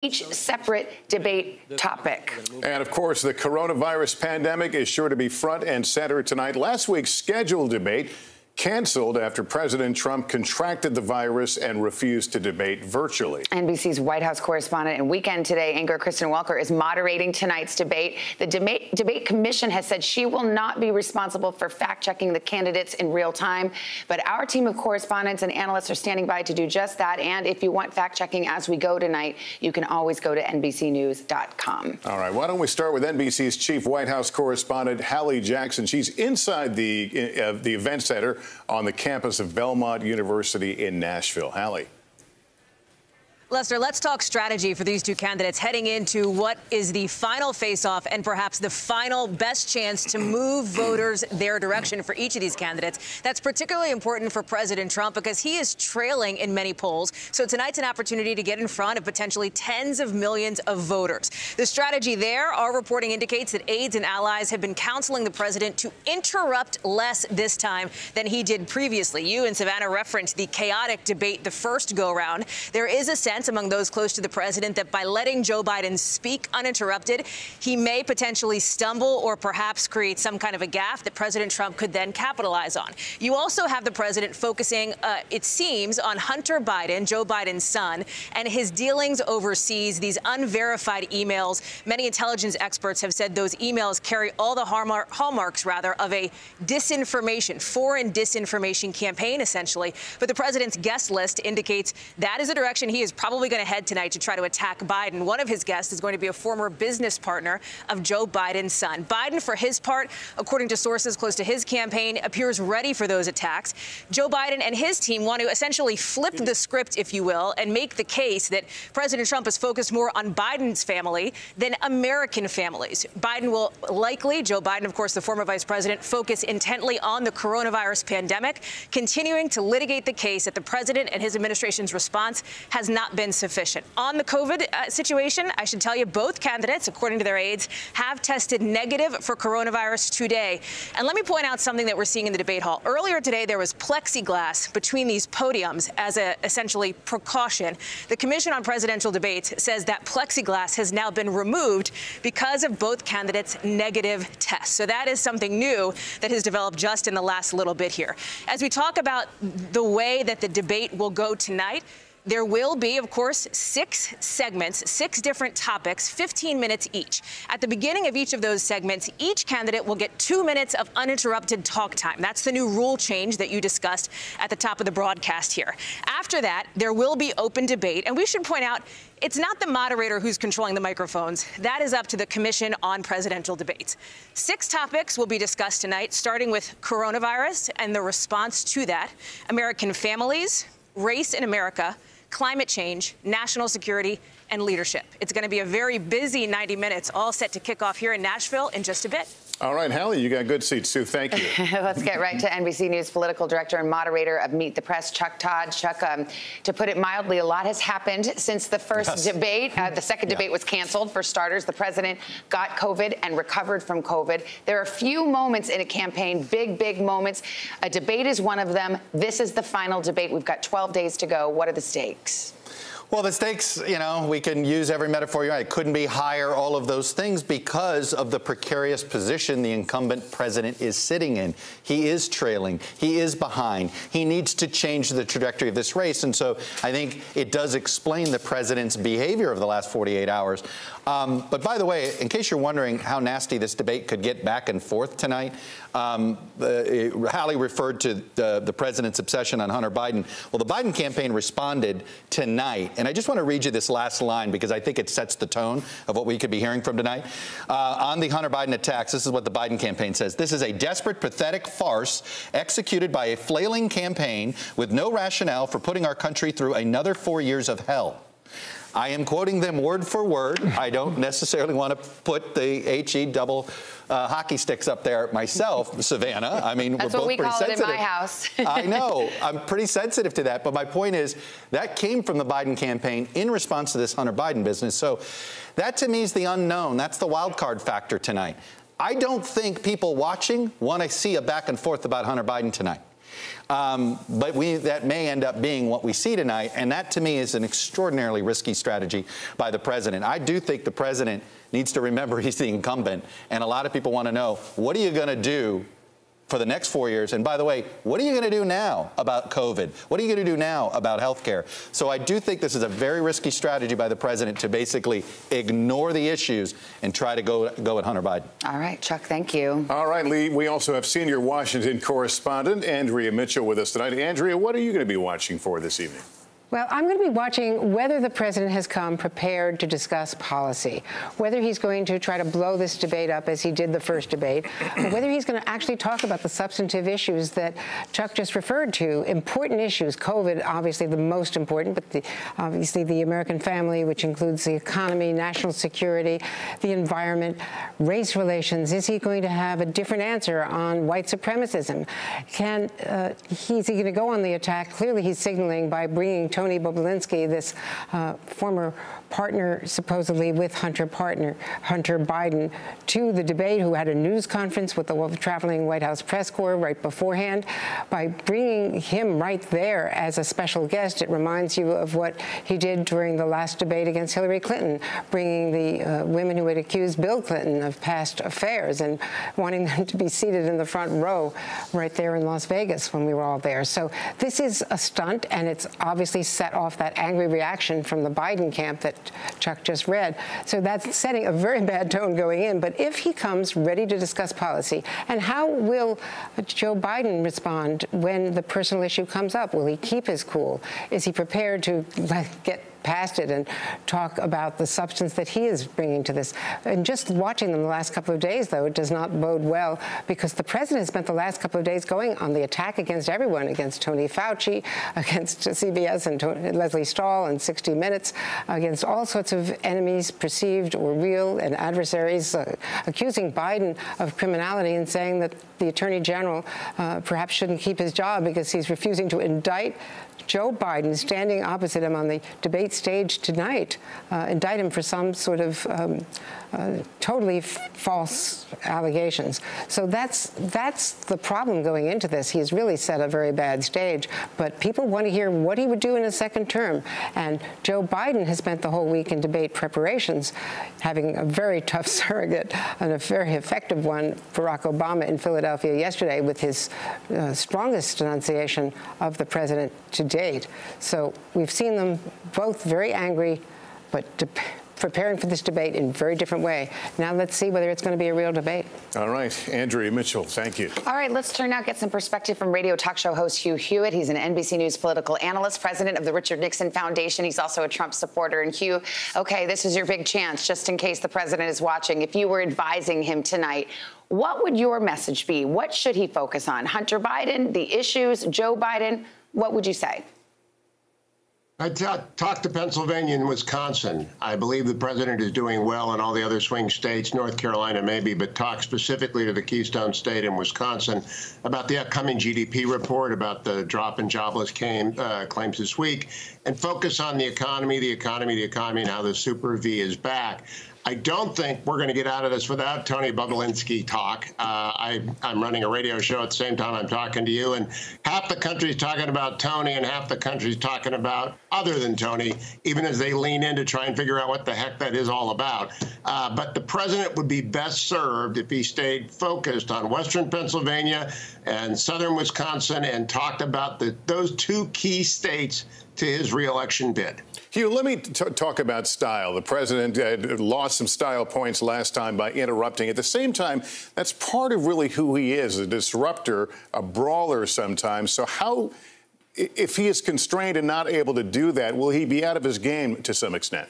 each separate debate topic. And of course, the coronavirus pandemic is sure to be front and center tonight. Last week's scheduled debate canceled after President Trump contracted the virus and refused to debate virtually. NBC's White House correspondent and Weekend Today anchor Kristen Welker is moderating tonight's debate. The debate commission has said she will not be responsible for fact-checking the candidates in real time, but our team of correspondents and analysts are standing by to do just that. And if you want fact-checking as we go tonight, you can always go to NBCnews.com. All right, why don't we start with NBC's chief White House correspondent, Hallie Jackson. She's inside the event center on the campus of Belmont University in Nashville. Hallie. Lester, let's talk strategy for these two candidates heading into what is the final face-off and perhaps the final best chance to move voters their direction for each of these candidates. That's particularly important for President Trump because he is trailing in many polls. So tonight's an opportunity to get in front of potentially tens of millions of voters. The strategy there, our reporting indicates that aides and allies have been counseling the president to interrupt less this time than he did previously. You and Savannah referenced the chaotic debate the first go-round. There is a sense among those close to the president that by letting Joe Biden speak uninterrupted, he may potentially stumble or perhaps create some kind of a gaffe that President Trump could then capitalize on. You also have the president focusing, it seems, on Hunter Biden, Joe Biden's son, and his dealings overseas, these unverified emails. Many intelligence experts have said those emails carry all the hallmarks, of a disinformation, foreign disinformation campaign, essentially. But the president's guest list indicates that is a direction he is probably going to head tonight to try to attack Biden. One of his guests is going to be a former business partner of Joe Biden's son. Biden, for his part, according to sources close to his campaign, appears ready for those attacks. Joe Biden and his team want to essentially flip the script, if you will, and make the case that President Trump is focused more on Biden's family than American families. Biden will likely, Joe Biden, of course, the former vice president, focus intently on the coronavirus pandemic, continuing to litigate the case that the president and his administration's response has not been sufficient. On the COVID situation, I should tell you both candidates, according to their aides, have tested negative for coronavirus today. And let me point out something that we're seeing in the debate hall. Earlier today, there was plexiglass between these podiums as a essentially precaution. The Commission on Presidential Debates says that plexiglass has now been removed because of both candidates' negative tests. So that is something new that has developed just in the last little bit here. As we talk about the way that the debate will go tonight, there will be, of course, 6 segments, 6 different topics, 15 minutes each. At the beginning of each of those segments, each candidate will get 2 minutes of uninterrupted talk time. That's the new rule change that you discussed at the top of the broadcast here. After that, there will be open debate. And we should point out, it's not the moderator who's controlling the microphones. That is up to the Commission on Presidential Debates. 6 topics will be discussed tonight, starting with coronavirus and the response to that, American families, race in America, climate change, national security, and leadership. It's going to be a very busy 90 minutes, all set to kick off here in Nashville in just a bit. All right, Hallie, you got good seats, too. Thank you. Let's get right to NBC News political director and moderator of Meet the Press, Chuck Todd. Chuck, to put it mildly, a lot has happened since the first debate. The second debate was canceled. For starters, the president got COVID and recovered from COVID. There are few moments in a campaign, big moments. A debate is one of them. This is the final debate. We've got 12 days to go. What are the stakes? Well, the stakes, we can use every metaphor you want. It couldn't be higher, all of those things, because of the precarious position the incumbent president is sitting in. He is trailing. He is behind. He needs to change the trajectory of this race. And so I think it does explain the president's behavior over the last 48 hours. But by the way, in case you're wondering how nasty this debate could get back and forth tonight, Hallie referred to the president's obsession on Hunter Biden. Well, the Biden campaign responded tonight. And I just want to read you this last line because I think it sets the tone of what we could be hearing from tonight. On the Hunter Biden attacks, this is what the Biden campaign says. This is a desperate, pathetic farce executed by a flailing campaign with no rationale for putting our country through another 4 years of hell. I am quoting them word for word. I don't necessarily want to put the HE double hockey sticks up there myself, Savannah. I mean, that's we're what both we pretty call sensitive. it in my house. I know. I'm pretty sensitive to that. But my point is that came from the Biden campaign in response to this Hunter Biden business. So that, to me, is the unknown. That's the wild card factor tonight. I don't think people watching want to see a back and forth about Hunter Biden tonight. But that may end up being what we see tonight, and that to me is an extraordinarily risky strategy by the president. I do think the president needs to remember he's the incumbent, and a lot of people want to know, what are you going to do for the next 4 years? And by the way, what are you going to do now about COVID? What are you going to do now about health care? So I do think this is a very risky strategy by the president to basically ignore the issues and try to go at Hunter Biden. All right, Chuck, thank you. All right, Lee, we also have senior Washington correspondent Andrea Mitchell with us tonight. Andrea, what are you going to be watching for this evening? Well, I'm going to be watching whether the president has come prepared to discuss policy, whether he's going to try to blow this debate up as he did the first debate, or whether he's going to actually talk about the substantive issues that Chuck just referred to, important issues. COVID, obviously the most important, but obviously the American family, which includes the economy, national security, the environment, race relations. Is he going to have a different answer on white supremacism? Is he going to go on the attack? Clearly, he's signaling by bringing Tony Bobulinski, this former partner, supposedly with Hunter Biden, to the debate, who had a news conference with the traveling White House press corps right beforehand. By bringing him right there as a special guest, it reminds you of what he did during the last debate against Hillary Clinton, bringing the women who had accused Bill Clinton of past affairs and wanting them to be seated in the front row right there in Las Vegas when we were all there. So this is a stunt, and it's obviously set off that angry reaction from the Biden camp that Chuck just read. So that's setting a very bad tone going in. But if he comes ready to discuss policy, and how will Joe Biden respond when the personal issue comes up? Will he keep his cool? Is he prepared to get past it and talk about the substance that he is bringing to this? And just watching them the last couple of days, though, it does not bode well, because the president spent the last couple of days going on the attack against everyone, against Tony Fauci, against CBS and Leslie Stahl and 60 Minutes, against all sorts of enemies, perceived or real, and adversaries, accusing Biden of criminality and saying that the Attorney General perhaps shouldn't keep his job because he's refusing to indict Joe Biden, standing opposite him on the debate stage tonight, indict him for some sort of totally false allegations. So that's the problem going into this. He's really set a very bad stage, but people want to hear what he would do in a second term. And Joe Biden has spent the whole week in debate preparations, having a very tough surrogate and a very effective one, Barack Obama, in Philadelphia yesterday, with his strongest denunciation of the president to date. So we've seen them both very angry, but preparing for this debate in a very different way. Now let's see whether it's going to be a real debate. All right, Andrea Mitchell, thank you. All right, let's turn now, get some perspective from radio talk show host Hugh Hewitt. He's an NBC News political analyst, president of the Richard Nixon Foundation. He's also a Trump supporter. And Hugh, okay, this is your big chance, just in case the president is watching. If you were advising him tonight, what would your message be? What should he focus on? Hunter Biden, the issues, Joe Biden? What would you say? I talked to Pennsylvania and Wisconsin. I believe the president is doing well in all the other swing states, North Carolina maybe, but talk specifically to the Keystone State in Wisconsin about the upcoming GDP report, about the drop in jobless claims this week, and focus on the economy, and how the Super V is back. I don't think we're going to get out of this without Tony Bobulinski talk. I'm running a radio show at the same time I'm talking to you, and half the country's talking about Tony and half the country's talking about other than Tony, even as they lean in to try and figure out what the heck that is all about. But the president would be best served if he stayed focused on Western Pennsylvania and Southern Wisconsin and talked about those two key states to his reelection bid. Hugh, let me talk about style. The president lost some style points last time by interrupting. At the same time, that's part of really who he is, a disruptor, a brawler sometimes. So how, if he is constrained and not able to do that, will he be out of his game to some extent?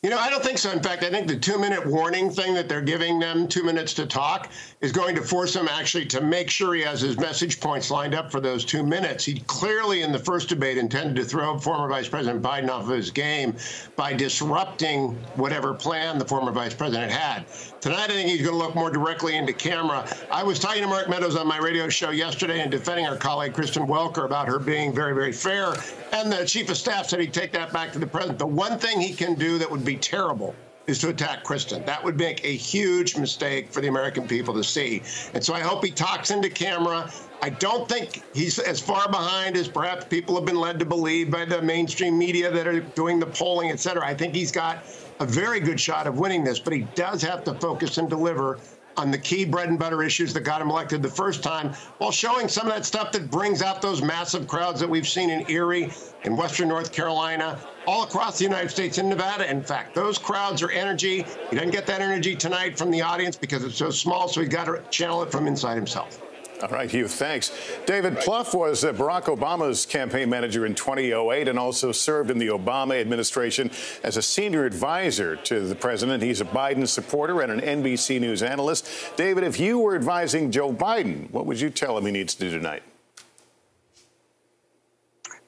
You know, I don't think so. In fact, I think the 2-minute warning thing that they're giving them, 2 minutes to talk, is going to force him actually to make sure he has his message points lined up for those 2 minutes. He clearly, in the first debate, intended to throw former Vice President Biden off of his game by disrupting whatever plan the former vice president had. Tonight, I think he's going to look more directly into camera. I was talking to Mark Meadows on my radio show yesterday and defending our colleague Kristen Welker about her being very, very fair. And the chief of staff said he'd take that back to the president. The one thing he can do that would be terrible is to attack Kristen. That would make a huge mistake for the American people to see. And so I hope he talks into camera. I don't think he's as far behind as perhaps people have been led to believe by the mainstream media that are doing the polling, et cetera. I think he's got a very good shot of winning this, but he does have to focus and deliver on the key bread and butter issues that got him elected the first time, while showing some of that stuff that brings out those massive crowds that we've seen in Erie, in Western North Carolina, all across the United States, in Nevada. In fact, those crowds are energy. He doesn't get that energy tonight from the audience because it's so small, so he's got to channel it from inside himself. All right, Hugh, thanks. David Plouffe was Barack Obama's campaign manager in 2008 and also served in the Obama administration as a senior advisor to the president. He's a Biden supporter and an NBC News analyst. David, if you were advising Joe Biden, what would you tell him he needs to do tonight?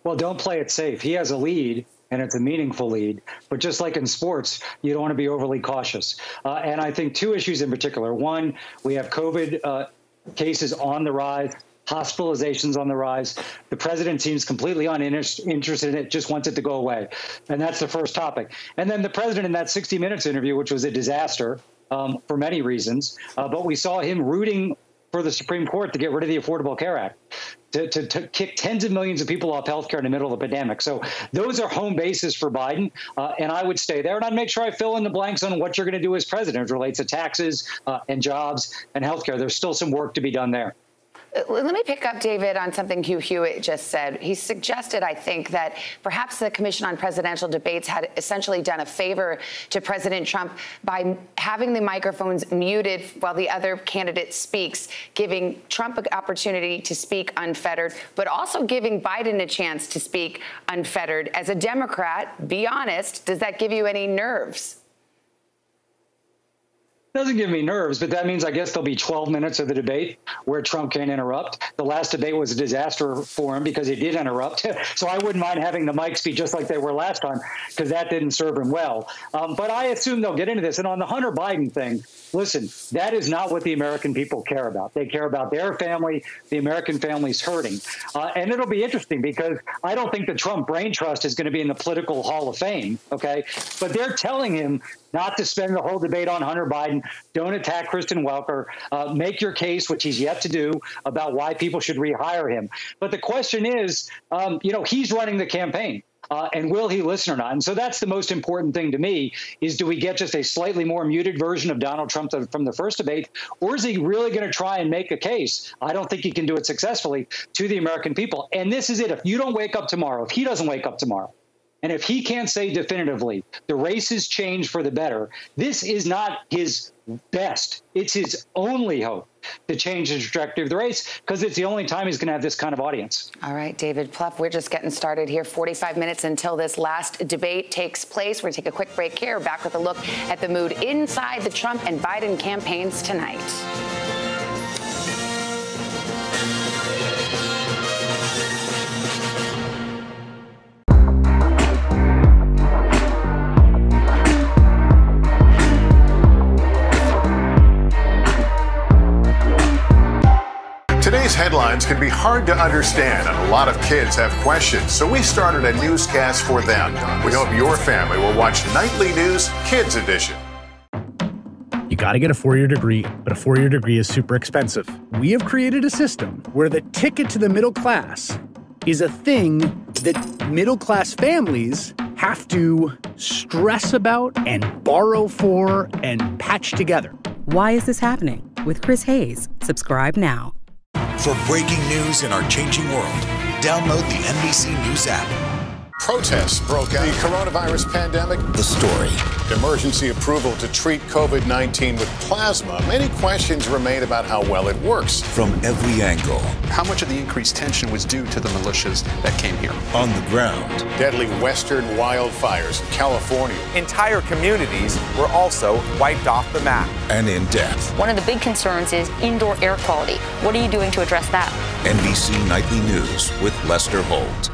Well, don't play it safe. He has a lead, and it's a meaningful lead. But just like in sports, you don't want to be overly cautious. And I think two issues in particular. One, we have COVID cases on the rise, hospitalizations on the rise. The president seems completely uninterested in it, just wants it to go away. And that's the first topic. And then the president in that 60 Minutes interview, which was a disaster for many reasons, but we saw him rooting for the Supreme Court to get rid of the Affordable Care Act, to kick tens of millions of people off health care in the middle of the pandemic. So those are home bases for Biden, and I would stay there. And I'd make sure I fill in the blanks on what you're going to do as president as it relates to taxes and jobs and health care. There's still some work to be done there. Let me pick up, David, on something Hugh Hewitt just said. He suggested, I think, that perhaps the Commission on Presidential Debates had essentially done a favor to President Trump by having the microphones muted while the other candidate speaks, giving Trump an opportunity to speak unfettered, but also giving Biden a chance to speak unfettered. As a Democrat, be honest, does that give you any nerves? Doesn't give me nerves, but that means I guess there'll be 12 minutes of the debate where Trump can't interrupt. The last debate was a disaster for him because he did interrupt. So I wouldn't mind having the mics be just like they were last time because that didn't serve him well. But I assume they'll get into this. And on the Hunter Biden thing, listen, that is not what the American people care about. They care about their family. The American family's hurting. And it'll be interesting because I don't think the Trump brain trust is going to be in the political Hall of Fame. OK, but they're telling him not to spend the whole debate on Hunter Biden. Don't attack Kristen Welker. Make your case, which he's yet to do, about why people should rehire him. But the question is, he's running the campaign. And will he listen or not? And so that's the most important thing to me is, do we get just a slightly more muted version of Donald Trump from the first debate? Or is he really going to try and make a case? I don't think he can do it successfully to the American people. And this is it. If you don't wake up tomorrow, if he doesn't wake up tomorrow, and if he can't say definitively the race has changed for the better, this is not his best. It's his only hope to change the trajectory of the race because it's the only time he's going to have this kind of audience. All right, David Plouffe, we're just getting started here. 45 minutes until this last debate takes place. We're going to take a quick break here. Back with a look at the mood inside the Trump and Biden campaigns tonight. Today's headlines can be hard to understand, and a lot of kids have questions, so we started a newscast for them. We hope your family will watch Nightly News Kids Edition. You got to get a four-year degree, but a four-year degree is super expensive. We have created a system where the ticket to the middle class is a thing that middle-class families have to stress about and borrow for and patch together. Why is this happening? With Chris Hayes. Subscribe now. For breaking news in our changing world, download the NBC News app. Protests broke out. The coronavirus pandemic. The story. Emergency approval to treat COVID-19 with plasma. Many questions remain about how well it works. From every angle. How much of the increased tension was due to the militias that came here? On the ground. Deadly western wildfires in California. Entire communities were also wiped off the map. And in depth. One of the big concerns is indoor air quality. What are you doing to address that? NBC Nightly News with Lester Holt.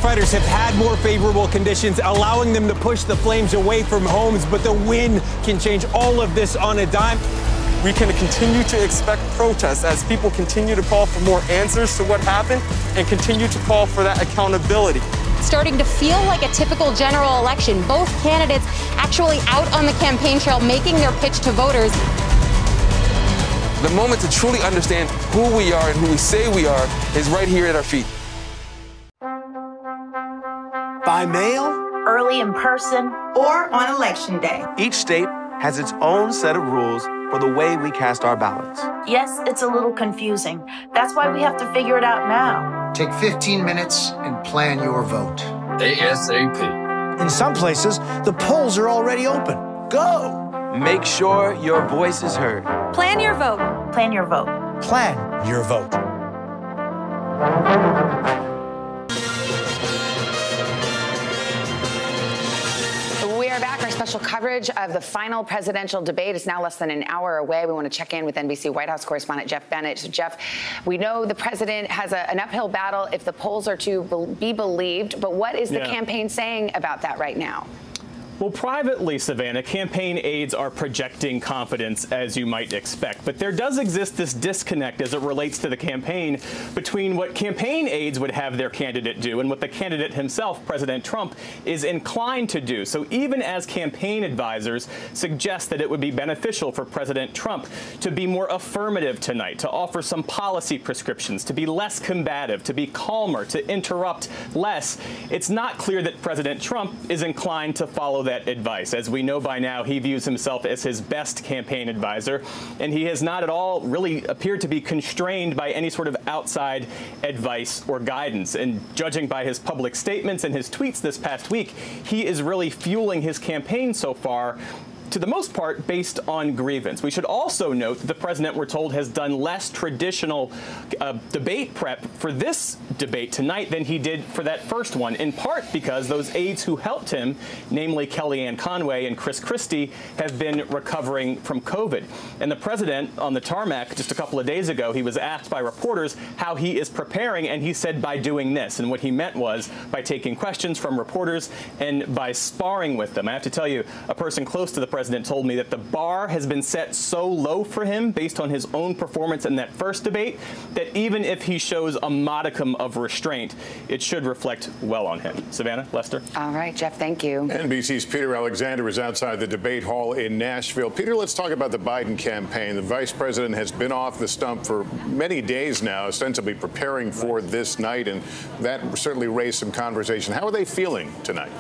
firefighters have had more favorable conditions, allowing them to push the flames away from homes, but the wind can change all of this on a dime. We can continue to expect protests as people continue to call for more answers to what happened and continue to call for that accountability. Starting to feel like a typical general election. Both candidates actually out on the campaign trail making their pitch to voters. The moment to truly understand who we are and who we say we are is right here at our feet. By mail, early in person, or on Election Day. Each state has its own set of rules for the way we cast our ballots. Yes, it's a little confusing. That's why we have to figure it out now. Take 15 minutes and plan your vote. ASAP. In some places, the polls are already open. Go! Make sure your voice is heard. Plan your vote. Plan your vote. Plan your vote. We are back. Our special coverage of the final presidential debate is now less than an hour away. We want to check in with NBC White House correspondent Jeff Bennett. So, Jeff, we know the president has an uphill battle if the polls are to be believed. But what is the campaign saying about that right now? Well, privately, Savannah, campaign aides are projecting confidence, as you might expect. But there does exist this disconnect as it relates to the campaign between what campaign aides would have their candidate do and what the candidate himself, President Trump, is inclined to do. So even as campaign advisors suggest that it would be beneficial for President Trump to be more affirmative tonight, to offer some policy prescriptions, to be less combative, to be calmer, to interrupt less, it's not clear that President Trump is inclined to follow that advice. As we know by now, he views himself as his best campaign advisor, and he has not at all really appeared to be constrained by any sort of outside advice or guidance. And judging by his public statements and his tweets this past week, he is really fueling his campaign so far, to the most part, based on grievance. We should also note that the president, we're told, has done less traditional debate prep for this debate tonight than he did for that first one, in part because those aides who helped him, namely Kellyanne Conway and Chris Christie, have been recovering from COVID. And the president, on the tarmac just a couple of days ago, he was asked by reporters how he is preparing, and he said by doing this. And what he meant was by taking questions from reporters and by sparring with them. I have to tell you, a person close to the president told me that the bar has been set so low for him based on his own performance in that first debate that even if he shows a modicum of restraint, it should reflect well on him. Savannah, Lester? All right, Jeff, thank you. NBC's Peter Alexander is outside the debate hall in Nashville. Peter, let's talk about the Biden campaign. The vice president has been off the stump for many days now, ostensibly preparing for this night, and that certainly raised some conversation. How are they feeling tonight?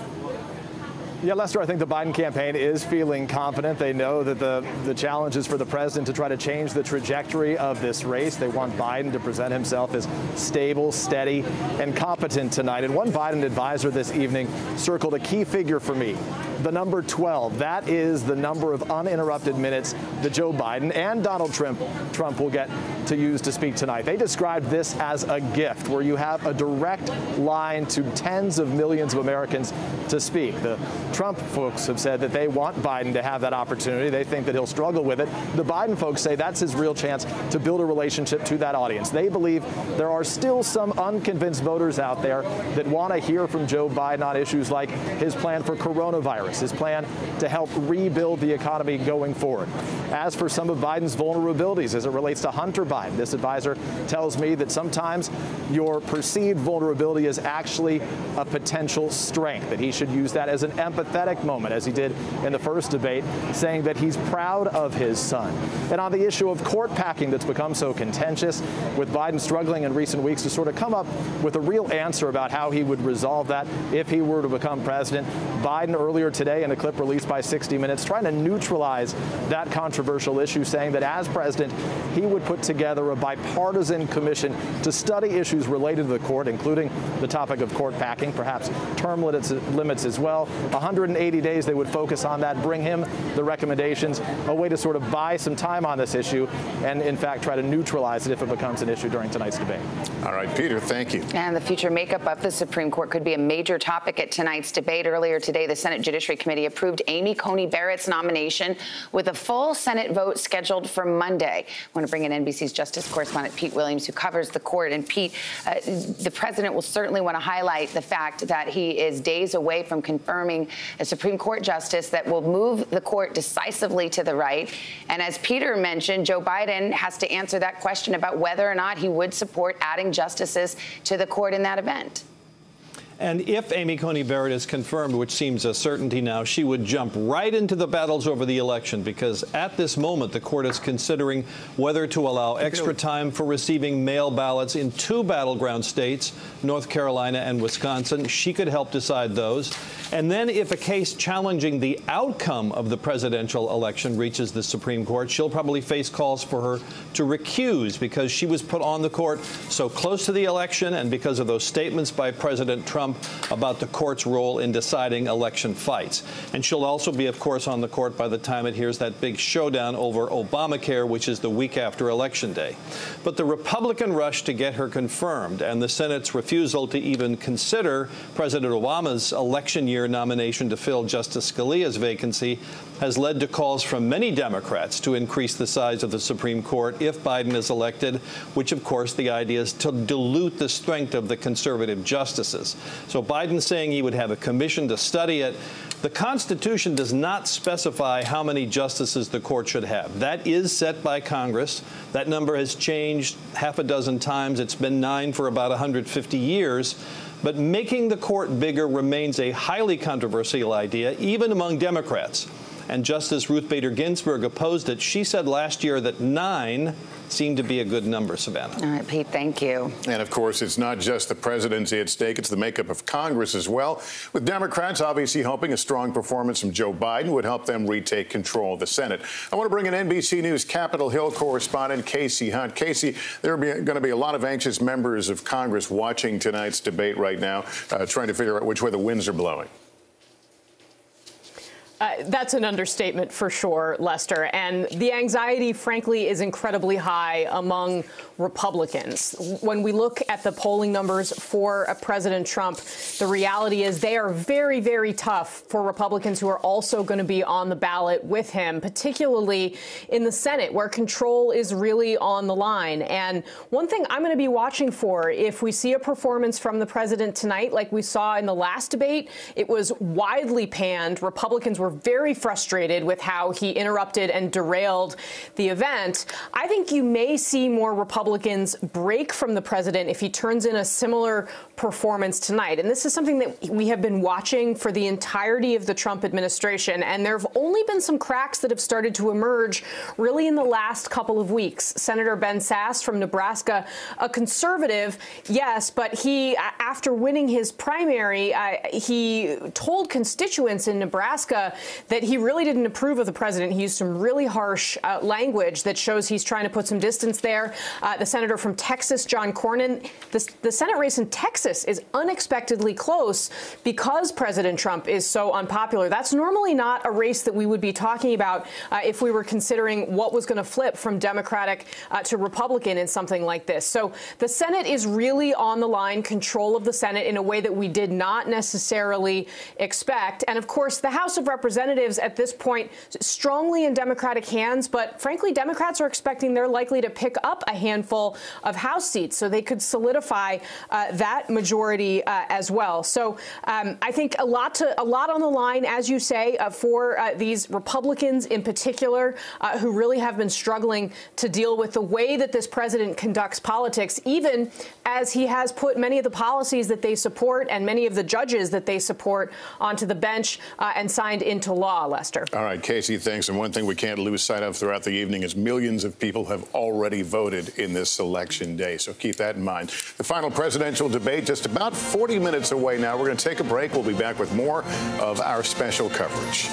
Yeah, Lester, I think the Biden campaign is feeling confident. They know that the challenge is for the president to try to change the trajectory of this race. They want Biden to present himself as stable, steady, and competent tonight. And one Biden advisor this evening circled a key figure for me, the number 12. That is the number of uninterrupted minutes that Joe Biden and Donald Trump will get to use to speak tonight. They described this as a gift, where you have a direct line to tens of millions of Americans to speak. The Trump folks have said that they want Biden to have that opportunity. They think that he'll struggle with it. The Biden folks say that's his real chance to build a relationship to that audience. They believe there are still some unconvinced voters out there that want to hear from Joe Biden on issues like his plan for coronavirus, his plan to help rebuild the economy going forward. As for some of Biden's vulnerabilities as it relates to Hunter Biden, this advisor tells me that sometimes your perceived vulnerability is actually a potential strength, that he should use that as an empathetic moment, as he did in the first debate, saying that he's proud of his son. And on the issue of court packing that's become so contentious, with Biden struggling in recent weeks to sort of come up with a real answer about how he would resolve that if he were to become president, Biden earlier today in a clip released by 60 Minutes trying to neutralize that controversial issue, saying that as president, he would put together a bipartisan commission to study issues related to the court, including the topic of court packing, perhaps term limits as well. 180 days they would focus on that, bring him the recommendations, a way to sort of buy some time on this issue and, in fact, try to neutralize it if it becomes an issue during tonight's debate. All right, Peter, thank you. And the future makeup of the Supreme Court could be a major topic at tonight's debate. Earlier today, the Senate Judiciary Committee approved Amy Coney Barrett's nomination with a full Senate vote scheduled for Monday. I want to bring in NBC's Justice correspondent Pete Williams, who covers the court. And Pete, the president will certainly want to highlight the fact that he is days away from confirming a Supreme Court justice that will move the court decisively to the right. And as Peter mentioned, Joe Biden has to answer that question about whether or not he would support adding justices to the court in that event. And if Amy Coney Barrett is confirmed, which seems a certainty now, she would jump right into the battles over the election, because at this moment, the court is considering whether to allow extra time for receiving mail ballots in 2 battleground states, North Carolina and Wisconsin. She could help decide those. And then if a case challenging the outcome of the presidential election reaches the Supreme Court, she'll probably face calls for her to recuse, because she was put on the court so close to the election and because of those statements by President Trump about the court's role in deciding election fights. And she'll also be, of course, on the court by the time it hears that big showdown over Obamacare, which is the week after Election Day. But the Republican rush to get her confirmed and the Senate's refusal to even consider President Obama's election year nomination to fill Justice Scalia's vacancy has led to calls from many Democrats to increase the size of the Supreme Court if Biden is elected, which, of course, the idea is to dilute the strength of the conservative justices. So Biden's saying he would have a commission to study it. The Constitution does not specify how many justices the court should have. That is set by Congress. That number has changed half a dozen times. It's been 9 for about 150 years. But making the court bigger remains a highly controversial idea, even among Democrats. And Justice Ruth Bader Ginsburg opposed it. She said last year that 9 seemed to be a good number, Savannah. All right, Pete, thank you. And, of course, it's not just the presidency at stake. It's the makeup of Congress as well, with Democrats obviously hoping a strong performance from Joe Biden would help them retake control of the Senate. I want to bring in NBC News Capitol Hill correspondent Casey Hunt. Casey, there are going to be a lot of anxious members of Congress watching tonight's debate right now, trying to figure out which way the winds are blowing. That's an understatement for sure, Lester. And the anxiety, frankly, is incredibly high among Republicans. When we look at the polling numbers for President Trump, the reality is they are very, very tough for Republicans who are also going to be on the ballot with him, particularly in the Senate, where control is really on the line. And one thing I'm going to be watching for, if we see a performance from the president tonight, like we saw in the last debate, it was widely panned. Republicans were very frustrated with how he interrupted and derailed the event. I think you may see more Republicans break from the president if he turns in a similar performance tonight. And this is something that we have been watching for the entirety of the Trump administration. And there have only been some cracks that have started to emerge really in the last couple of weeks. Senator Ben Sasse from Nebraska, a conservative, yes, but he, after winning his primary, he told constituents in Nebraska that he really didn't approve of the president. He used some really harsh language that shows he's trying to put some distance there. The senator from Texas, John Cornyn, the Senate race in Texas is unexpectedly close because President Trump is so unpopular. That's normally not a race that we would be talking about if we were considering what was going to flip from Democratic to Republican in something like this. So the Senate is really on the line, control of the Senate in a way that we did not necessarily expect. And of course, the House of Representatives at this point strongly in Democratic hands, but frankly, Democrats are expecting they're likely to pick up a handful of House seats, so they could solidify that majority as well. So I think a lot on the line, as you say, for these Republicans in particular, who really have been struggling to deal with the way that this president conducts politics, even as he has put many of the policies that they support and many of the judges that they support onto the bench and signed into law, Lester. All right, Casey, thanks. And one thing we can't lose sight of throughout the evening is millions of people have already voted in this election day. So keep that in mind. The final presidential debate just about 40 minutes away now. We're going to take a break. We'll be back with more of our special coverage.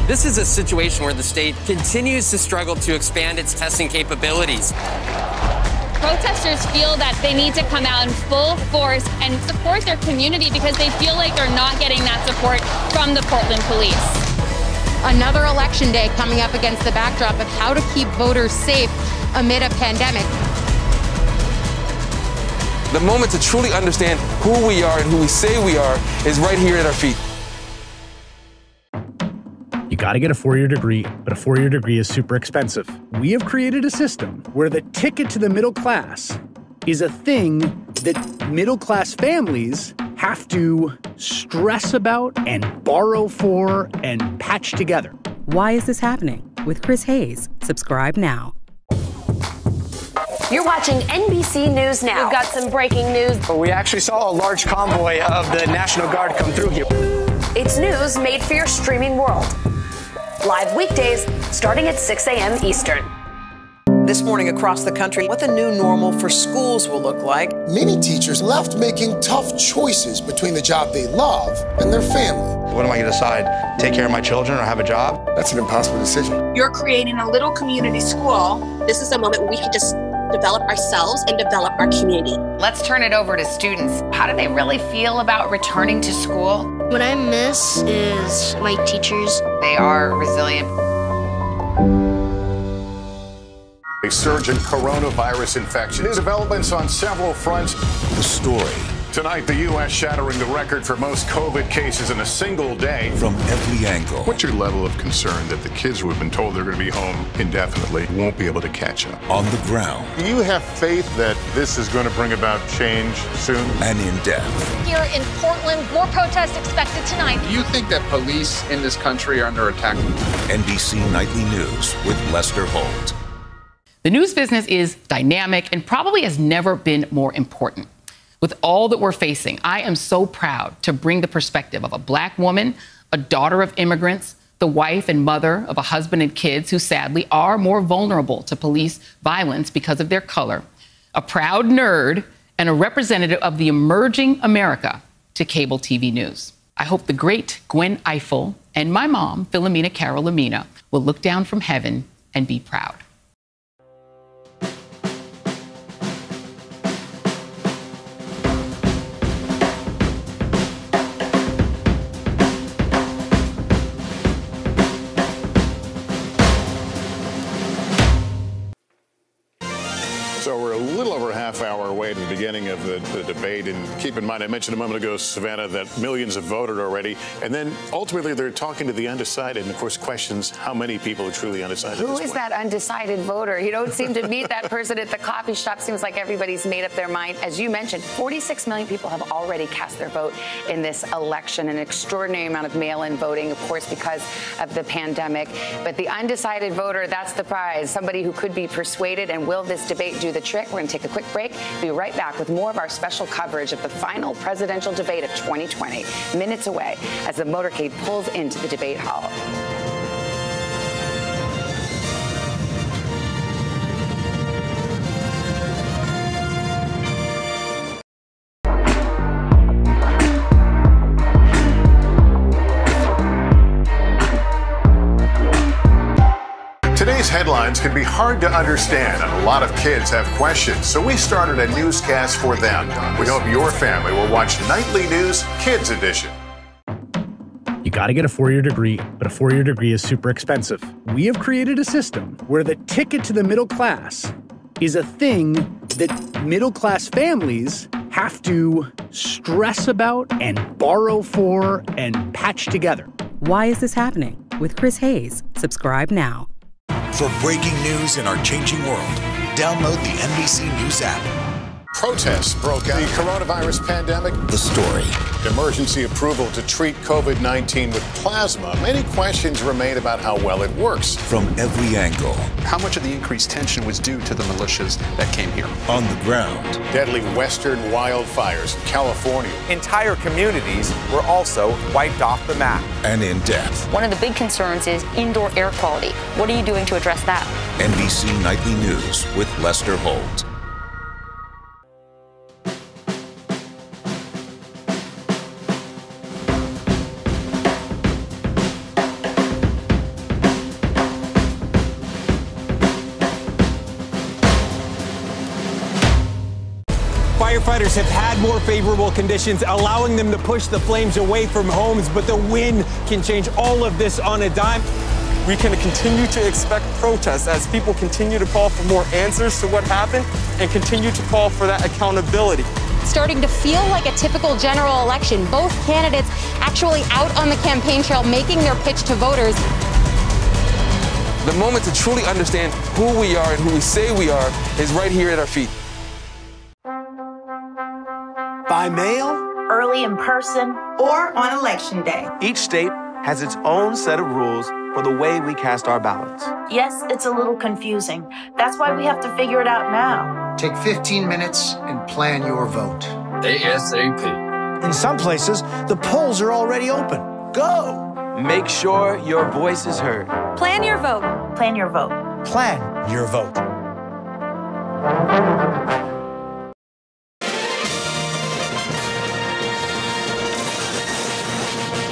This is a situation where the state continues to struggle to expand its testing capabilities. Protesters feel that they need to come out in full force and support their community because they feel like they're not getting that support from the Portland police. Another election day coming up against the backdrop of how to keep voters safe amid a pandemic. The moment to truly understand who we are and who we say we are is right here at our feet. You got to get a 4-year degree, but a 4-year degree is super expensive. We have created a system where the ticket to the middle class is a thing that middle-class families have to stress about and borrow for and patch together. Why is this happening? With Chris Hayes. Subscribe now. You're watching NBC News Now. We've got some breaking news. We actually saw a large convoy of the National Guard come through here. It's news made for your streaming world. Live weekdays starting at 6 a.m. Eastern. This morning across the country, what the new normal for schools will look like. Many teachers left making tough choices between the job they love and their family. What am I going to decide? Take care of my children or have a job? That's an impossible decision. You're creating a little community school. This is a moment where we can just develop ourselves and develop our community. Let's turn it over to students. How do they really feel about returning to school? What I miss is my teachers. They are resilient. A surge in coronavirus infections. New developments on several fronts. The story. Tonight, the U.S. shattering the record for most COVID cases in a single day. From every angle. What's your level of concern that the kids who have been told they're going to be home indefinitely won't be able to catch up? On the ground. Do you have faith that this is going to bring about change soon? And in depth. Here in Portland, more protests expected tonight. Do you think that police in this country are under attack? NBC Nightly News with Lester Holt. The news business is dynamic and probably has never been more important. With all that we're facing, I am so proud to bring the perspective of a Black woman, a daughter of immigrants, the wife and mother of a husband and kids who sadly are more vulnerable to police violence because of their color, a proud nerd, and a representative of the emerging America to cable TV news. I hope the great Gwen Ifill and my mom, Philomena Carolina, will look down from heaven and be proud. So we're a little over a half hour away at the beginning of the debate. And keep in mind, I mentioned a moment ago, Savannah, that millions have voted already. And then ultimately they're talking to the undecided. And of course, questions how many people are truly undecided. Who is that undecided voter? You don't seem to meet that person at the coffee shop. Seems like everybody's made up their mind. As you mentioned, 46 million people have already cast their vote in this election. An extraordinary amount of mail-in voting, of course, because of the pandemic. But the undecided voter, that's the prize. Somebody who could be persuaded. And will this debate do the trick? We're going to take a quick break. Be right back with more of our special coverage of the final presidential debate of 2020. Minutes away as the motorcade pulls into the debate hall. Today's headlines can be hard to understand, and a lot of kids have questions, so we started a newscast for them. We hope your family will watch Nightly News Kids Edition. You got to get a 4-year degree, but a 4-year degree is super expensive. We have created a system where the ticket to the middle class is a thing that middle-class families have to stress about and borrow for and patch together. Why is this happening? With Chris Hayes. Subscribe now. For breaking news in our changing world, download the NBC News app. Protests broke out. The coronavirus pandemic. The story. Emergency approval to treat COVID-19 with plasma. Many questions remain about how well it works. From every angle. How much of the increased tension was due to the militias that came here? On the ground. Deadly western wildfires in California. Entire communities were also wiped off the map. And in depth. One of the big concerns is indoor air quality. What are you doing to address that? NBC Nightly News with Lester Holt. Firefighters have had more favorable conditions, allowing them to push the flames away from homes, but the wind can change all of this on a dime. We can continue to expect protests as people continue to call for more answers to what happened and continue to call for that accountability. Starting to feel like a typical general election. Both candidates actually out on the campaign trail making their pitch to voters. The moment to truly understand who we are and who we say we are is right here at our feet. By mail, early in person, or on Election Day. Each state has its own set of rules for the way we cast our ballots. Yes, it's a little confusing. That's why we have to figure it out now. Take 15 minutes and plan your vote. ASAP. In some places, the polls are already open. Go! Make sure your voice is heard. Plan your vote. Plan your vote. Plan your vote.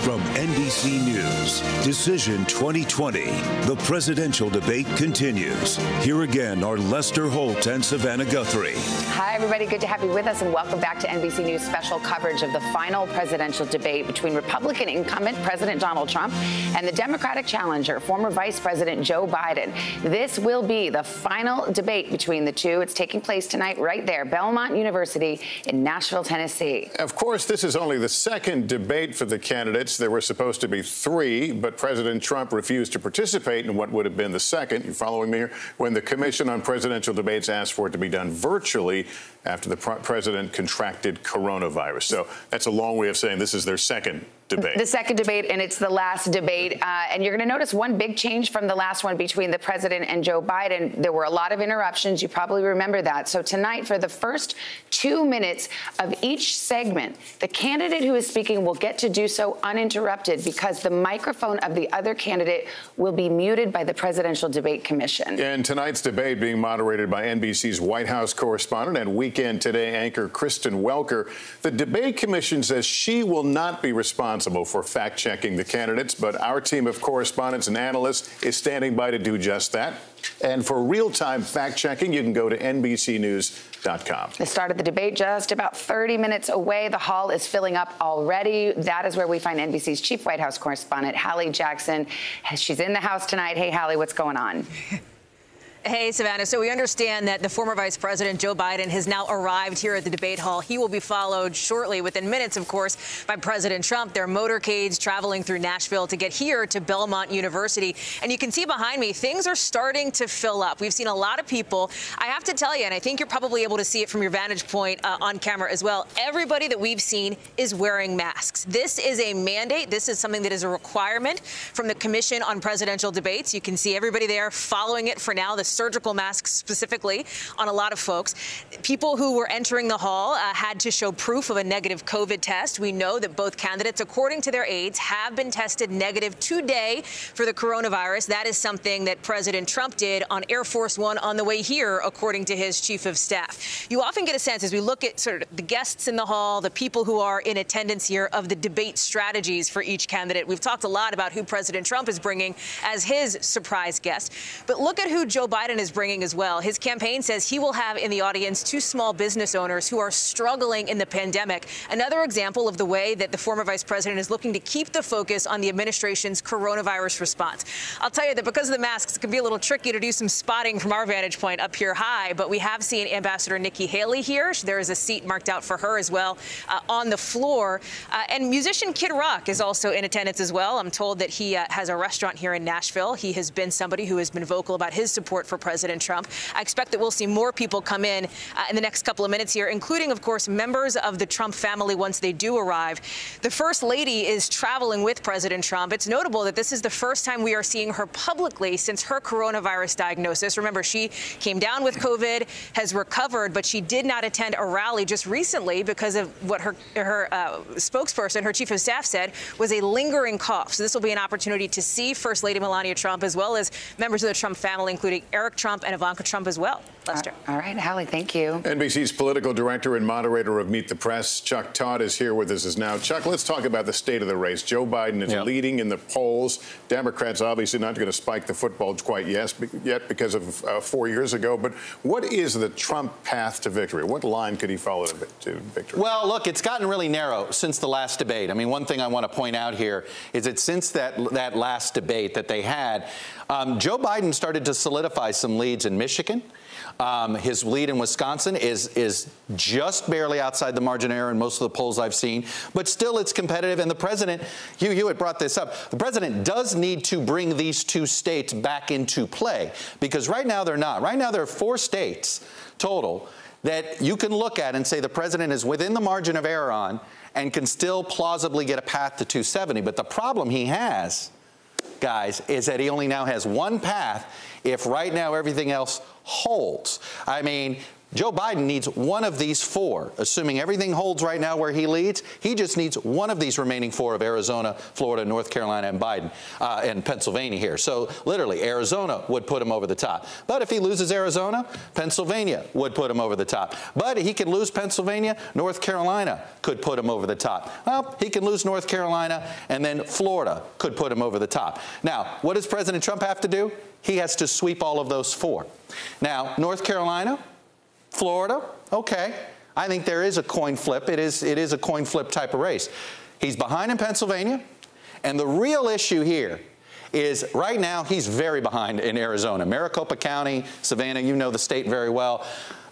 From NBC News, Decision 2020. The presidential debate continues. Here again are Lester Holt and Savannah Guthrie. Hi, everybody. Good to have you with us, and welcome back to NBC News special coverage of the final presidential debate between Republican incumbent President Donald Trump and the Democratic challenger, former Vice President Joe Biden. This will be the final debate between the two. It's taking place tonight right there, Belmont University in Nashville, Tennessee. Of course, this is only the second debate for the candidates. There were supposed to be 3, but President Trump refused to participate in what would have been the second. You following me here? When the Commission on Presidential Debates asked for it to be done virtually after the president contracted coronavirus. So that's a long way of saying this is their second debate. The second debate, and it's the last debate. And you're going to notice one big change from the last one between the president and Joe Biden. There were a lot of interruptions. You probably remember that. So tonight, for the first 2 minutes of each segment, the candidate who is speaking will get to do so uninterrupted because the microphone of the other candidate will be muted by the Presidential Debate Commission. And tonight's debate being moderated by NBC's White House correspondent and Weekend Today anchor Kristen Welker. The Debate Commission says she will not be responsible for fact-checking the candidates, but our team of correspondents and analysts is standing by to do just that. And for real-time fact-checking, you can go to NBCnews.com. The start of the debate just about 30 minutes away. The hall is filling up already. That is where we find NBC's chief White House correspondent, Hallie Jackson. She's in the house tonight. Hey, Hallie, what's going on? Hey, Savannah. So we understand that the former Vice President Joe Biden has now arrived here at the debate hall. He will be followed shortly, within minutes, of course, by President Trump. Their motorcades traveling through Nashville to get here to Belmont University. And you can see behind me, things are starting to fill up. We've seen a lot of people. I have to tell you, and I think you're probably able to see it from your vantage point on camera as well, everybody that we've seen is wearing masks. This is a mandate. This is something that is a requirement from the Commission on Presidential Debates. You can see everybody there following it for now. The surgical masks specifically on a lot of folks. People who were entering the hall had to show proof of a negative COVID test. We know that both candidates, according to their aides, have been tested negative today for the coronavirus. That is something that President Trump did on Air Force One on the way here, according to his chief of staff. You often get a sense as we look at sort of the guests in the hall, the people who are in attendance here, of the debate strategies for each candidate. We've talked a lot about who President Trump is bringing as his surprise guest. But look at who Joe Biden is bringing as well. His campaign says he will have in the audience 2 small business owners who are struggling in the pandemic. Another example of the way that the former vice president is looking to keep the focus on the administration's coronavirus response. I'll tell you that because of the masks, it can be a little tricky to do some spotting from our vantage point up here high, but we have seen Ambassador Nikki Haley here. There is a seat marked out for her as well on the floor. And musician Kid Rock is also in attendance as well. I'm told that he has a restaurant here in Nashville. He has been somebody who has been vocal about his support for President Trump. I expect that we'll see more people come in the next couple of minutes here, including, of course, members of the Trump family once they do arrive. The First Lady is traveling with President Trump. It's notable that this is the first time we are seeing her publicly since her coronavirus diagnosis. Remember, she came down with COVID, has recovered, but she did not attend a rally just recently because of what her spokesperson, her chief of staff, said was a lingering cough. So this will be an opportunity to see First Lady Melania Trump as well as members of the Trump family, including Eric Trump and Ivanka Trump as well. Lester. All right, Hallie, thank you. NBC's political director and moderator of Meet the Press, Chuck Todd, is here with us now. Chuck, let's talk about the state of the race. Joe Biden is leading in the polls. Democrats obviously not going to spike the football quite yet because of 4 years ago. But what is the Trump path to victory? What line could he follow to victory? Well, look, it's gotten really narrow since the last debate. I mean, one thing I want to point out here is that since that last debate that they had, Joe Biden started to solidify some leads in Michigan. His lead in Wisconsin is just barely outside the margin of error in most of the polls I've seen, but still it's competitive. And the president, Hugh Hewitt brought this up, the president does need to bring these two states back into play, because right now they're not. Right now there are 4 states total that you can look at and say the president is within the margin of error on and can still plausibly get a path to 270. But the problem he has, guys, is that he only now has one path if right now everything else holds. I mean, Joe Biden needs one of these 4. Assuming everything holds right now where he leads, he just needs one of these remaining 4 of Arizona, Florida, North Carolina, and Biden, and Pennsylvania here. So literally, Arizona would put him over the top. But if he loses Arizona, Pennsylvania would put him over the top. But he could lose Pennsylvania, North Carolina could put him over the top. Well, he can lose North Carolina, and then Florida could put him over the top. Now, what does President Trump have to do? He has to sweep all of those 4. Now, North Carolina, Florida, okay. I think there is a coin flip. It is a coin flip type of race. He's behind in Pennsylvania, and the real issue here is right now he's very behind in Arizona. Maricopa County, Savannah, you know the state very well.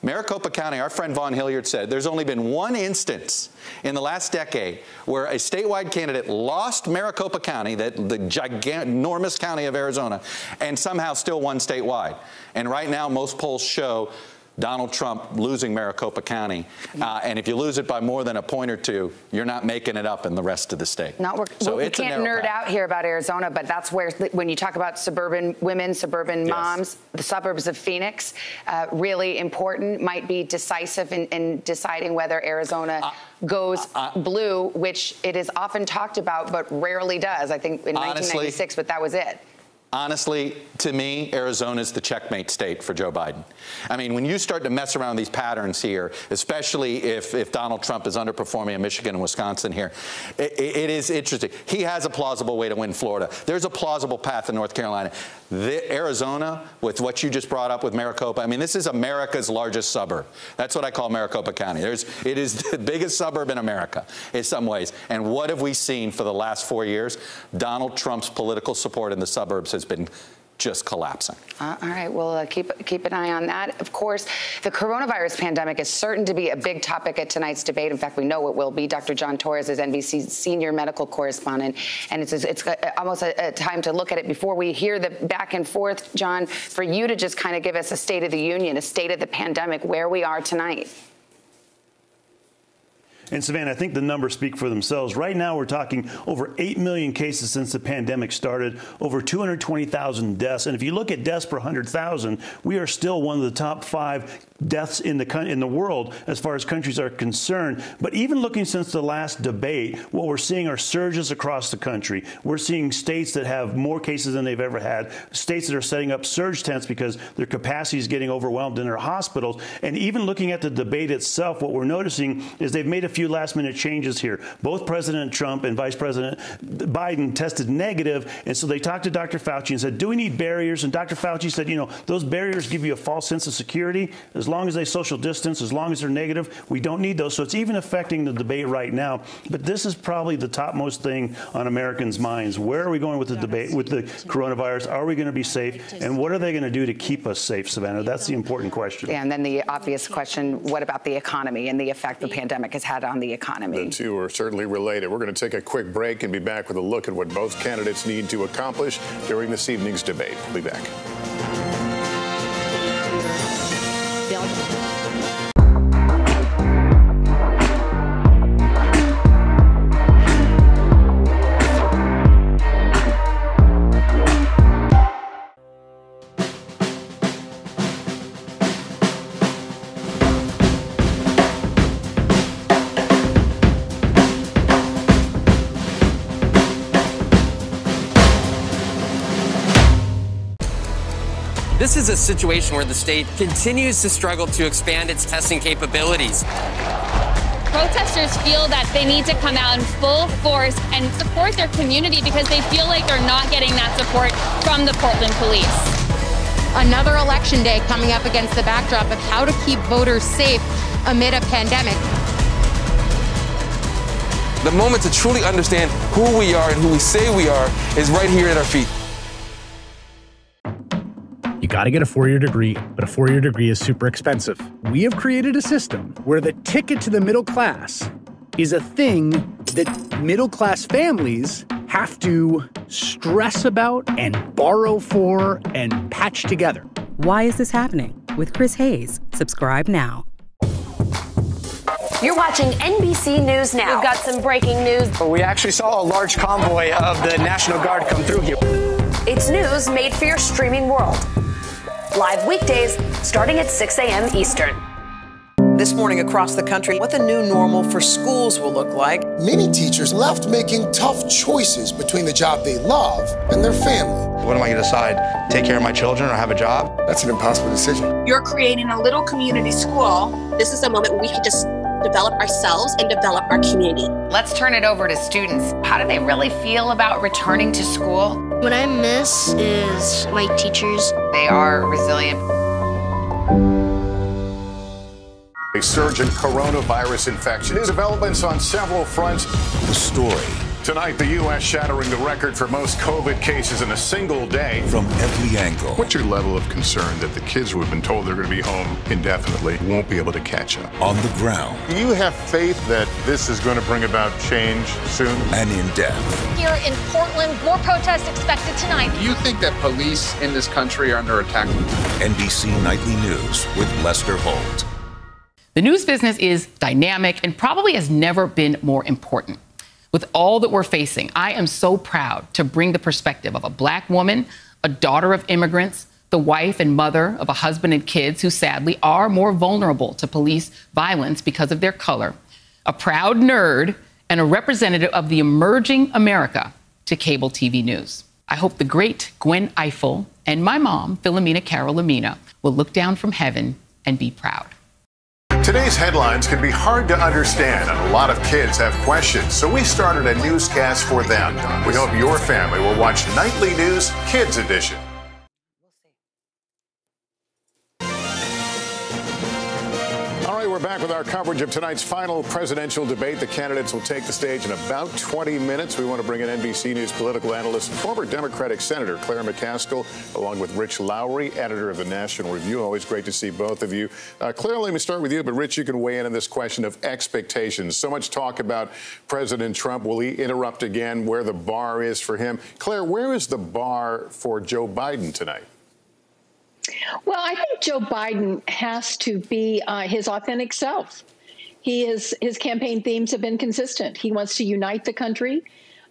Maricopa County, our friend Vaughn Hilliard said, there's only been one instance in the last decade where a statewide candidate lost Maricopa County, the ginormous county of Arizona, and somehow still won statewide. And right now, most polls show Donald Trump losing Maricopa County. And if you lose it by more than a point or 2, you're not making it up in the rest of the state. So we can't nerd out here about Arizona, but that's where, when you talk about suburban women, suburban moms, the suburbs of Phoenix, really important, might be decisive in deciding whether Arizona goes blue, which it is often talked about, but rarely does. I think in 1996, but that was it. Honestly, to me, Arizona is the checkmate state for Joe Biden. I mean, when you start to mess around these patterns here, especially if Donald Trump is underperforming in Michigan and Wisconsin here, it is interesting. He has a plausible way to win Florida. There's a plausible path in North Carolina. Arizona, with what you just brought up with Maricopa, I mean, this is America's largest suburb. That's what I call Maricopa County. It is the biggest suburb in America in some ways. And what have we seen for the last 4 years? Donald Trump's political support in the suburbs has been just collapsing. All right, we'll keep an eye on that. Of course, the coronavirus pandemic is certain to be a big topic at tonight's debate. In fact, we know it will be. Dr. John Torres is NBC's senior medical correspondent, and it's almost a time to look at it before we hear the back and forth, John, for you to just kind of give us a state of the union, a state of the pandemic, where we are tonight. And Savannah, I think the numbers speak for themselves. Right now, we're talking over 8 million cases since the pandemic started, over 220,000 deaths. And if you look at deaths per 100,000, we are still one of the top 5 deaths in the world as far as countries are concerned. But even looking since the last debate, what we're seeing are surges across the country. We're seeing states that have more cases than they've ever had, states that are setting up surge tents because their capacity is getting overwhelmed in their hospitals. And even looking at the debate itself, what we're noticing is they've made a few last-minute changes here. Both President Trump and Vice President Biden tested negative, and so they talked to Dr. Fauci and said, do we need barriers? And Dr. Fauci said, you know, those barriers give you a false sense of security. As long as they social distance, as long as they're negative, we don't need those. So it's even affecting the debate right now. But this is probably the topmost thing on Americans' minds. Where are we going with the debate, with the coronavirus? Are we going to be safe? And what are they going to do to keep us safe, Savannah? That's the important question. Yeah, and then the obvious question, what about the economy and the effect the pandemic has had on the economy? The two are certainly related. We're going to take a quick break and be back with a look at what both candidates need to accomplish during this evening's debate. We'll be back. This is a situation where the state continues to struggle to expand its testing capabilities. Protesters feel that they need to come out in full force and support their community because they feel like they're not getting that support from the Portland police. Another election day coming up against the backdrop of how to keep voters safe amid a pandemic. The moment to truly understand who we are and who we say we are is right here at our feet. You got to get a four-year degree, but a four-year degree is super expensive. We have created a system where the ticket to the middle class is a thing that middle-class families have to stress about and borrow for and patch together. Why is this happening? With Chris Hayes. Subscribe now. You're watching NBC News Now. We've got some breaking news. We actually saw a large convoy of the National Guard come through here. It's news made for your streaming world. Live weekdays starting at 6 a.m. Eastern. This morning across the country, what the new normal for schools will look like. Many teachers left making tough choices between the job they love and their family. What am I going to decide? Take care of my children or have a job? That's an impossible decision. You're creating a little community school. This is a moment where we can just develop ourselves and develop our community. Let's turn it over to students. How do they really feel about returning to school? What I miss is my teachers. They are resilient. A surge in coronavirus infection. Developments on several fronts. The story. Tonight, the U.S. shattering the record for most COVID cases in a single day. From every angle. What's your level of concern that the kids who have been told they're going to be home indefinitely won't be able to catch up? On the ground. Do you have faith that this is going to bring about change soon? And in depth. Here in Portland, more protests expected tonight. Do you think that police in this country are under attack? NBC Nightly News with Lester Holt. The news business is dynamic and probably has never been more important. With all that we're facing, I am so proud to bring the perspective of a Black woman, a daughter of immigrants, the wife and mother of a husband and kids who sadly are more vulnerable to police violence because of their color, a proud nerd, and a representative of the emerging America to cable TV news. I hope the great Gwen Ifill and my mom, Philomena Carol Lamina, will look down from heaven and be proud. Today's headlines can be hard to understand, and a lot of kids have questions, so we started a newscast for them. We hope your family will watch Nightly News Kids Edition. All right, we're back with our coverage of tonight's final presidential debate. The candidates will take the stage in about 20 minutes. We want to bring in NBC News political analyst and former Democratic Senator Claire McCaskill, along with Rich Lowry, editor of the National Review. Always great to see both of you. Claire, let me start with you, but Rich, you can weigh in on this question of expectations. So much talk about President Trump. Will he interrupt again? Where the bar is for him? Claire, where is the bar for Joe Biden tonight? Well, I think Joe Biden has to be his authentic self. His campaign themes have been consistent. He wants to unite the country.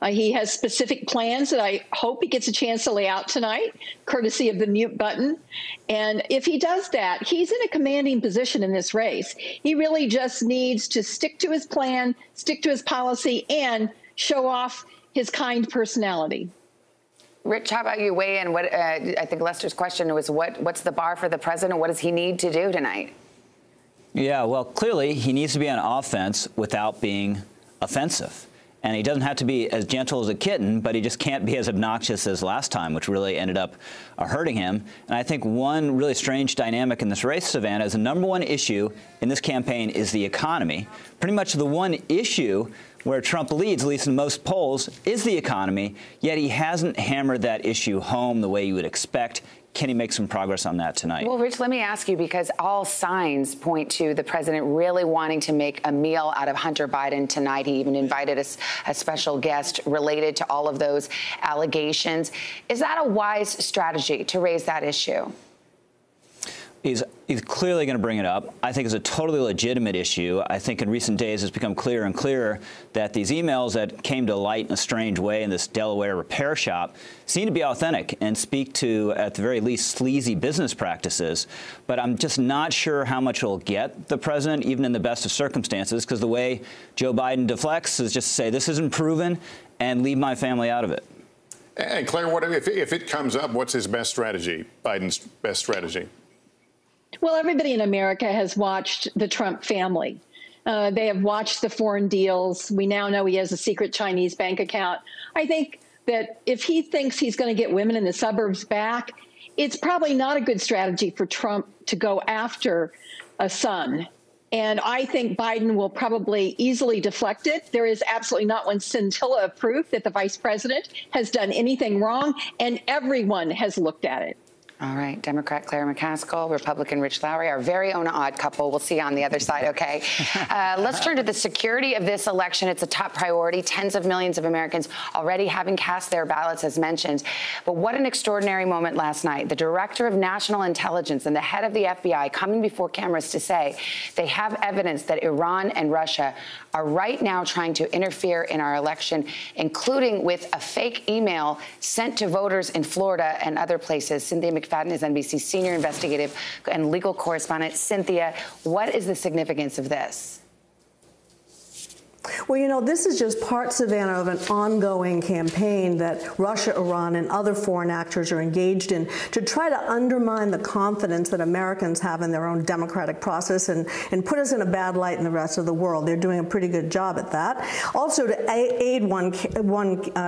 He has specific plans that I hope he gets a chance to lay out tonight, courtesy of the mute button. And if he does that, he's in a commanding position in this race. He really just needs to stick to his plan, stick to his policy, and show off his kind personality. Rich, how about you weigh in? What I think Lester's question was, what's the bar for the president? What does he need to do tonight? Yeah, well, clearly he needs to be on offense without being offensive. And he doesn't have to be as gentle as a kitten, but he just can't be as obnoxious as last time, which really ended up hurting him. And I think one really strange dynamic in this race, Savannah, is the number one issue in this campaign is the economy. Pretty much the one issue where Trump leads, at least in most polls, is the economy, yet he hasn't hammered that issue home the way you would expect. Can he make some progress on that tonight? Well, Rich, let me ask you, because all signs point to the president really wanting to make a meal out of Hunter Biden tonight. He even invited a special guest related to all of those allegations. Is that a wise strategy to raise that issue? He's clearly going to bring it up. I think it's a totally legitimate issue. I think in recent days it's become clearer and clearer that these emails that came to light in a strange way in this Delaware repair shop seem to be authentic and speak to, at the very least, sleazy business practices. But I'm just not sure how much it'll get the president, even in the best of circumstances, because the way Joe Biden deflects is just to say, this isn't proven, and leave my family out of it. And Claire, what if it comes up, what's his best strategy, Biden's best strategy? Well, everybody in America has watched the Trump family. They have watched the foreign deals. We now know he has a secret Chinese bank account. I think that if he thinks he's going to get women in the suburbs back, it's probably not a good strategy for Trump to go after a son. And I think Biden will probably easily deflect it. There is absolutely not one scintilla of proof that the vice president has done anything wrong, and everyone has looked at it. All right, Democrat Claire McCaskill, Republican Rich Lowry, our very own odd couple. We'll see you on the other side, okay? Let's turn to the security of this election. It's a top priority. Tens of millions of Americans already having cast their ballots, as mentioned. But what an extraordinary moment last night. The director of national intelligence and the head of the FBI coming before cameras to say they have evidence that Iran and Russia are right now trying to interfere in our election, including with a fake email sent to voters in Florida and other places. Cynthia McFadden is NBC's senior investigative and legal correspondent. Cynthia, what is the significance of this? Well, you know, this is just part, Savannah, of an ongoing campaign that Russia, Iran, and other foreign actors are engaged in to try to undermine the confidence that Americans have in their own democratic process and put us in a bad light in the rest of the world. They're doing a pretty good job at that. Also, to aid one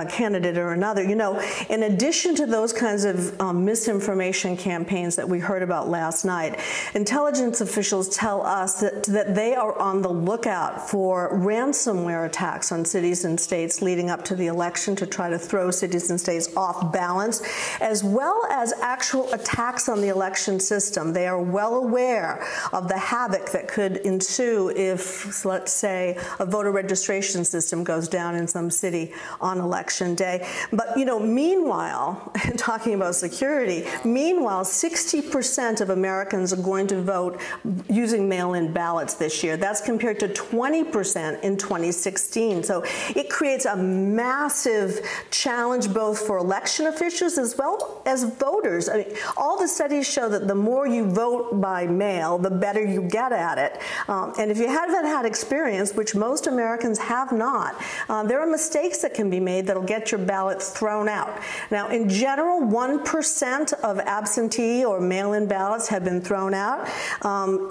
candidate or another. You know, in addition to those kinds of misinformation campaigns that we heard about last night, intelligence officials tell us that they are on the lookout for ransomware attacks on cities and states leading up to the election to try to throw cities and states off balance, as well as actual attacks on the election system. They are well aware of the havoc that could ensue if, let's say, a voter registration system goes down in some city on election day. But, you know, meanwhile, talking about security, meanwhile, 60% of Americans are going to vote using mail-in ballots this year. That's compared to 20% in 2016. So it creates a massive challenge both for election officials as well as voters. I mean, all the studies show that the more you vote by mail, the better you get at it. And if you haven't had experience, which most Americans have not, there are mistakes that can be made that'll get your ballot thrown out. Now, in general, 1% of absentee or mail-in ballots have been thrown out.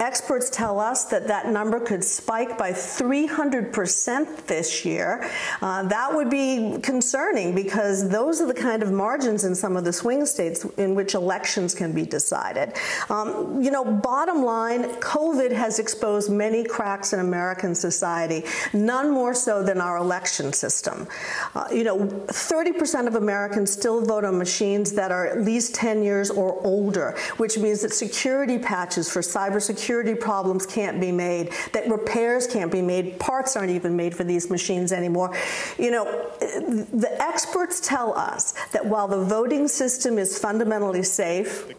Experts tell us that that number could spike by 300% this year. That would be concerning because those are the kind of margins in some of the swing states in which elections can be decided. You know, bottom line, COVID has exposed many cracks in American society, none more so than our election system. You know, 30% of Americans still vote on machines that are at least 10 years or older, which means that security patches for cybersecurity problems can't be made, that repairs can't be made, parts aren't even made for these machines anymore. You know, the experts tell us that while the voting system is fundamentally safe,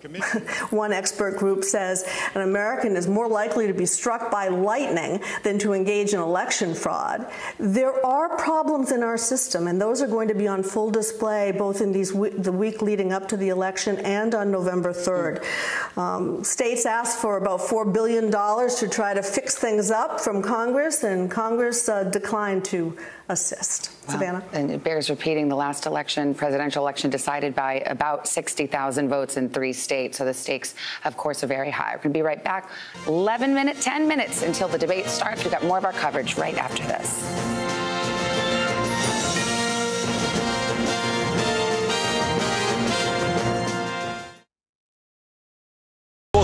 one expert group says an American is more likely to be struck by lightning than to engage in election fraud. There are problems in our system, and those are going to be on full display both in the week leading up to the election and on November 3rd. States asked for about $4 billion to try to fix things up from Congress, and Congress declined to assist. Well, Savannah? And it bears repeating, the last election, presidential election, decided by about 60,000 votes in 3 states. So the stakes, of course, are very high. We're going to be right back. 10 minutes until the debate starts. We've got more of our coverage right after this.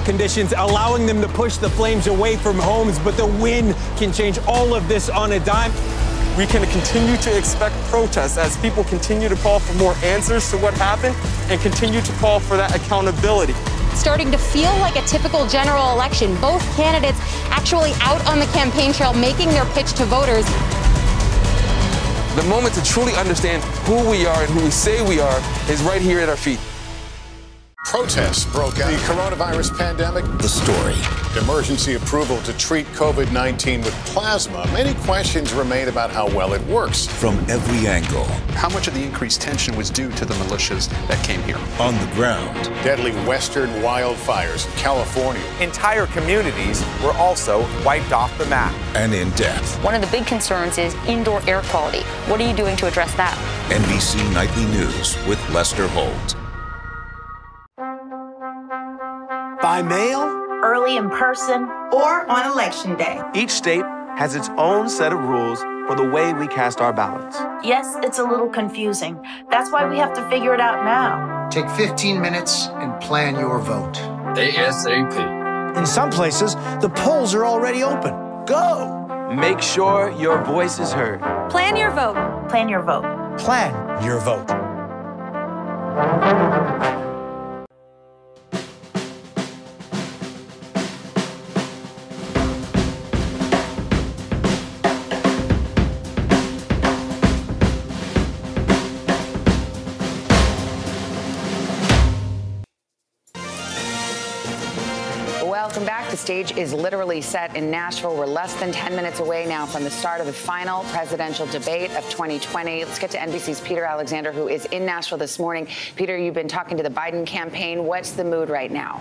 Conditions allowing them to push the flames away from homes, but the wind can change all of this on a dime. We can continue to expect protests as people continue to call for more answers to what happened and continue to call for that accountability. Starting to feel like a typical general election. Both candidates actually out on the campaign trail making their pitch to voters. The moment to truly understand who we are and who we say we are is right here at our feet. Protests broke out. The coronavirus pandemic. The story. Emergency approval to treat COVID-19 with plasma. Many questions remain about how well it works. From every angle. How much of the increased tension was due to the militias that came here? On the ground. Deadly western wildfires in California. Entire communities were also wiped off the map. And in depth. One of the big concerns is indoor air quality. What are you doing to address that? NBC Nightly News with Lester Holt. By mail, early in person, or on Election Day. Each state has its own set of rules for the way we cast our ballots. Yes, it's a little confusing. That's why we have to figure it out now. Take 15 minutes and plan your vote. ASAP. In some places, the polls are already open. Go! Make sure your voice is heard. Plan your vote. Plan your vote. Plan your vote. Welcome back. The stage is literally set in Nashville. We're less than 10 minutes away now from the start of the final presidential debate of 2020. Let's get to NBC's Peter Alexander, who is in Nashville this morning. Peter, you've been talking to the Biden campaign. What's the mood right now?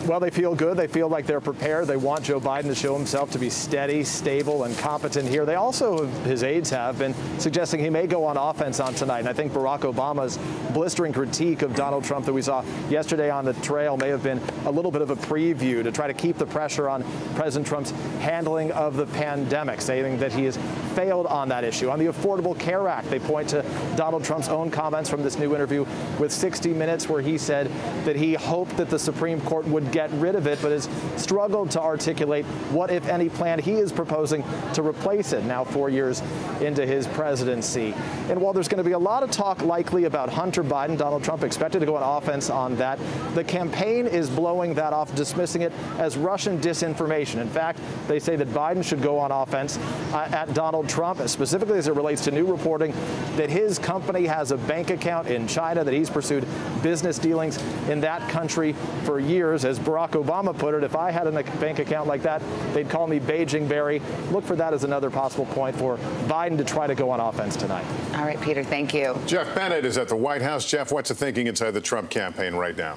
Well, they feel good. They feel like they're prepared. They want Joe Biden to show himself to be steady, stable, and competent here. They also, his aides have been suggesting he may go on offense on tonight. And I think Barack Obama's blistering critique of Donald Trump that we saw yesterday on the trail may have been a little bit of a preview to try to keep the pressure on President Trump's handling of the pandemic, saying that he has failed on that issue. On the Affordable Care Act, they point to Donald Trump's own comments from this new interview with 60 Minutes, where he said that he hoped that the Supreme Court would get rid of it, but has struggled to articulate what, if any, plan he is proposing to replace it now 4 years into his presidency. And while there's going to be a lot of talk likely about Hunter Biden, Donald Trump expected to go on offense on that, the campaign is blowing that off, dismissing it as Russian disinformation. In fact, they say that Biden should go on offense at Donald Trump, specifically as it relates to new reporting that his company has a bank account in China, that he's pursued business dealings in that country for years. As Barack Obama put it, if I had a bank account like that, they'd call me Beijing Barry. Look for that as another possible point for Biden to try to go on offense tonight. All right, Peter, thank you. Jeff Bennett is at the White House. Jeff, what's the thinking inside the Trump campaign right now?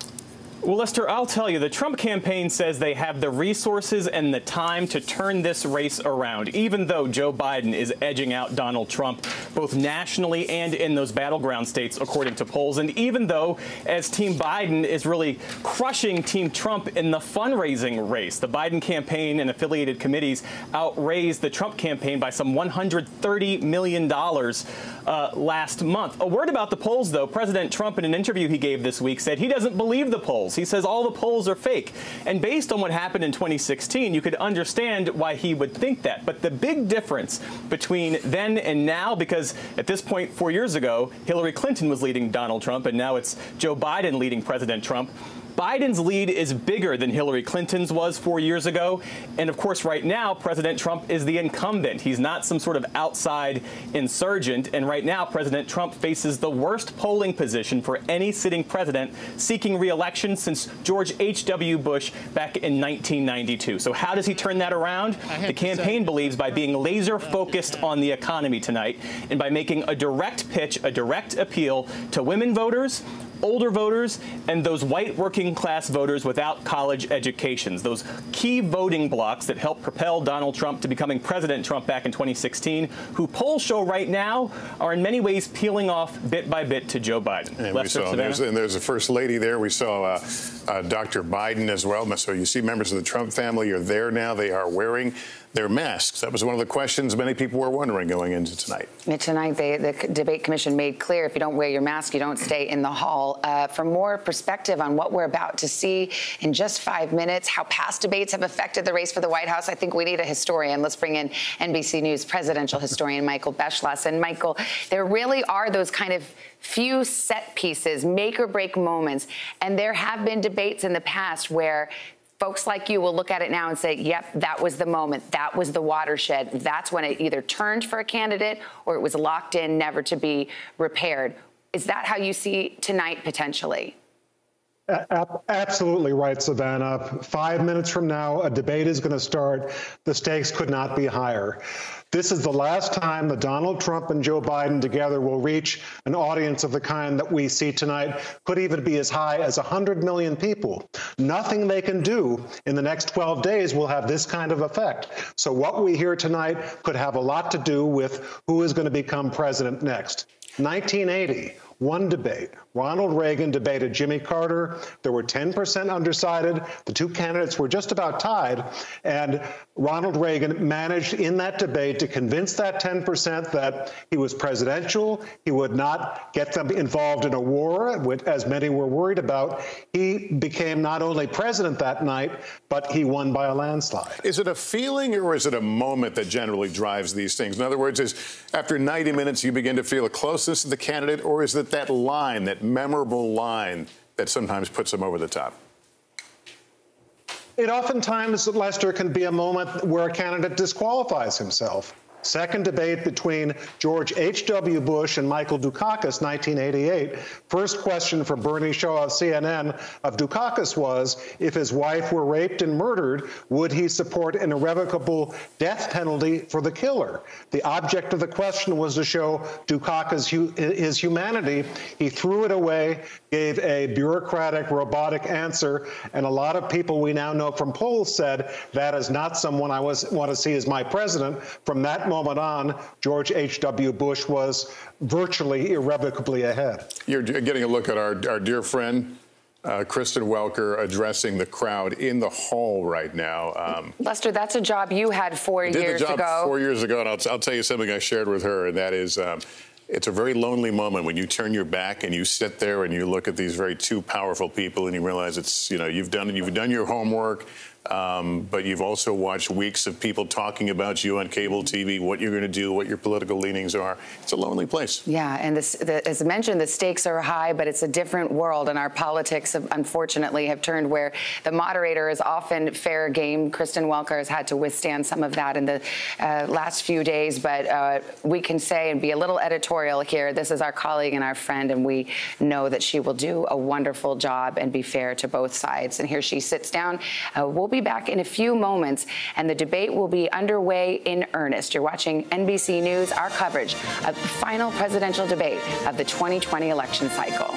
Well, Lester, I'll tell you, the Trump campaign says they have the resources and the time to turn this race around, even though Joe Biden is edging out Donald Trump, both nationally and in those battleground states, according to polls. And even though, as Team Biden is really crushing Team Trump in the fundraising race, the Biden campaign and affiliated committees outraised the Trump campaign by some $130 million last month. A word about the polls, though. President Trump, in an interview he gave this week, said he doesn't believe the polls. He says all the polls are fake. And based on what happened in 2016, you could understand why he would think that. But the big difference between then and now, because at this point 4 years ago, Hillary Clinton was leading Donald Trump, and now it's Joe Biden leading President Trump. Biden's lead is bigger than Hillary Clinton's was 4 years ago. And of course, right now, President Trump is the incumbent. He's not some sort of outside insurgent. And right now, President Trump faces the worst polling position for any sitting president seeking re-election since George H.W. Bush back in 1992. So how does he turn that around? The campaign believes by being laser focused on the economy tonight and by making a direct pitch, a direct appeal to women voters, older voters, and those white working class voters without college educations, those key voting blocks that helped propel Donald Trump to becoming President Trump back in 2016, who polls show right now are in many ways peeling off bit by bit to Joe Biden. And there's a First Lady there. We saw Dr. Biden as well. So you see members of the Trump family are there now. They are wearing their masks. That was one of the questions many people were wondering going into tonight. Tonight, the debate commission made clear if you don't wear your mask, you don't stay in the hall. For more perspective on what we're about to see in just 5 minutes, how past debates have affected the race for the White House, I think we need a historian. Let's bring in NBC News presidential historian Michael Beschloss. And Michael, there really are those kind of few set pieces, make or break moments. And there have been debates in the past where folks like you will look at it now and say, yep, that was the moment. That was the watershed. That's when it either turned for a candidate or it was locked in, never to be repaired. Is that how you see tonight potentially? Absolutely right, Savannah. 5 minutes from now, a debate is going to start. The stakes could not be higher. This is the last time that Donald Trump and Joe Biden together will reach an audience of the kind that we see tonight, could even be as high as 100 million people. Nothing they can do in the next 12 days will have this kind of effect. So what we hear tonight could have a lot to do with who is going to become president next. 1980. One debate. Ronald Reagan debated Jimmy Carter. There were 10% undecided. The two candidates were just about tied. And Ronald Reagan managed in that debate to convince that 10% that he was presidential. He would not get them involved in a war, as many were worried about. He became not only president that night, but he won by a landslide. Is it a feeling or is it a moment that generally drives these things? In other words, is after 90 minutes you begin to feel a closeness to the candidate, or is it that line, that memorable line that sometimes puts them over the top? It oftentimes, Lester, can be a moment where a candidate disqualifies himself. Second debate between George H.W. Bush and Michael Dukakis, 1988. First question from Bernie Shaw of CNN of Dukakis was, if his wife were raped and murdered, would he support an irrevocable death penalty for the killer? The object of the question was to show Dukakis his humanity. He threw it away, gave a bureaucratic, robotic answer, and a lot of people we now know from polls said, that is not someone I want to see as my president. From that moment on, George H.W. Bush was virtually irrevocably ahead. You're getting a look at our dear friend, Kristen Welker, addressing the crowd in the hall right now. Lester, that's a job you had 4 years ago. Did the job 4 years ago, and I'll tell you something I shared with her, and that is, it's a very lonely moment when you turn your back and you sit there and you look at these very two powerful people and you realize it's, you know, you've done your homework. But you've also watched weeks of people talking about you on cable TV, what you're going to do, what your political leanings are. It's a lonely place. Yeah, and as I mentioned, the stakes are high, but it's a different world, and our politics, unfortunately, have turned where the moderator is often fair game. Kristen Welker has had to withstand some of that in the last few days, but we can say and be a little editorial here. This is our colleague and our friend, and we know that she will do a wonderful job and be fair to both sides. And here she sits down. We'll be back in a few moments, and the debate will be underway in earnest. You're watching NBC News, our coverage of the final presidential debate of the 2020 election cycle.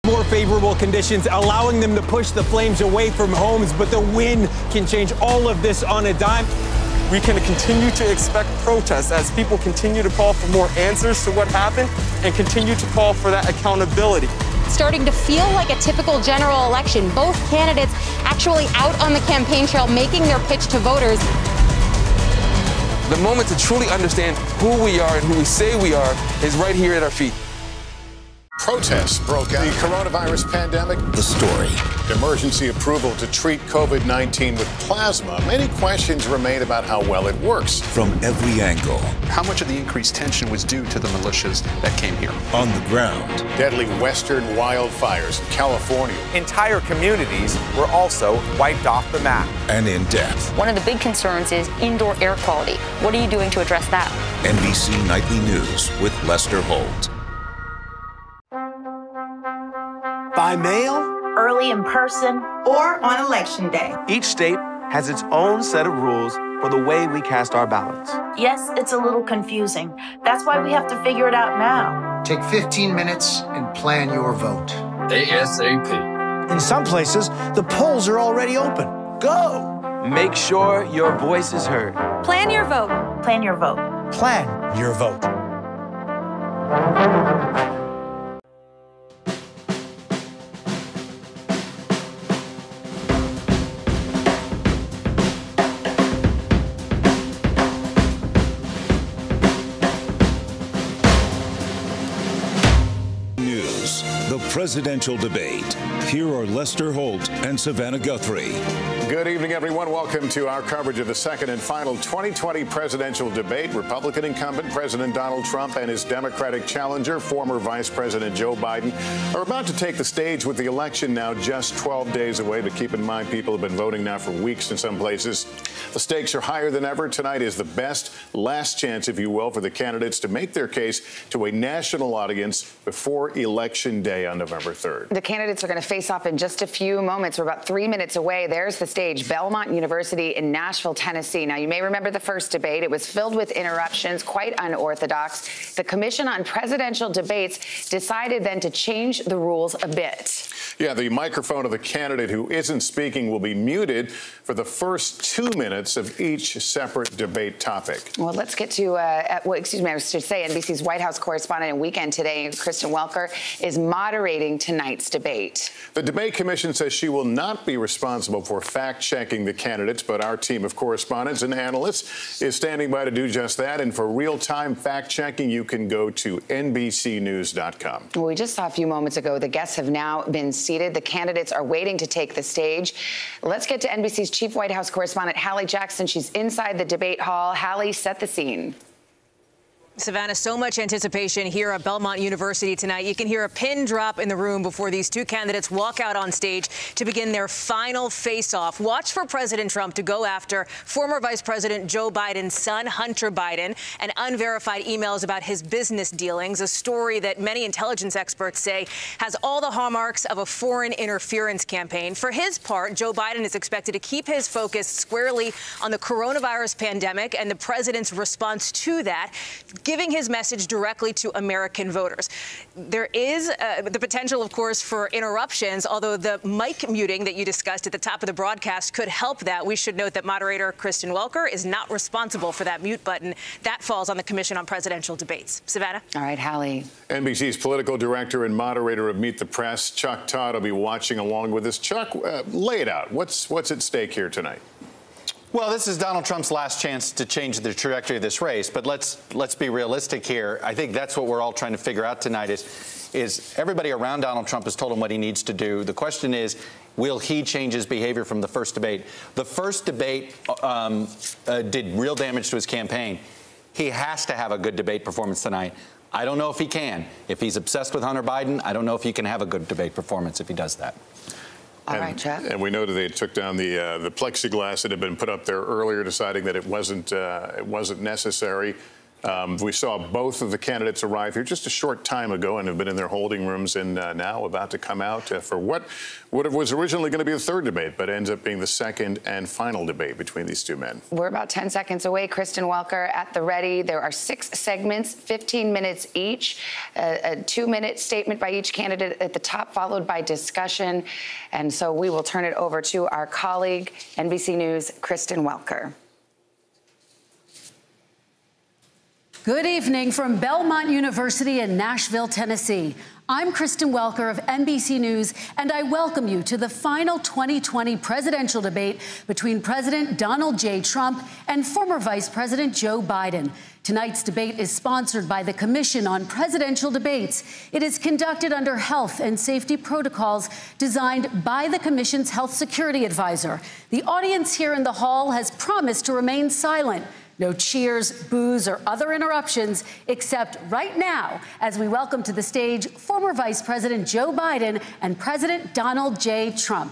More favorable conditions, allowing them to push the flames away from homes, but the wind can change all of this on a dime. We can continue to expect protests as people continue to call for more answers to what happened and continue to call for that accountability. Starting to feel like a typical general election. Both candidates actually out on the campaign trail making their pitch to voters. The moment to truly understand who we are and who we say we are is right here at our feet. Protests broke out. The coronavirus pandemic. The story. Emergency approval to treat COVID-19 with plasma. Many questions remain about how well it works. From every angle. How much of the increased tension was due to the militias that came here? On the ground. Deadly western wildfires in California. Entire communities were also wiped off the map. And in depth. One of the big concerns is indoor air quality. What are you doing to address that? NBC Nightly News with Lester Holt. By mail, early in person, or on Election Day. Each state has its own set of rules for the way we cast our ballots. Yes, it's a little confusing. That's why we have to figure it out now. Take 15 minutes and plan your vote. ASAP. In some places, the polls are already open. Go! Make sure your voice is heard. Plan your vote. Plan your vote. Plan your vote. The presidential debate. Here are Lester Holt and Savannah Guthrie. Good evening, everyone. Welcome to our coverage of the second and final 2020 presidential debate. Republican incumbent President Donald Trump and his Democratic challenger, former Vice President Joe Biden, are about to take the stage with the election now just 12 days away. But keep in mind, people have been voting now for weeks in some places. The stakes are higher than ever. Tonight is the best last chance, if you will, for the candidates to make their case to a national audience before Election Day on November 3rd. The candidates are going to face off in just a few moments. We're about 3 minutes away. There's the stage, Belmont University in Nashville, Tennessee. Now, you may remember the first debate. It was filled with interruptions, quite unorthodox. The Commission on Presidential Debates decided then to change the rules a bit. Yeah, the microphone of the candidate who isn't speaking will be muted for the first 2 minutes of each separate debate topic. Well, let's get to, I should say NBC's White House correspondent and Weekend Today, Kristen Welker, is moderating tonight's debate. The Debate Commission says she will not be responsible for fact-checking the candidates, but our team of correspondents and analysts is standing by to do just that. And for real-time fact-checking, you can go to NBCnews.com. Well, we just saw a few moments ago the guests have now been seated. The candidates are waiting to take the stage. Let's get to NBC's chief White House correspondent, Hallie Jackson. She's inside the debate hall. Hallie, set the scene. Savannah, so much anticipation here at Belmont University tonight. You can hear a pin drop in the room before these two candidates walk out on stage to begin their final face-off. Watch for President Trump to go after former Vice President Joe Biden's son, Hunter Biden, and unverified emails about his business dealings, a story that many intelligence experts say has all the hallmarks of a foreign interference campaign. For his part, Joe Biden is expected to keep his focus squarely on the coronavirus pandemic and the president's response to that, giving his message directly to American voters. There is the potential, of course, for interruptions, although the mic muting that you discussed at the top of the broadcast could help that. We should note that moderator Kristen Welker is not responsible for that mute button. That falls on the Commission on Presidential Debates. Savannah? All right, Hallie. NBC's political director and moderator of Meet the Press, Chuck Todd, will be watching along with us. Chuck, lay it out. What's at stake here tonight? Well, this is Donald Trump's last chance to change the trajectory of this race. But let's be realistic here. I think that's what we're all trying to figure out tonight is everybody around Donald Trump has told him what he needs to do. The question is, will he change his behavior from the first debate? The first debate did real damage to his campaign. He has to have a good debate performance tonight. I don't know if he can. If he's obsessed with Hunter Biden, I don't know if he can have a good debate performance if he does that. All right, Chuck. And we know that they took down the plexiglass that had been put up there earlier, deciding that it wasn't necessary. We saw both of the candidates arrive here just a short time ago and have been in their holding rooms and now about to come out for what was originally going to be the third debate, but ends up being the second and final debate between these two men. We're about 10 seconds away. Kristen Welker at the ready. There are 6 segments, 15 minutes each, a 2-minute statement by each candidate at the top, followed by discussion. And so we will turn it over to our colleague, NBC News' Kristen Welker. Good evening from Belmont University in Nashville, Tennessee. I'm Kristen Welker of NBC News, and I welcome you to the final 2020 presidential debate between President Donald J. Trump and former Vice President Joe Biden. Tonight's debate is sponsored by the Commission on Presidential Debates. It is conducted under health and safety protocols designed by the Commission's health security advisor. The audience here in the hall has promised to remain silent. No cheers, boos, or other interruptions, except right now, as we welcome to the stage former Vice President Joe Biden and President Donald J. Trump.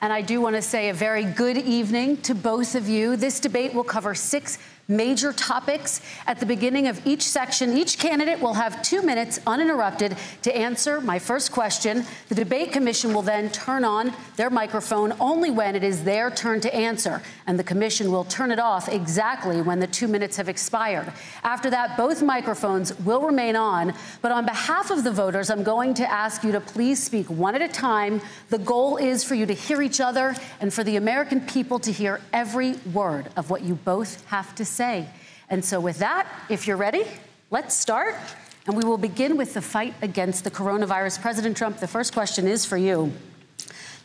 And I do want to say a very good evening to both of you. This debate will cover 6 major topics. At the beginning of each section, each candidate will have 2 minutes uninterrupted to answer my first question. The Debate Commission will then turn on their microphone only when it is their turn to answer, and the Commission will turn it off exactly when the 2 minutes have expired. After that, both microphones will remain on, but on behalf of the voters, I'm going to ask you to please speak one at a time. The goal is for you to hear each other and for the American people to hear every word of what you both have to say. And so with that, if you're ready, let's start. And we will begin with the fight against the coronavirus. President Trump, the first question is for you.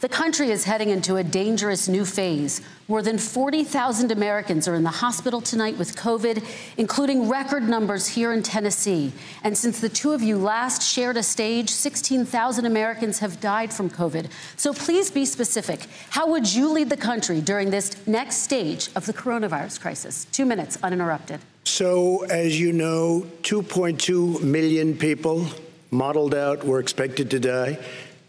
The country is heading into a dangerous new phase. More than 40,000 Americans are in the hospital tonight with COVID, including record numbers here in Tennessee. And since the two of you last shared a stage, 16,000 Americans have died from COVID. So please be specific. How would you lead the country during this next stage of the coronavirus crisis? 2 minutes, uninterrupted. So, as you know, 2.2 million people modeled out were expected to die.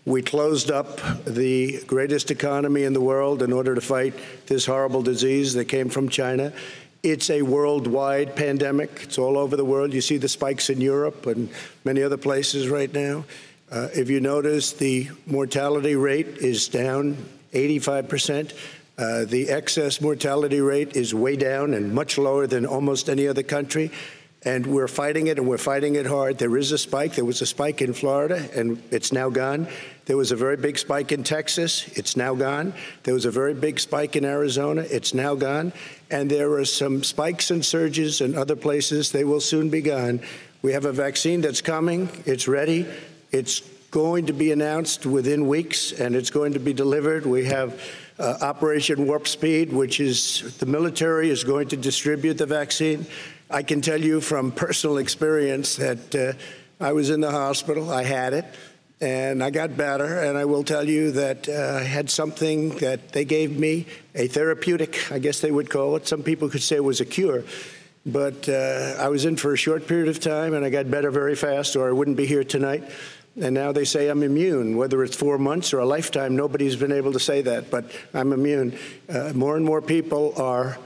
We closed up the greatest economy in the world in order to fight this horrible disease that came from China. It's a worldwide pandemic. It's all over the world. You see the spikes in Europe and many other places right now. If you notice, the mortality rate is down 85%. The excess mortality rate is way down and much lower than almost any other country. And we're fighting it, and we're fighting it hard. There is a spike. There was a spike in Florida, and it's now gone. There was a very big spike in Texas. It's now gone. There was a very big spike in Arizona. It's now gone. And there are some spikes and surges in other places. They will soon be gone. We have a vaccine that's coming. It's ready. It's going to be announced within weeks, and it's going to be delivered. We have Operation Warp Speed, which is the military is going to distribute the vaccine. I can tell you from personal experience that I was in the hospital, I had it, and I got better. And I will tell you that I had something that they gave me, a therapeutic, I guess they would call it. Some people could say it was a cure. But I was in for a short period of time, and I got better very fast, or I wouldn't be here tonight. And now they say I'm immune. Whether it's 4 months or a lifetime, nobody's been able to say that, but I'm immune. More and more people are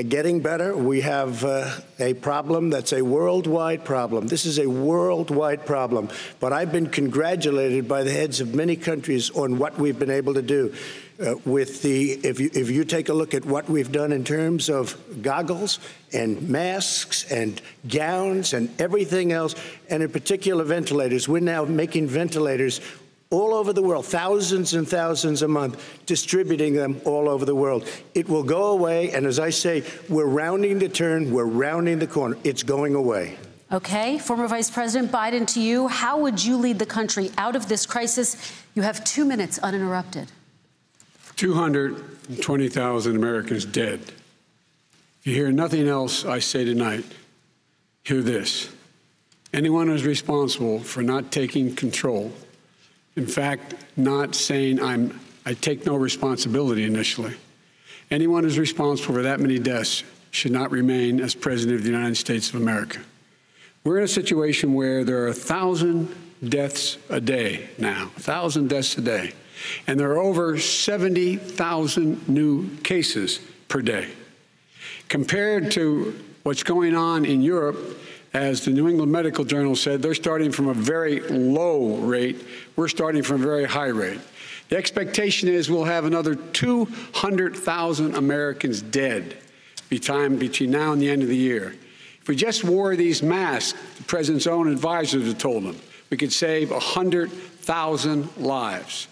getting better. We have a problem that's a worldwide problem. This is a worldwide problem. But I've been congratulated by the heads of many countries on what we've been able to do. If you take a look at what we've done in terms of goggles and masks and gowns and everything else, and in particular ventilators, we're now making ventilators all over the world, thousands and thousands a month, distributing them all over the world. It will go away, and as I say, we're rounding the turn, we're rounding the corner. It's going away. Okay, former Vice President Biden, to you, how would you lead the country out of this crisis? You have 2 minutes uninterrupted. 220,000 Americans dead. If you hear nothing else I say tonight, hear this. Anyone who's responsible for not taking control, in fact, not saying I take no responsibility initially. Anyone who's responsible for that many deaths should not remain as President of the United States of America. We're in a situation where there are 1,000 deaths a day now, 1,000 deaths a day. And there are over 70,000 new cases per day. Compared to what's going on in Europe, as the New England Medical Journal said, they're starting from a very low rate. We're starting from a very high rate. The expectation is we'll have another 200,000 Americans dead between now and the end of the year. If we just wore these masks, the president's own advisors have told him, we could save 100,000 lives.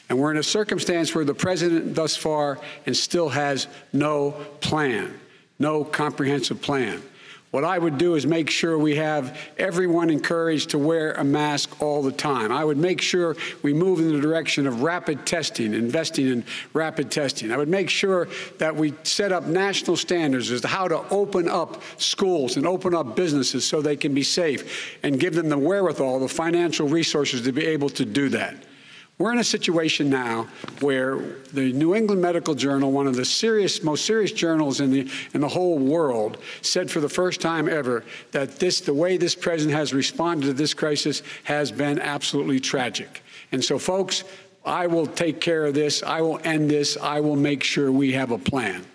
And we're in a circumstance where the president thus far and still has no plan, no comprehensive plan. What I would do is make sure we have everyone encouraged to wear a mask all the time. I would make sure we move in the direction of rapid testing, investing in rapid testing. I would make sure that we set up national standards as to how to open up schools and open up businesses so they can be safe and give them the wherewithal, the financial resources to be able to do that. We're in a situation now where the New England Medical Journal, one of the most serious journals in the whole world, said for the first time ever that the way this president has responded to this crisis has been absolutely tragic. And so, folks, I will take care of this. I will end this. I will make sure we have a plan.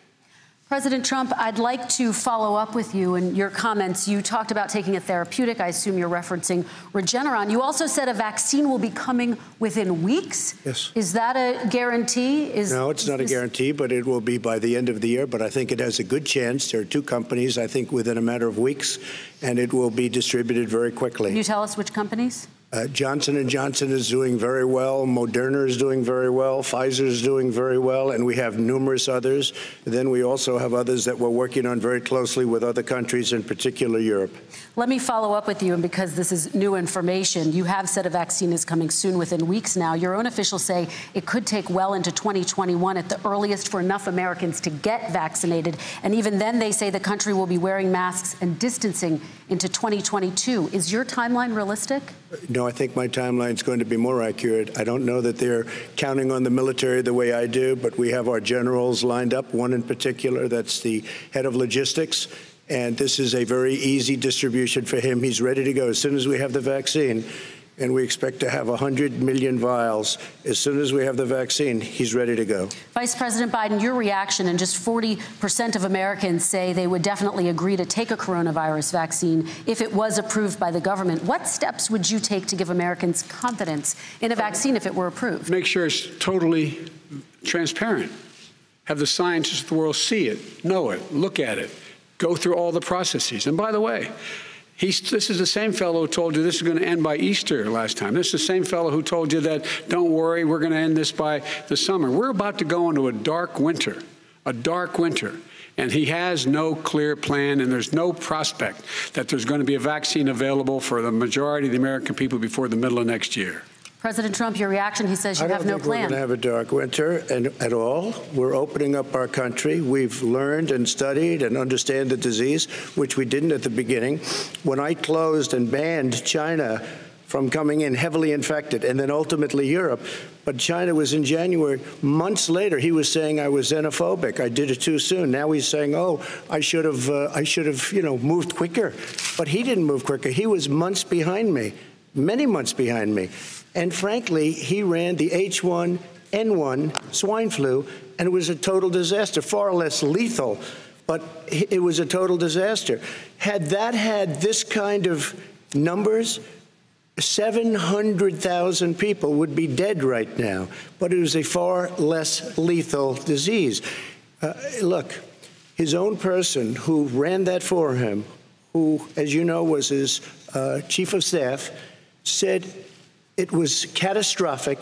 President Trump, I'd like to follow up with you in your comments. You talked about taking a therapeutic. I assume you're referencing Regeneron. You also said a vaccine will be coming within weeks. Yes. Is that a guarantee? No, it's not a guarantee, but it will be by the end of the year. But I think it has a good chance. There are two companies, I think, within a matter of weeks, and it will be distributed very quickly. Can you tell us which companies? Johnson & Johnson is doing very well. Moderna is doing very well. Pfizer is doing very well. And we have numerous others. Then we also have others that we're working on very closely with other countries, in particular Europe. Let me follow up with you, and because this is new information, you have said a vaccine is coming soon, within weeks now. Your own officials say it could take well into 2021 at the earliest for enough Americans to get vaccinated. And even then, they say the country will be wearing masks and distancing into 2022. Is your timeline realistic? No, I think my timeline is going to be more accurate. I don't know that they're counting on the military the way I do, but we have our generals lined up, one in particular that's the head of logistics. And this is a very easy distribution for him. He's ready to go as soon as we have the vaccine. And we expect to have 100 million vials. As soon as we have the vaccine, he's ready to go. Vice President Biden, your reaction, and just 40% of Americans say they would definitely agree to take a coronavirus vaccine if it was approved by the government. What steps would you take to give Americans confidence in a vaccine if it were approved? Make sure it's totally transparent. Have the scientists of the world see it, know it, look at it, go through all the processes. And by the way, this is the same fellow who told you this is going to end by Easter last time. This is the same fellow who told you that, don't worry, we're going to end this by the summer. We're about to go into a dark winter, and he has no clear plan, and there's no prospect that there's going to be a vaccine available for the majority of the American people before the middle of next year. President Trump, your reaction, he says you have no plan. We're going to have a dark winter at all. We're opening up our country. We've learned and studied and understand the disease, which we didn't at the beginning. When I closed and banned China from coming in heavily infected, and then ultimately Europe, but China was in January. Months later, he was saying I was xenophobic. I did it too soon. Now he's saying, oh, I should have, moved quicker. But he didn't move quicker. He was months behind me, many months behind me. And frankly, he ran the H1N1 swine flu, and it was a total disaster, far less lethal, but it was a total disaster. Had that had this kind of numbers, 700,000 people would be dead right now, but it was a far less lethal disease. Look, his own person who ran that for him, who, as you know, was his chief of staff, said it was catastrophic.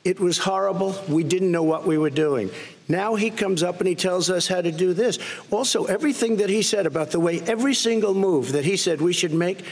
It was horrible. We didn't know what we were doing. Now he comes up and he tells us how to do this. Also, everything that he said about the way every single move that he said we should make,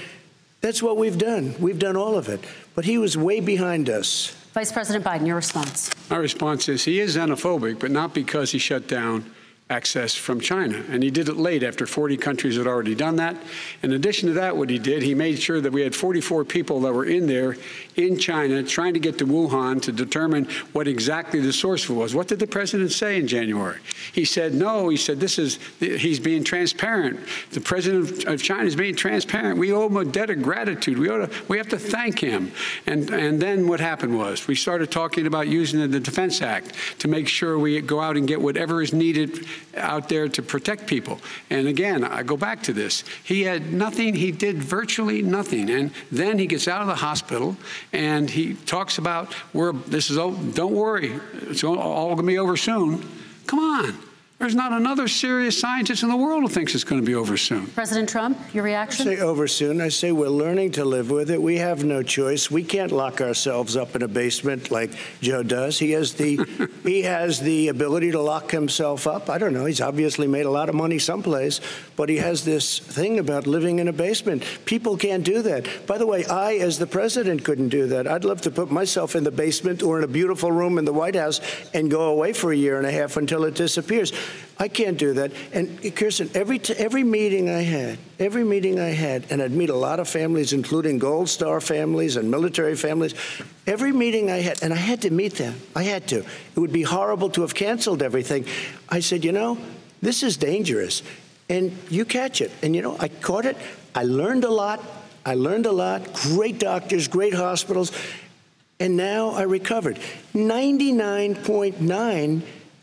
that's what we've done. We've done all of it. But he was way behind us. Vice President Biden, your response. My response is he is xenophobic, but not because he shut down access from China. And he did it late after 40 countries had already done that. In addition to that, what he did, he made sure that we had 44 people that were in there in China trying to get to Wuhan to determine what exactly the source was. What did the president say in January? He said, no, he said, he's being transparent. The president of China is being transparent. We owe him a debt of gratitude. We have to thank him. And then what happened was we started talking about using the Defense Act to make sure we go out and get whatever is needed out there to protect people. And again, I go back to this. He had nothing. He did virtually nothing. And then he gets out of the hospital and he talks about, don't worry, it's all going to be over soon. Come on. There's not another serious scientist in the world who thinks it's going to be over soon. President Trump, your reaction? I say over soon. I say we're learning to live with it. We have no choice. We can't lock ourselves up in a basement like Joe does. He has the ability to lock himself up. I don't know. He's obviously made a lot of money someplace, but he has this thing about living in a basement. People can't do that. By the way, I, as the president, couldn't do that. I'd love to put myself in the basement or in a beautiful room in the White House and go away for a year and a half until it disappears. I can't do that. And Kirsten, every meeting I had, and I'd meet a lot of families, including Gold Star families and military families, every meeting I had, and I had to meet them. I had to. It would be horrible to have canceled everything. I said, this is dangerous, and you catch it. And, I caught it. I learned a lot. Great doctors, great hospitals. And now I recovered. 99.9%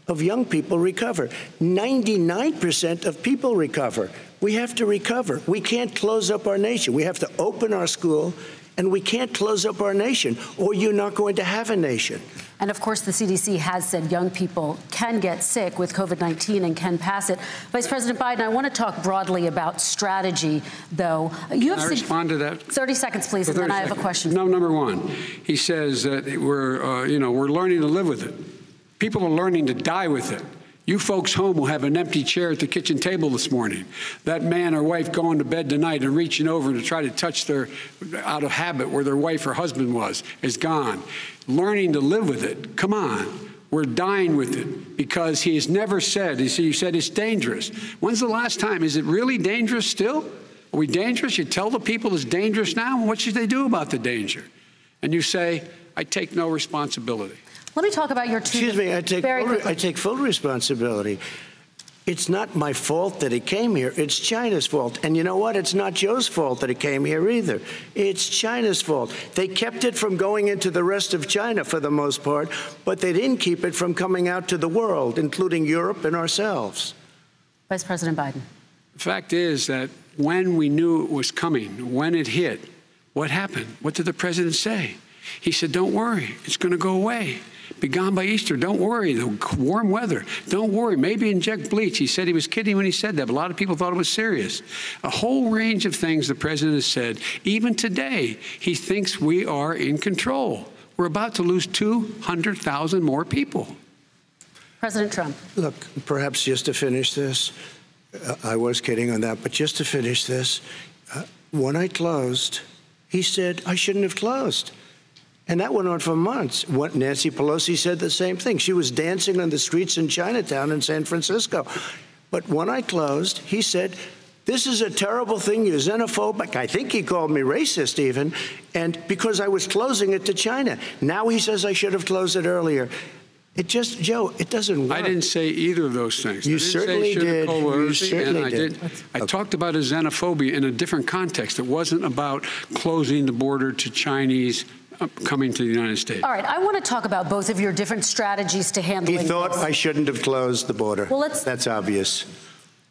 of young people recover. 99% of people recover. We have to recover. We can't close up our nation. We have to open our school, and we can't close up our nation, or you're not going to have a nation. And of course, the CDC has said young people can get sick with COVID-19 and can pass it. Vice President Biden, I want to talk broadly about strategy, though. You have Can I respond to that? 30 seconds, please, and then I have a question. No, number one, he says that we're learning to live with it. People are learning to die with it. You folks home will have an empty chair at the kitchen table this morning. That man or wife going to bed tonight and reaching over to try to touch their, out of habit, where their wife or husband was, is gone. Learning to live with it. Come on. We're dying with it because he has never said, you said it's dangerous. When's the last time? Is it really dangerous still? Are we dangerous? You tell the people it's dangerous now? What should they do about the danger? And you say, I take no responsibility. Let me talk about your two. Excuse me, I take full responsibility. It's not my fault that it came here. It's China's fault. And you know what? It's not Joe's fault that it came here either. It's China's fault. They kept it from going into the rest of China for the most part, but they didn't keep it from coming out to the world, including Europe and ourselves. Vice President Biden. The fact is that when we knew it was coming, when it hit, what happened? What did the president say? He said, don't worry, it's going to go away. Be gone by Easter. Don't worry. The warm weather. Don't worry. Maybe inject bleach. He said he was kidding when he said that, but a lot of people thought it was serious. A whole range of things the president has said. Even today, he thinks we are in control. We're about to lose 200,000 more people. President Trump. Look, perhaps just to finish this, I was kidding on that, but just to finish this, when I closed, he said I shouldn't have closed. And that went on for months. Nancy Pelosi said the same thing. She was dancing on the streets in Chinatown in San Francisco. But when I closed, he said, this is a terrible thing. You're xenophobic. I think he called me racist even. And because I was closing it to China. Now he says I should have closed it earlier. It just, Joe, it doesn't work. I didn't say either of those things. You certainly did. You certainly did. I talked about a xenophobia in a different context. It wasn't about closing the border to Chinese coming to the United States. All right, I want to talk about both of your different strategies to handling He thought this. I shouldn't have closed the border. Well, that's obvious.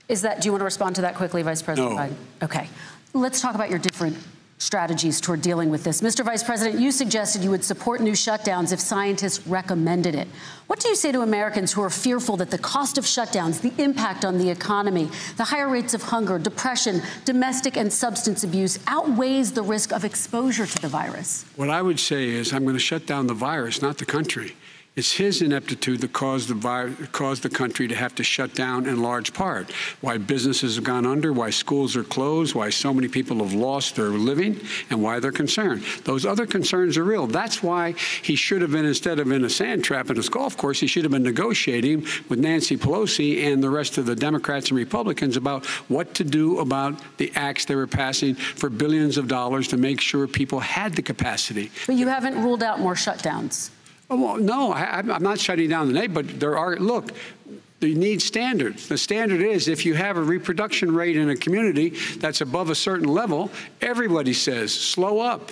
Do you want to respond to that quickly, Vice President Biden? Okay. Let's talk about your different strategies toward dealing with this. Mr. Vice President, you suggested you would support new shutdowns if scientists recommended it. What do you say to Americans who are fearful that the cost of shutdowns, the impact on the economy, the higher rates of hunger, depression, domestic and substance abuse outweighs the risk of exposure to the virus? What I would say is I'm going to shut down the virus, not the country. It's his ineptitude that caused the country to have to shut down in large part. Why businesses have gone under, why schools are closed, why so many people have lost their living, and why they're concerned. Those other concerns are real. That's why he should have been, instead of in a sand trap in his golf course, he should have been negotiating with Nancy Pelosi and the rest of the Democrats and Republicans about what to do about the acts they were passing for billions of dollars to make sure people had the capacity. But you haven't ruled out more shutdowns. Well, no, I'm not shutting down the neighborhood, but there are, look, you need standards. The standard is if you have a reproduction rate in a community that's above a certain level, everybody says, slow up.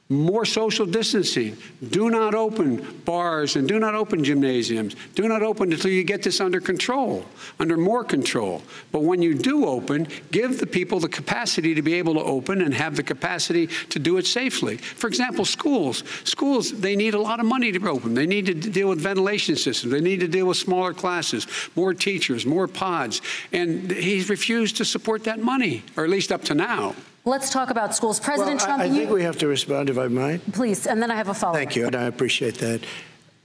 More social distancing. Do not open bars and do not open gymnasiums. Do not open until you get this under control, under more control. But when you do open, give the people the capacity to be able to open and have the capacity to do it safely. For example, schools. Schools, they need a lot of money to open. They need to deal with ventilation systems. They need to deal with smaller classes, more teachers, more pods. And he's refused to support that money, or at least up to now. Let's talk about schools. President Trump, I think we have to respond, if I might. Please, and then I have a follow-up. Thank you, and I appreciate that.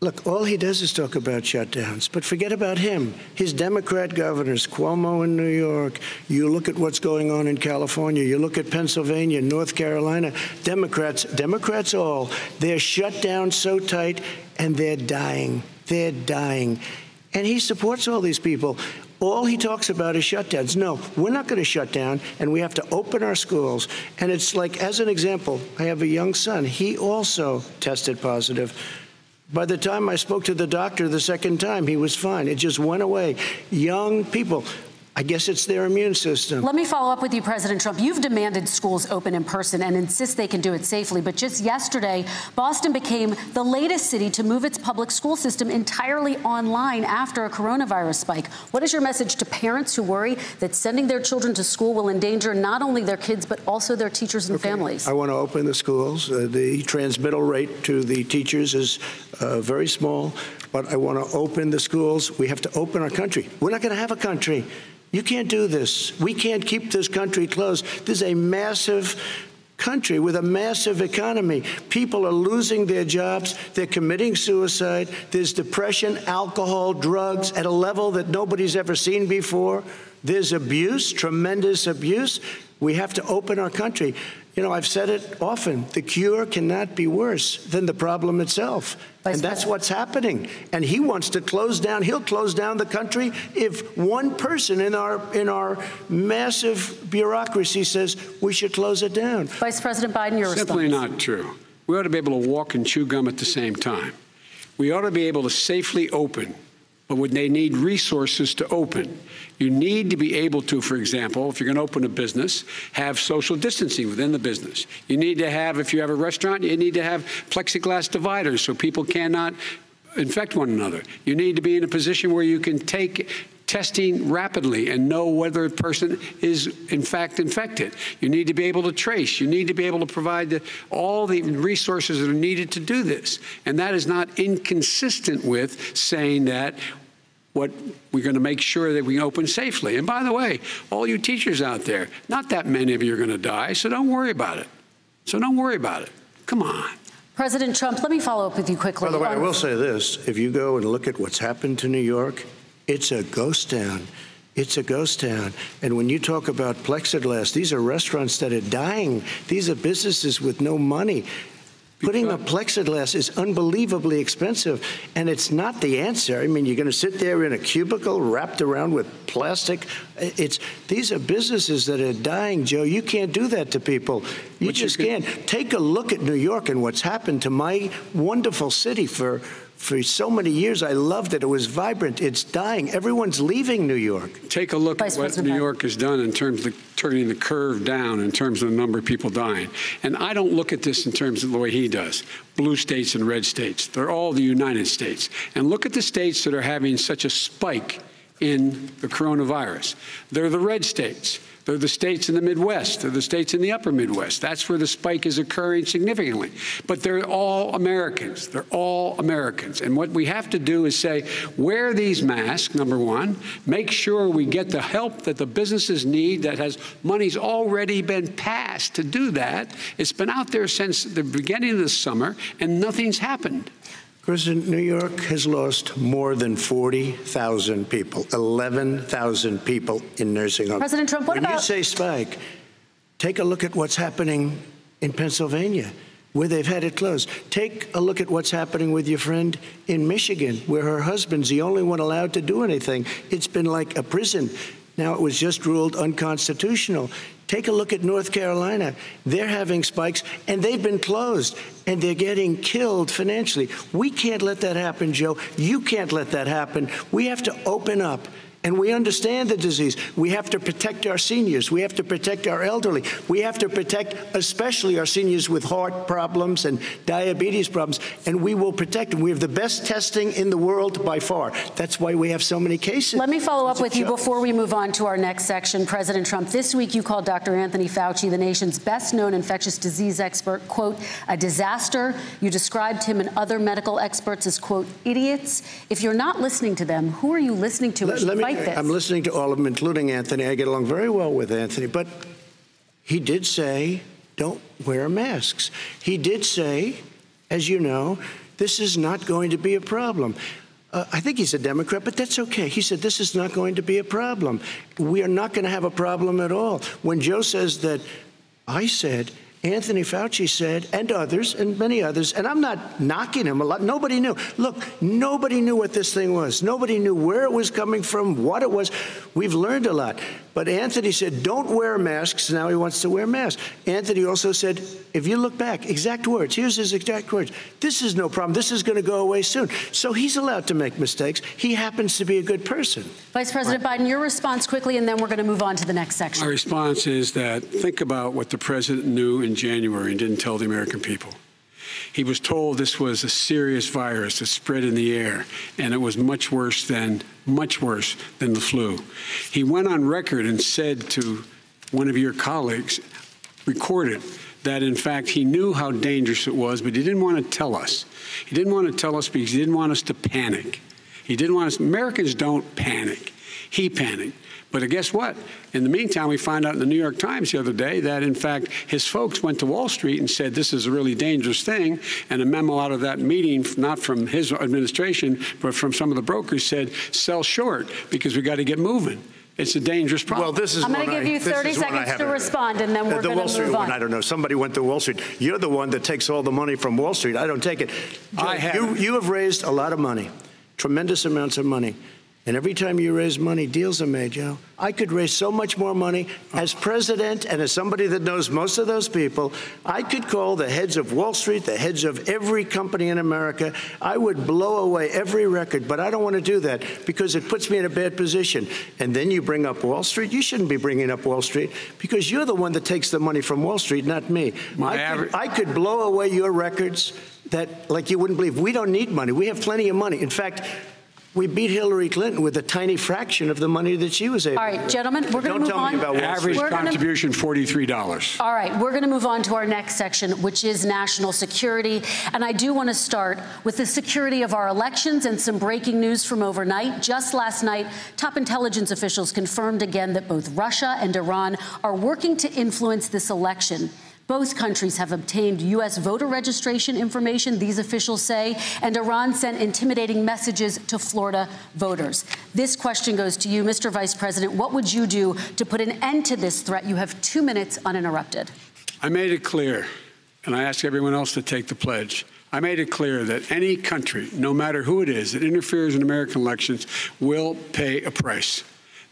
Look, all he does is talk about shutdowns, but forget about him. His Democrat governors, Cuomo in New York, you look at what's going on in California, you look at Pennsylvania, North Carolina, Democrats all, they're shut down so tight, and they're dying. They're dying. And he supports all these people. All he talks about is shutdowns. No, we're not going to shut down, and we have to open our schools. And it's like, as an example, I have a young son. He also tested positive. By the time I spoke to the doctor the second time, he was fine. It just went away. Young people. I guess it's their immune system. Let me follow up with you, President Trump. You've demanded schools open in person and insist they can do it safely. But just yesterday, Boston became the latest city to move its public school system entirely online after a coronavirus spike. What is your message to parents who worry that sending their children to school will endanger not only their kids, but also their teachers and families? I want to open the schools. The transmittal rate to the teachers is very small, but I want to open the schools. We have to open our country. We're not going to have a country. You can't do this. We can't keep this country closed. This is a massive country with a massive economy. People are losing their jobs. They're committing suicide. There's depression, alcohol, drugs at a level that nobody's ever seen before. There's abuse, tremendous abuse. We have to open our country. You know, I've said it often, the cure cannot be worse than the problem itself. And that's what's happening. And he wants to close down, he'll close down the country if one person in our massive bureaucracy says we should close it down. Vice President Biden, your response. Simply not true. We ought to be able to walk and chew gum at the same time. We ought to be able to safely open, but when they need resources to open. You need to be able to, for example, if you're going to open a business, have social distancing within the business. You need to have, if you have a restaurant, you need to have plexiglass dividers so people cannot infect one another. You need to be in a position where you can take testing rapidly and know whether a person is, in fact, infected. You need to be able to trace. You need to be able to provide all the resources that are needed to do this. And that is not inconsistent with saying that what we're going to make sure that we open safely. And by the way, all you teachers out there, not that many of you are going to die, so don't worry about it. Come on. President Trump, let me follow up with you quickly. By the way, I will say this. If you go and look at what's happened to New York, it's a ghost town. It's a ghost town. And when you talk about plexiglass, these are restaurants that are dying. These are businesses with no money. Putting up plexiglass is unbelievably expensive, and it's not the answer. I mean, you're going to sit there in a cubicle wrapped around with plastic. These are businesses that are dying, Joe. You can't do that to people. You just can't. Take a look at New York and what's happened to my wonderful city for so many years. I loved it. It was vibrant. It's dying. Everyone's leaving New York. Take a look at what New York has done in terms of turning the curve down in terms of the number of people dying. And I don't look at this in terms of the way he does. Blue states and red states. They're all the United States. And look at the states that are having such a spike in the coronavirus. They're the red states. They're the states in the Midwest. They're the states in the upper Midwest. That's where the spike is occurring significantly. But they're all Americans. They're all Americans. And what we have to do is say, wear these masks, number one. Make sure we get the help that the businesses need that has money's already been passed to do that. It's been out there since the beginning of the summer, and nothing's happened. President, New York has lost more than 40,000 people, 11,000 people in nursing homes. President Trump, what about... When you say spike, take a look at what's happening in Pennsylvania, where they've had it closed. Take a look at what's happening with your friend in Michigan, where her husband's the only one allowed to do anything. It's been like a prison. Now it was just ruled unconstitutional. Take a look at North Carolina. They're having spikes, and they've been closed, and they're getting killed financially. We can't let that happen, Joe. You can't let that happen. We have to open up. And we understand the disease. We have to protect our seniors. We have to protect our elderly. We have to protect especially our seniors with heart problems and diabetes problems. And we will protect them. We have the best testing in the world by far. That's why we have so many cases. Let me follow up with you before we move on to our next section. President Trump, this week you called Dr. Anthony Fauci, the nation's best-known infectious disease expert, quote, a disaster. You described him and other medical experts as, quote, idiots. If you're not listening to them, who are you listening to? I'm listening to all of them, including Anthony. I get along very well with Anthony. But he did say, don't wear masks. He did say, as you know, this is not going to be a problem. I think he's a Democrat, but that's okay. He said this is not going to be a problem. We are not going to have a problem at all. When Joe says that, I said, Anthony Fauci said, and others, and many others, and I'm not knocking him a lot. Nobody knew. Look, nobody knew what this thing was. Nobody knew where it was coming from, what it was. We've learned a lot. But Anthony said, don't wear masks. Now he wants to wear masks. Anthony also said, if you look back, exact words, here's his exact words, this is no problem. This is going to go away soon. So he's allowed to make mistakes. He happens to be a good person. Vice President Biden, your response quickly, and then we're going to move on to the next section. My response is that think about what the president knew in January and didn't tell the American people. He was told this was a serious virus that spread in the air, and it was much worse than the flu. He went on record and said to one of your colleagues, recorded, that in fact he knew how dangerous it was, but he didn't want to tell us. He didn't want to tell us because he didn't want us to panic. He didn't want us. Americans don't panic. He panicked. But guess what? In the meantime, we find out in the New York Times the other day that, in fact, his folks went to Wall Street and said this is a really dangerous thing. And a memo out of that meeting, not from his administration, but from some of the brokers, said sell short because we got to get moving. It's a dangerous problem. Well, this is I'm going to give you 30 seconds to respond, and then we're going to move on. I don't know. Somebody went to Wall Street. You're the one that takes all the money from Wall Street. I don't take it. You have raised a lot of money, tremendous amounts of money. And every time you raise money, deals are made, Joe. I could raise so much more money. As president and as somebody that knows most of those people, I could call the heads of Wall Street, the heads of every company in America. I would blow away every record, but I don't want to do that because it puts me in a bad position. And then you bring up Wall Street. You shouldn't be bringing up Wall Street because you're the one that takes the money from Wall Street, not me. I could blow away your records that, like you wouldn't believe. We don't need money. We have plenty of money. In fact, we beat Hillary Clinton with a tiny fraction of the money that she was able to. All right, gentlemen, we're going to move on. Average contribution, $43. All right, we're going to move on to our next section, which is national security. And I do want to start with the security of our elections and some breaking news from overnight. Just last night, top intelligence officials confirmed again that both Russia and Iran are working to influence this election. Both countries have obtained U.S. voter registration information, these officials say, and Iran sent intimidating messages to Florida voters. This question goes to you, Mr. Vice President. What would you do to put an end to this threat? You have 2 minutes uninterrupted. I made it clear, and I ask everyone else to take the pledge. I made it clear that any country, no matter who it is, that interferes in American elections will pay a price.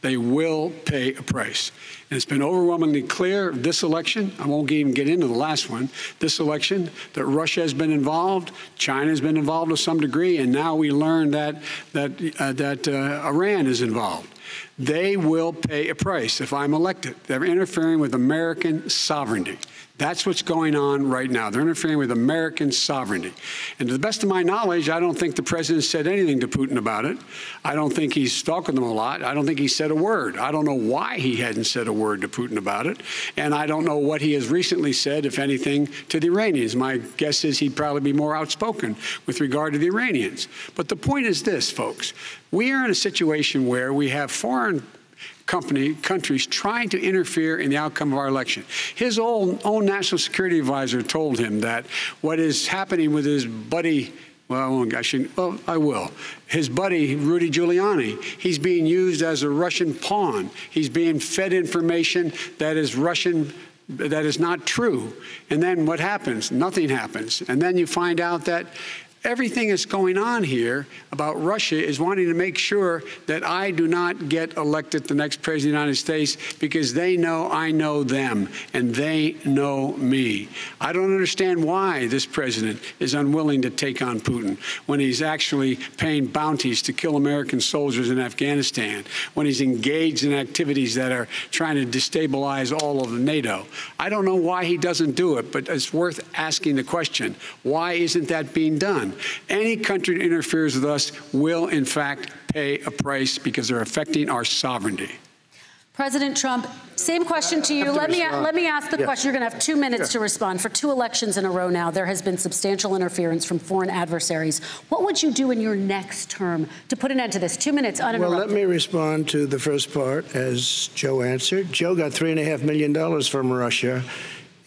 They will pay a price. And it's been overwhelmingly clear this election, I won't even get into the last one, this election, that Russia has been involved, China has been involved to some degree, and now we learn that Iran is involved. They will pay a price if I'm elected. They're interfering with American sovereignty. That's what's going on right now. They're interfering with American sovereignty. And to the best of my knowledge, I don't think the president said anything to Putin about it. I don't think he's talking to him a lot. I don't think he said a word. I don't know why he hadn't said a word to Putin about it. And I don't know what he has recently said, if anything, to the Iranians. My guess is he'd probably be more outspoken with regard to the Iranians. But the point is this, folks. We are in a situation where we have foreign countries trying to interfere in the outcome of our election. His own national security advisor told him that what is happening with his buddy, I will. His buddy, Rudy Giuliani, he's being used as a Russian pawn. He's being fed information that is Russian, that is not true. And then what happens? Nothing happens. And then you find out that everything that's going on here about Russia is wanting to make sure that I do not get elected the next president of the United States because they know I know them and they know me. I don't understand why this president is unwilling to take on Putin when he's actually paying bounties to kill American soldiers in Afghanistan, when he's engaged in activities that are trying to destabilize all of NATO. I don't know why he doesn't do it, but it's worth asking the question, why isn't that being done? Any country that interferes with us will, in fact, pay a price because they're affecting our sovereignty. President Trump, same question to you. Let me ask the question. You're going to have 2 minutes to respond. For 2 elections in a row now, there has been substantial interference from foreign adversaries. What would you do in your next term to put an end to this? 2 minutes uninterrupted. Well, let me respond to the first part, as Joe answered. Joe got $3.5 million from Russia,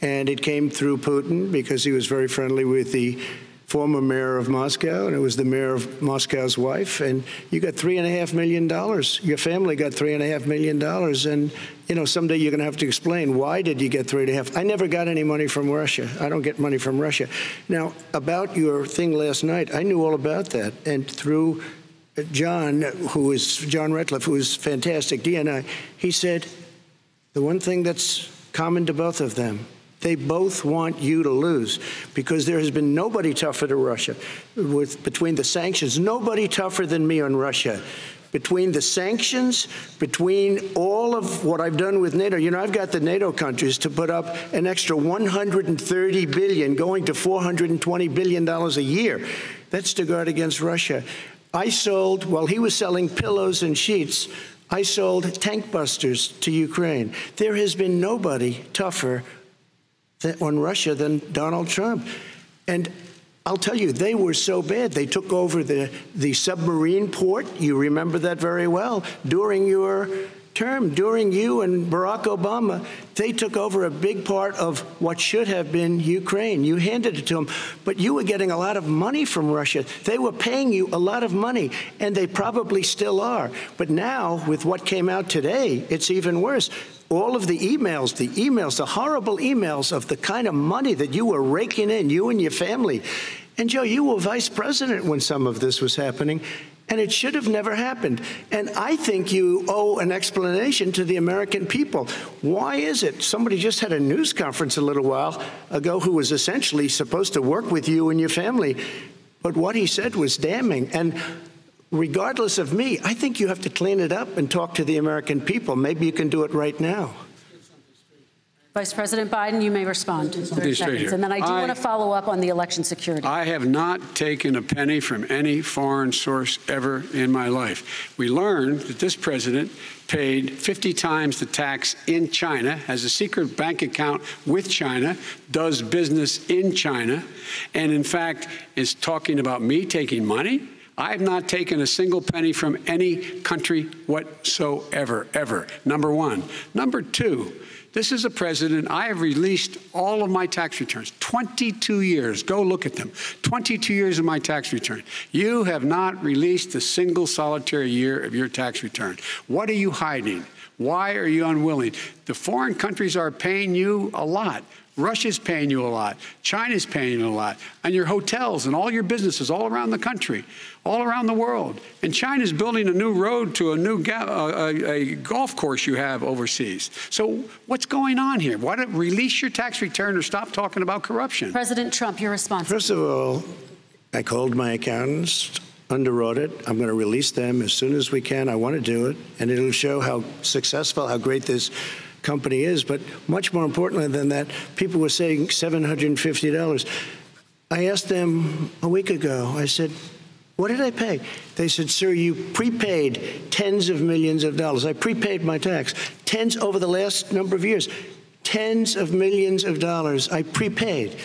and it came through Putin because he was very friendly with the former mayor of Moscow, and it was the mayor of Moscow's wife, and you got $3.5 million. Your family got $3.5 million, and, you know, someday you're going to have to explain, why did you get $3.5? I never got any money from Russia. I don't get money from Russia. Now, about your thing last night, I knew all about that, and through John Ratcliffe, who is fantastic, DNI, he said the one thing that's common to both of them, they both want you to lose, because there has been nobody tougher to Russia. Between the sanctions, nobody tougher than me on Russia. Between the sanctions, between all of what I've done with NATO, I've got the NATO countries to put up an extra $130 billion, going to $420 billion a year. That's to guard against Russia. I sold, while he was selling pillows and sheets, I sold tank busters to Ukraine. There has been nobody tougher on Russia than Donald Trump. And I'll tell you, they were so bad. They took over the submarine port. You remember that very well. During your term, during you and Barack Obama, they took over a big part of what should have been Ukraine. You handed it to them, but you were getting a lot of money from Russia. They were paying you a lot of money, and they probably still are. But now, with what came out today, it's even worse. All of the emails, the horrible emails of the kind of money that you were raking in, you and your family. And Joe, you were vice president when some of this was happening, and it should have never happened. And I think you owe an explanation to the American people. Why is it? Somebody just had a news conference a little while ago who was essentially supposed to work with you and your family, but what he said was damning. And regardless of me, I think you have to clean it up and talk to the American people. Maybe you can do it right now. Vice President Biden, you may respond. 30 seconds. And then I do want to follow up on the election security. I have not taken a penny from any foreign source ever in my life. We learned that this president paid 50 times the tax in China, has a secret bank account with China, does business in China, and in fact is talking about me taking money. I have not taken a single penny from any country whatsoever, ever. Number one. Number two, this is a president, I have released all of my tax returns, 22 years. Go look at them. 22 years of my tax return. You have not released a single solitary year of your tax return. What are you hiding? Why are you unwilling? The foreign countries are paying you a lot. Russia's paying you a lot. China's paying you a lot. And your hotels and all your businesses all around the country, all around the world. And China's building a new road to a new a golf course you have overseas. So what's going on here? Why don't release your tax return or stop talking about corruption? President Trump, your response. First of all, I called my accountants under audit. I'm going to release them as soon as we can. I want to do it. And it'll show how successful, how great this company is. But much more importantly than that, people were saying $750. I asked them a week ago, I said, what did I pay? They said, sir, you prepaid tens of millions of dollars. I prepaid my tax. Tens over the last number of years. Tens of millions of dollars I prepaid.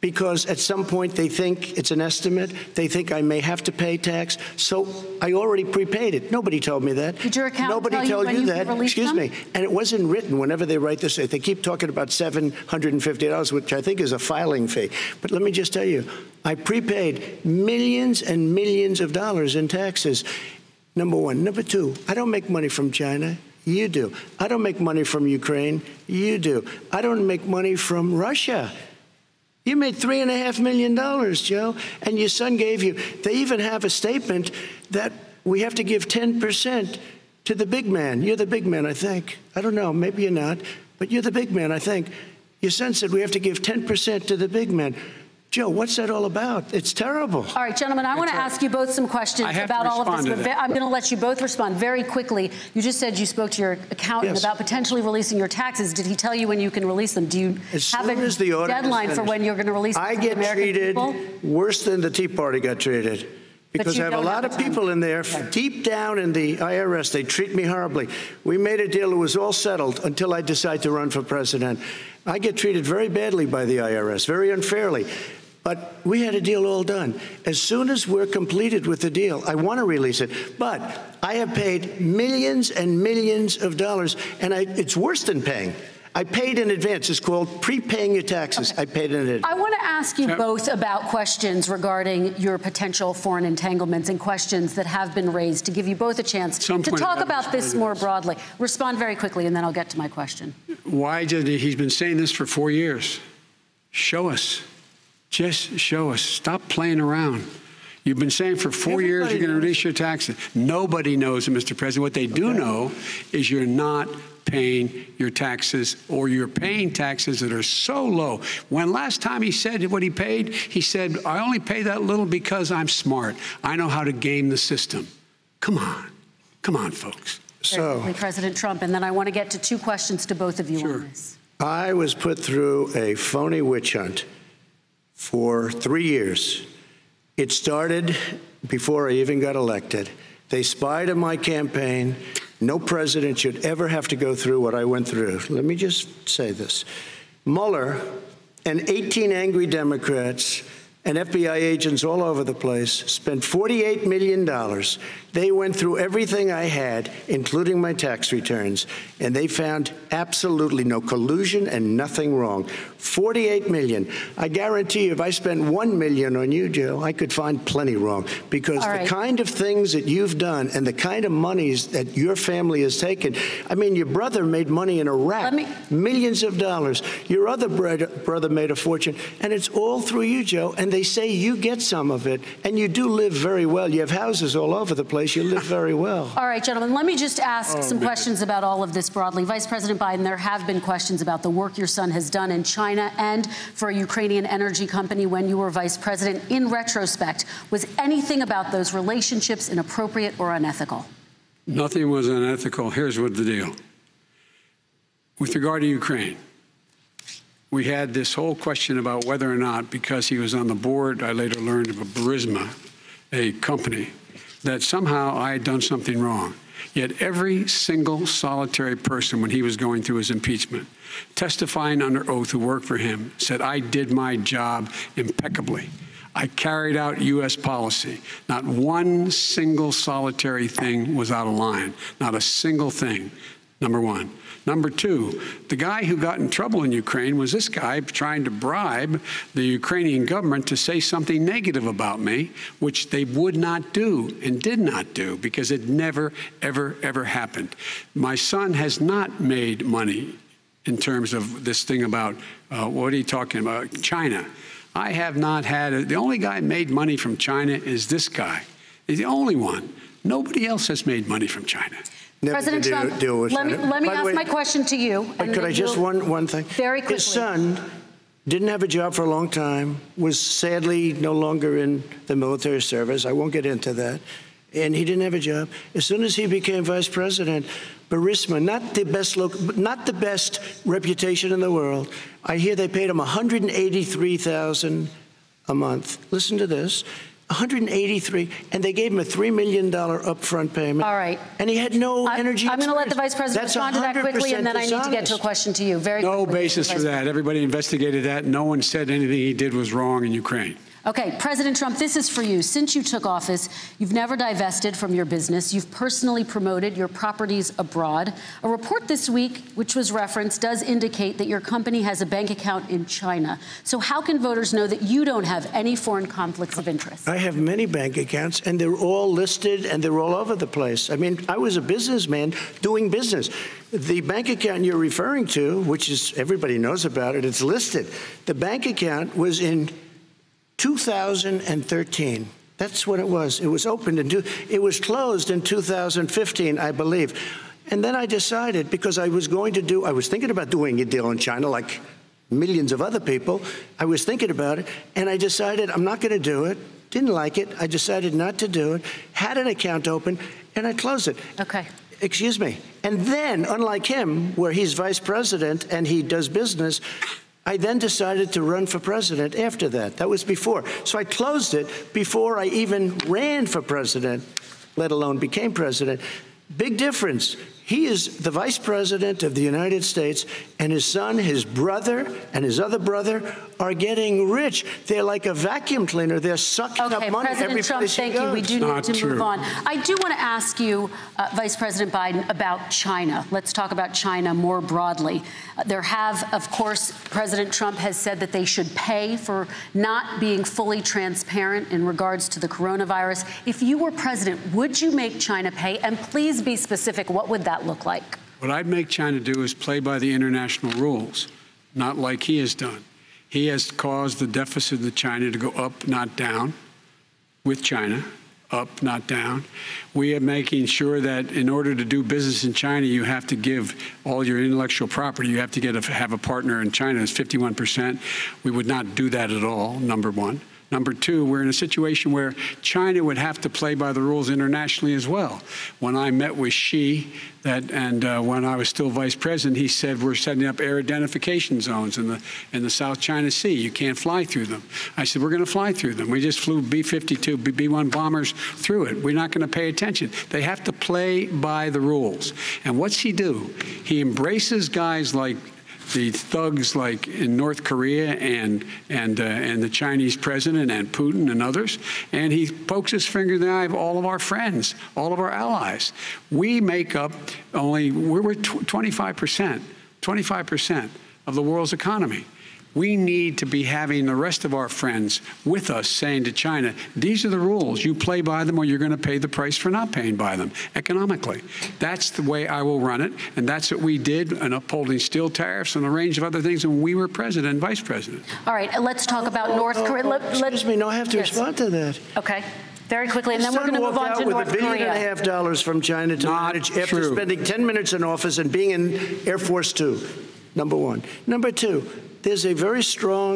Because at some point they think it's an estimate. They think I may have to pay tax. So I already prepaid it. Nobody told me that. Did your accountant Nobody tell told you that. Excuse them? me. And it wasn't written whenever they write this. They keep talking about $750, which I think is a filing fee. But let me just tell you, I prepaid millions and millions of dollars in taxes. Number one. Number two, I don't make money from China. You do. I don't make money from Ukraine. You do. I don't make money from Russia. You made $3.5 million, Joe, and your son gave you. They even have a statement that we have to give 10% to the big man. You're the big man, I think. I don't know, maybe you're not, but you're the big man, I think. Your son said we have to give 10% to the big man. Joe, what's that all about? It's terrible. All right, gentlemen, I want to ask you both some questions about all of this, but I'm going to let you both respond very quickly. You just said you spoke to your accountant about potentially releasing your taxes. Did he tell you when you can release them? Do you have a deadline for when you're going to release them? I get treated worse than the Tea Party got treated. Because I have a lot of people in there, deep down in the IRS, they treat me horribly. We made a deal, it was all settled until I decide to run for president. I get treated very badly by the IRS, very unfairly. But we had a deal all done. As soon as we're completed with the deal, I want to release it. But I have paid millions and millions of dollars, and it's worse than paying. I paid in advance. It's called prepaying your taxes. I paid in advance. I want to ask you both about questions regarding your potential foreign entanglements and questions that have been raised to give you both a chance to talk about this more broadly. Respond very quickly, and then I'll get to my question. Why did he's been saying this for 4 years? Show us. Just show us. Stop playing around. You've been saying for 4 years you're going to reduce your taxes. Nobody knows it, Mr. President. What they do know is you're not paying your taxes, or you're paying taxes that are so low. When last time he said what he paid, he said, I only pay that little because I'm smart. I know how to game the system. Come on, folks. So, President Trump, and then I want to get to two questions to both of you on this. I was put through a phony witch hunt for 3 years. It started before I even got elected. They spied on my campaign. No president should ever have to go through what I went through. Let me just say this. Mueller and 18 angry Democrats and FBI agents all over the place spent $48 million. They went through everything I had, including my tax returns, and they found absolutely no collusion and nothing wrong. $48 million. I guarantee you, if I spent $1 million on you, Joe, I could find plenty wrong, because the kind of things that you've done and the kind of monies that your family has taken. I mean, your brother made money in Iraq, millions of dollars. Your other brother made a fortune, and it's all through you, Joe. And they say you get some of it, and you do live very well. You have houses all over the place. You live very well. All right, gentlemen, let me just ask some questions about all of this broadly. Vice President Biden, there have been questions about the work your son has done in China and for a Ukrainian energy company when you were vice president. In retrospect, was anything about those relationships inappropriate or unethical? Nothing was unethical. Here's what the deal. With regard to Ukraine, we had this whole question about whether or not, because he was on the board, I later learned of a Burisma, a company, that somehow I had done something wrong. Yet every single solitary person, when he was going through his impeachment, testifying under oath who worked for him, said, I did my job impeccably. I carried out U.S. policy. Not one single solitary thing was out of line. Not a single thing, number one. Number two, the guy who got in trouble in Ukraine was this guy trying to bribe the Ukrainian government to say something negative about me, which they would not do and did not do, because it never, ever, ever happened. My son has not made money in terms of this thing about, what are you talking about, China. I have not had, the only guy made money from China is this guy. He's the only one. Nobody else has made money from China. President Trump, let me ask my question to you. But could I just one thing? Very quickly. His son didn't have a job for a long time, was sadly no longer in the military service. I won't get into that. And he didn't have a job. As soon as he became vice president, Burisma, not the best reputation in the world. I hear they paid him $183,000 a month. Listen to this. $183, and they gave him a $3 million upfront payment. All right. And he had no energy. I'm going to let the vice president respond to that quickly, and then I need to get to a question to you. Very quickly. No basis for that. Everybody investigated that. No one said anything he did was wrong in Ukraine. Okay, President Trump, this is for you. Since you took office, you've never divested from your business. You've personally promoted your properties abroad. A report this week, which was referenced, does indicate that your company has a bank account in China. So how can voters know that you don't have any foreign conflicts of interest? I have many bank accounts, and they're all listed, and they're all over the place. I mean, I was a businessman doing business. The bank account you're referring to, which is, everybody knows about it, it's listed. The bank account was in 2013. That's what it was. It was opened it was closed in 2015, I believe. And then I decided, because I was thinking about doing a deal in China like millions of other people. I was thinking about it, and I decided I'm not going to do it. Didn't like it. I decided not to do it. Had an account open, and I closed it. Okay. Excuse me. And then, unlike him, where he's vice president and he does business, I then decided to run for president after that. That was before. So I closed it before I even ran for president, let alone became president. Big difference. He is the vice president of the United States, and his son, his brother, and his other brother are getting rich. They're like a vacuum cleaner. They're sucking up money every place he goes. Thank you. We do need to move on. I do want to ask you, Vice President Biden, about China. Let's talk about China more broadly. There have, of course, President Trump has said that they should pay for not being fully transparent in regards to the coronavirus. If you were president, would you make China pay? And please be specific. What would that look like? What I'd make China do is play by the international rules, not like he has done. He has caused the deficit of China to go up, not down. with China. Up, not down. We are making sure that in order to do business in China, you have to give all your intellectual property. You have to have a partner in China. It's 51%. We would not do that at all, number one. Number two, we're in a situation where China would have to play by the rules internationally as well. When I met with Xi, when I was still vice president, he said we're setting up air identification zones in the South China Sea. You can't fly through them. I said we're going to fly through them. We just flew B-52, B-1 bombers through it. We're not going to pay attention. They have to play by the rules. And what's he do? He embraces guys like the thugs like in North Korea and the Chinese president and Putin and others, and he pokes his finger in the eye of all of our friends, all of our allies. We make up we're 25% of the world's economy. We need to be having the rest of our friends with us saying to China, these are the rules. You play by them or you're going to pay the price for not paying by them economically. That's the way I will run it. And that's what we did in upholding steel tariffs and a range of other things when we were president and vice president. All right, let's talk about North Korea. Excuse me, no, I have to respond to that. Okay. Very quickly, and then we're going to move on to North Korea. With $1.5 billion from China to manage after spending 10 minutes in office and being in Air Force Two, number one. Number two, there's a very strong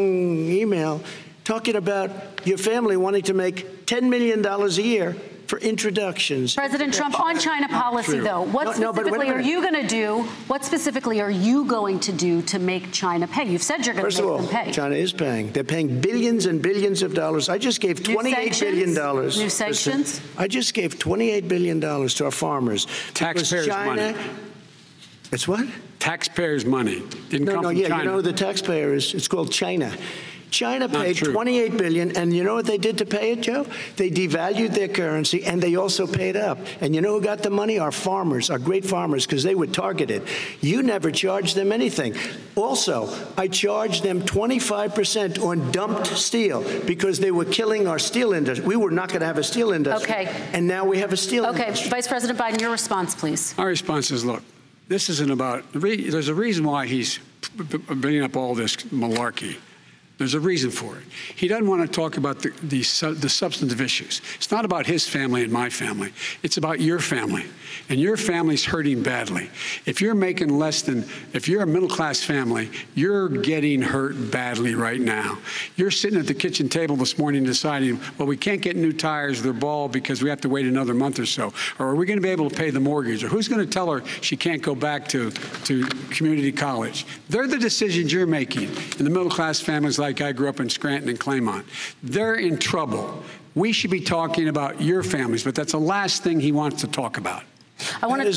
email talking about your family wanting to make $10 million a year for introductions. President Trump, on China policy, though, what specifically are you going to do? What specifically are you going to do to make China pay? You've said you're going to make them pay. China is paying. They're paying billions and billions of dollars. I just gave $28 billion. New sanctions? I just gave $28 billion to our farmers. Taxpayers' money. It's what? Taxpayers' money. Didn't come from China. You know who the taxpayer is? It's called China. China paid $28 billion, and you know what they did to pay it, Joe? They devalued their currency, and they also paid up. And you know who got the money? Our farmers, our great farmers, because they were targeted. You never charged them anything. Also, I charged them 25% on dumped steel because they were killing our steel industry. We were not going to have a steel industry. Okay. And now we have a steel industry. Okay, Vice President Biden, your response, please. Our response is, look, this isn't about, there's a reason why he's bringing up all this malarkey. There's a reason for it. He doesn't want to talk about the substantive issues. It's not about his family and my family. It's about your family. And your family's hurting badly. If you're making less than, if you're a middle-class family, you're getting hurt badly right now. You're sitting at the kitchen table this morning deciding, well, we can't get new tires, they're bald because we have to wait another month or so. Or are we going to be able to pay the mortgage? Or who's going to tell her she can't go back to community college? They're the decisions you're making in the middle-class families like I grew up in Scranton and Claymont. They're in trouble. We should be talking about your families, but that's the last thing he wants to talk about. I want to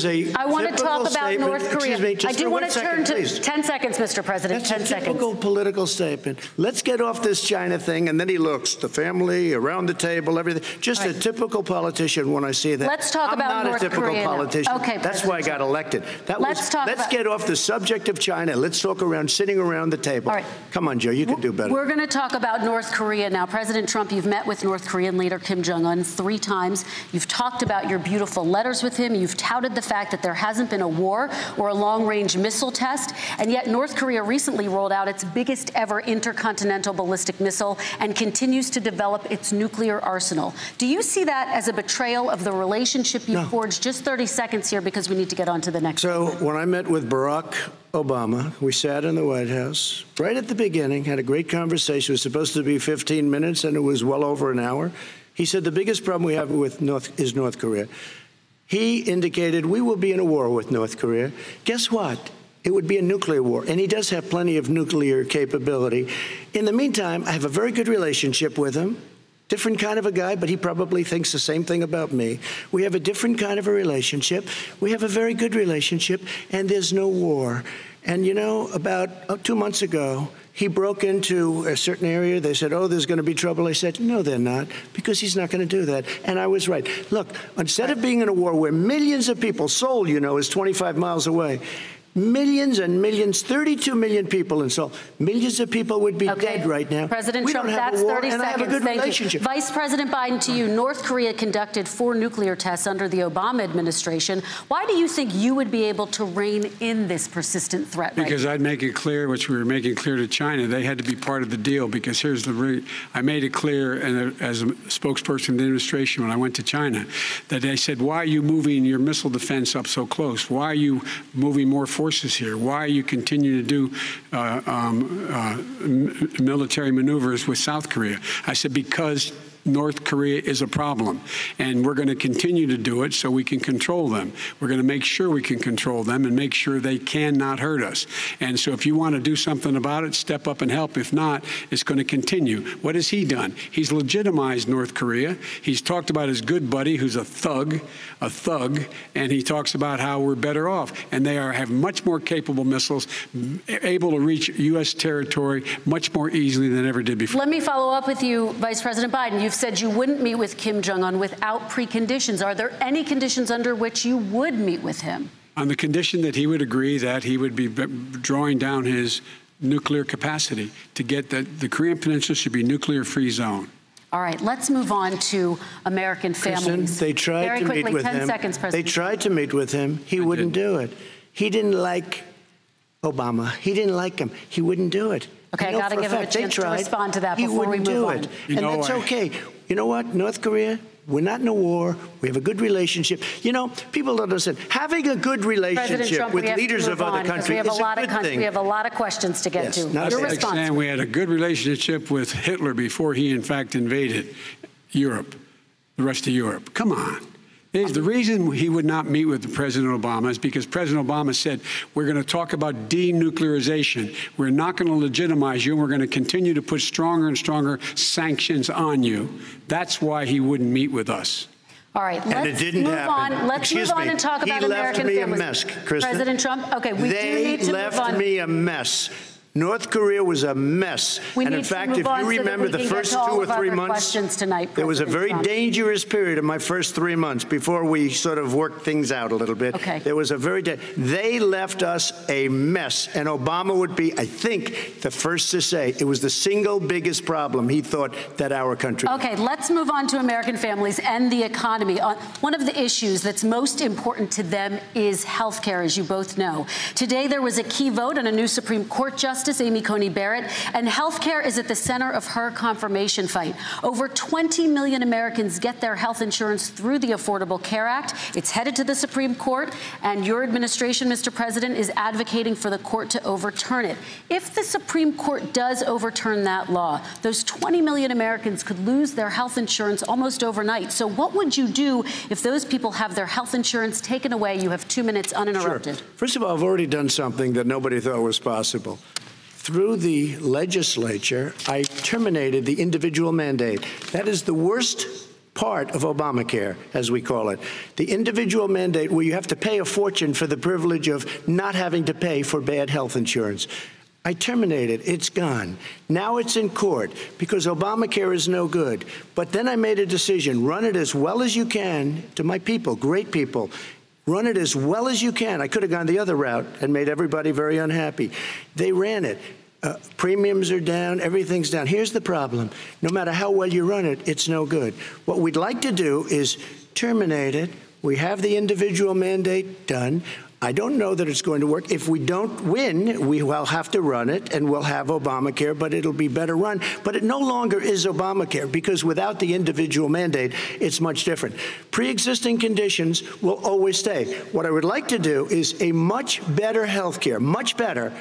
talk about North Korea. I do want to turn to 10 seconds, Mr. President. 10 seconds. That's a typical political statement. Let's get off this China thing, and then he looks, the family, around the table, everything. Just a typical politician when I see that. Let's talk about North Korea. I'm not a typical politician. Okay, that's why I got elected. Let's get off the subject of China. Let's talk around sitting around the table. All right. Come on, Joe, you can do better. We're going to talk about North Korea now. President Trump, you've met with North Korean leader Kim Jong-un 3 times. You've talked about your beautiful letters with him. You've touted the fact that there hasn't been a war or a long-range missile test, and yet North Korea recently rolled out its biggest ever intercontinental ballistic missile and continues to develop its nuclear arsenal. Do you see that as a betrayal of the relationship you forged? Just 30 seconds here because we need to get on to the next So segment. when I met with Barack Obama, we sat in the White House right at the beginning, had a great conversation. It was supposed to be 15 minutes, and it was well over an hour. He said the biggest problem we have with North Korea. He indicated we will be in a war with North Korea. Guess what? It would be a nuclear war, and he does have plenty of nuclear capability. In the meantime, I have a very good relationship with him. Different kind of a guy, but he probably thinks the same thing about me. We have a different kind of a relationship. We have a very good relationship, and there's no war. And, you know, about 2 months ago, he broke into a certain area. They said, oh, there's going to be trouble. I said, no, they're not, because he's not going to do that. And I was right. Look, instead of being in a war where millions of people, Seoul, you know, is 25 miles away, Millions and millions, 32 million in Seoul. Millions of people would be dead right now. President we Trump, don't have that's a war, 30 and seconds. I have a good Thank relationship. You. Vice President Biden, to you, North Korea conducted 4 nuclear tests under the Obama administration. Why do you think you would be able to rein in this persistent threat? Because I'd make it clear, which we were making clear to China, they had to be part of the deal. Because here's I made it clear, and as a spokesperson of the administration when I went to China, that they said, why are you moving your missile defense up so close? Why are you moving more forces here? Why are you continuing to do military maneuvers with South Korea? I said, because North Korea is a problem, and we're going to continue to do it so we can control them. We're going to make sure we can control them and make sure they cannot hurt us. And so if you want to do something about it, step up and help. If not, it's going to continue. What has he done? He's legitimized North Korea. He's talked about his good buddy, who's a thug, and he talks about how we're better off. And they have much more capable missiles, able to reach U.S. territory much more easily than ever did before. Let me follow up with you, Vice President Biden. You've said you wouldn't meet with Kim Jong-un without preconditions. Are there any conditions under which you would meet with him? On the condition that he would agree that he would be drawing down his nuclear capacity to get the Korean Peninsula should be nuclear-free zone. All right, let's move on to American families. They tried Very to quickly, meet with 10 him. seconds, President. They tried to meet with him. He wouldn't do it. He didn't like Obama. He didn't like him. He wouldn't do it. Okay, I got to give him a chance to respond to that before we move on. And that's okay. You know what, North Korea, we're not in a war. We have a good relationship. You know, people don't understand. Having a good relationship Trump, with leaders of other countries is a good thing. We have a lot of questions to get to. That's like saying we had a good relationship with Hitler before he, in fact, invaded Europe, the rest of Europe. Come on. The reason he would not meet with President Obama is because President Obama said, we're going to talk about denuclearization. We're not going to legitimize you, and we're going to continue to put stronger and stronger sanctions on you. That's why he wouldn't meet with us. All right, let's move on. Let's move on and talk about American families. He left me a mess, Kristen. President Trump, okay, we do need to move on. They left me a mess. North Korea was a mess. And in fact, if you remember the first 2 or 3 months, there was a very dangerous period in my first 3 months before we sort of worked things out a little bit. Okay. There was a they left us a mess. And Obama would be, I think, the first to say it was the single biggest problem he thought that our country had. Okay, let's move on to American families and the economy. One of the issues that's most important to them is health care, as you both know. Today, there was a key vote on a new Supreme Court justice, Amy Coney Barrett, and health care is at the center of her confirmation fight. Over 20 million Americans get their health insurance through the Affordable Care Act. It's headed to the Supreme Court, and your administration, Mr. President, is advocating for the court to overturn it. If the Supreme Court does overturn that law, those 20 million Americans could lose their health insurance almost overnight. So what would you do if those people have their health insurance taken away? You have 2 minutes uninterrupted. Sure. First of all, I've already done something that nobody thought was possible. Through the legislature, I terminated the individual mandate. That is the worst part of Obamacare, as we call it. The individual mandate where you have to pay a fortune for the privilege of not having to pay for bad health insurance. I terminated. It's gone. Now it's in court because Obamacare is no good. But then I made a decision. Run it as well as you can to my people, great people. Run it as well as you can. I could have gone the other route and made everybody very unhappy. They ran it. Premiums are down. Everything's down. Here's the problem. No matter how well you run it, it's no good. What we'd like to do is terminate it. We have the individual mandate done. I don't know that it's going to work. If we don't win, we will have to run it, and we'll have Obamacare, but it'll be better run. But it no longer is Obamacare, because without the individual mandate, it's much different. Pre-existing conditions will always stay. What I would like to do is a much better health care, much better,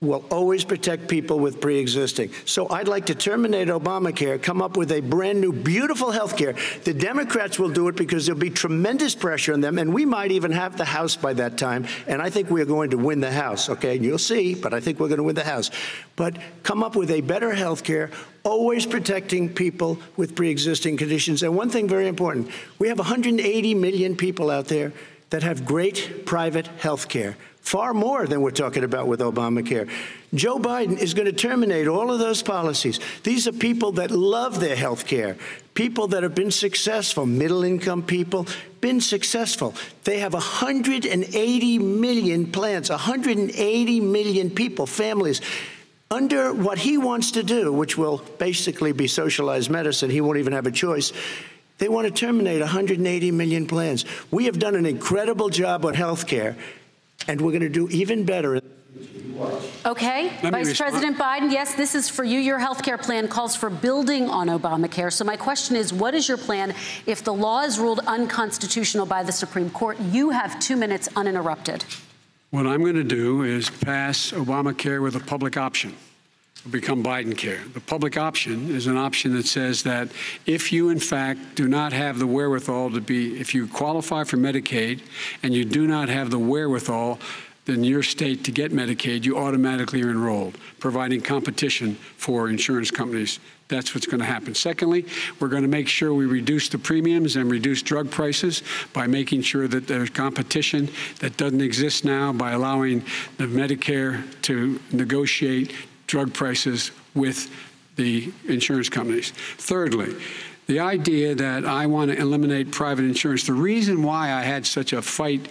will always protect people with pre-existing. So I'd like to terminate Obamacare, come up with a brand new, beautiful health care. The Democrats will do it because there'll be tremendous pressure on them, and we might even have the House by that time, and I think we're going to win the House, okay? And you'll see, but I think we're going to win the House. But come up with a better health care, always protecting people with pre-existing conditions. And one thing very important, we have 180 million people out there that have great private health care, far more than we're talking about with Obamacare. Joe Biden is going to terminate all of those policies. These are people that love their health care, people that have been successful, middle-income people, been successful. They have 180 million plans, 180 million people, families, under what he wants to do, which will basically be socialized medicine. He won't even have a choice. They want to terminate 180 million plans. We have done an incredible job on health care, and we're going to do even better. Okay, Vice President Biden, yes, this is for you. Your health care plan calls for building on Obamacare. So my question is, what is your plan if the law is ruled unconstitutional by the Supreme Court? You have 2 minutes uninterrupted. What I'm going to do is pass Obamacare with a public option. It'll become Biden-care. The public option is an option that says that if you, in fact, do not have the wherewithal to be, if you qualify for Medicaid and you do not have the wherewithal in your state to get Medicaid, you automatically are enrolled, providing competition for insurance companies. That's what's going to happen. Secondly, we're going to make sure we reduce the premiums and reduce drug prices by making sure that there's competition that doesn't exist now by allowing the Medicare to negotiate drug prices with the insurance companies. Thirdly, the idea that I want to eliminate private insurance, the reason why I had such a fight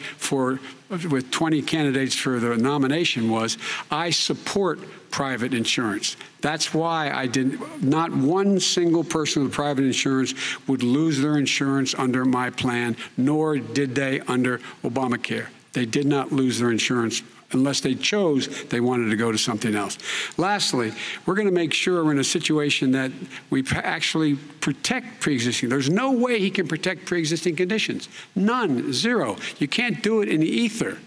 with 20 candidates for the nomination was I support private insurance. That's why I didn't, not one single person with private insurance would lose their insurance under my plan, nor did they under Obamacare. They did not lose their insurance unless they chose they wanted to go to something else. Lastly, we're going to make sure we're in a situation that we actually protect pre-existing. There's no way he can protect pre-existing conditions. None, zero. You can't do it in the ether.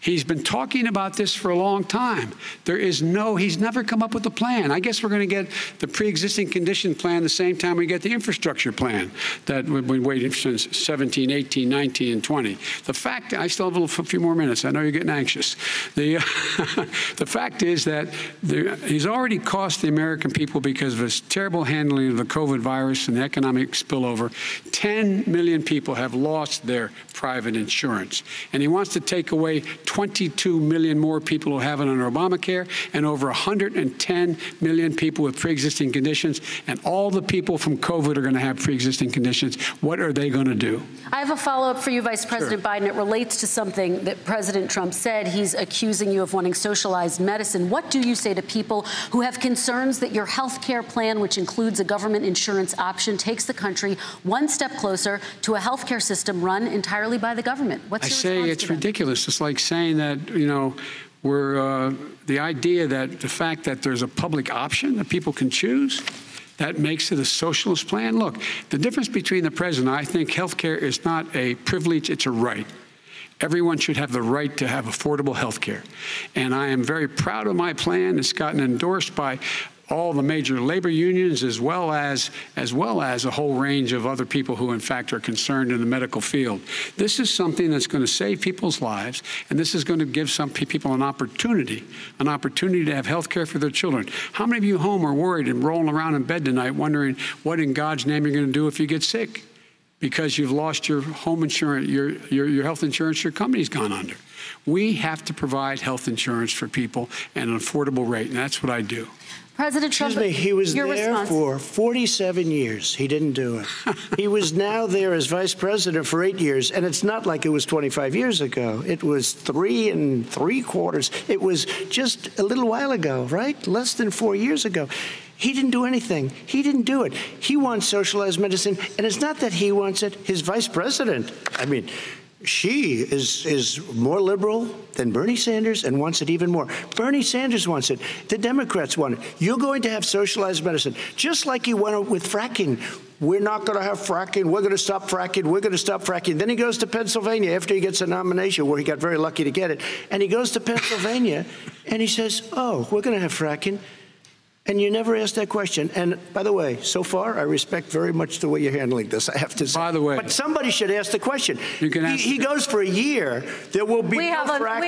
He's been talking about this for a long time. He's never come up with a plan. I guess we're going to get the pre-existing condition plan the same time we get the infrastructure plan that we've been waiting since 17, 18, 19, and 20. The fact, I still have a few more minutes. I know you're getting anxious. The fact is that he's already cost the American people, because of his terrible handling of the COVID virus and the economic spillover, 10 million people have lost their private insurance. And he wants to take away 22 million more people who have it under Obamacare, and over 110 million people with pre-existing conditions, and all the people from COVID are going to have pre-existing conditions. What are they going to do? I have a follow-up for you, Vice President Biden. It relates to something that President Trump said. He's accusing you of wanting socialized medicine. What do you say to people who have concerns that your health care plan, which includes a government insurance option, takes the country one step closer to a health care system run entirely by the government? What's your response to it's ridiculous. It's like saying that, you know, the idea that the fact that there's a public option that people can choose, that makes it a socialist plan. Look, the difference between the president, I think health care is not a privilege, it's a right. Everyone should have the right to have affordable health care. And I am very proud of my plan. It's gotten endorsed by all the major labor unions, as well as a whole range of other people who, in fact, are concerned in the medical field. This is something that's going to save people's lives, and this is going to give some people an opportunity to have health care for their children. How many of you home are worried and rolling around in bed tonight wondering what in God's name you're going to do if you get sick because you've lost your home insurance, your health insurance, your company's gone under? We have to provide health insurance for people at an affordable rate, and that's what I do. President Trump, excuse me, he was there for 47 years. He didn't do it. He was now there as vice president for 8 years, and it's not like it was 25 years ago. It was 3 3/4. It was just a little while ago, right? Less than 4 years ago. He didn't do anything. He didn't do it. He wants socialized medicine, and it's not that he wants it. His vice president, I mean, she is more liberal than Bernie Sanders and wants it even more. Bernie Sanders wants it. The Democrats want it. You're going to have socialized medicine, just like you went with fracking. We're not going to have fracking. We're going to stop fracking. We're going to stop fracking. Then he goes to Pennsylvania after he gets a nomination, where he got very lucky to get it. And he goes to Pennsylvania and he says, oh, we're going to have fracking. And you never asked that question. And by the way, so far, I respect very much the way you're handling this, I have to say. By the way. But somebody should ask the question. You can ask he goes for a year. There will be no fracking.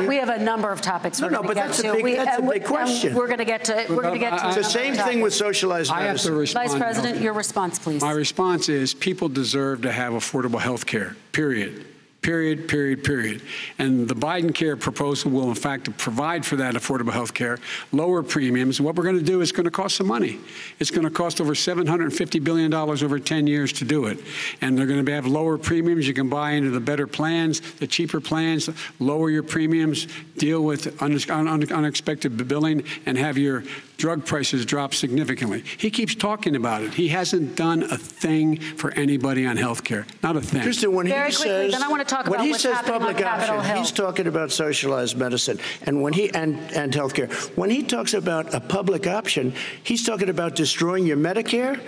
We have a number of topics we're going to get to. That's a big question. We're going to get to It's the same thing with socialized medicine. I have to respond. Vice President, your response, please. My response is people deserve to have affordable health care, period. Period, period, period. And the Biden care proposal will, in fact, provide for that affordable health care, lower premiums. What we're going to do is going to cost some money. It's going to cost over $750 billion over 10 years to do it. And they're going to have lower premiums. You can buy into the better plans, the cheaper plans, lower your premiums, deal with unexpected billing, and have your drug prices drop significantly. He keeps talking about it. He hasn't done a thing for anybody on health care. Not a thing. Kristen, when Very he quickly, says, then I want to talk when about he what's says happening public on Capitol option, Hill. he's talking about socialized medicine and when he and health care. When he talks about a public option, he's talking about destroying your Medicare,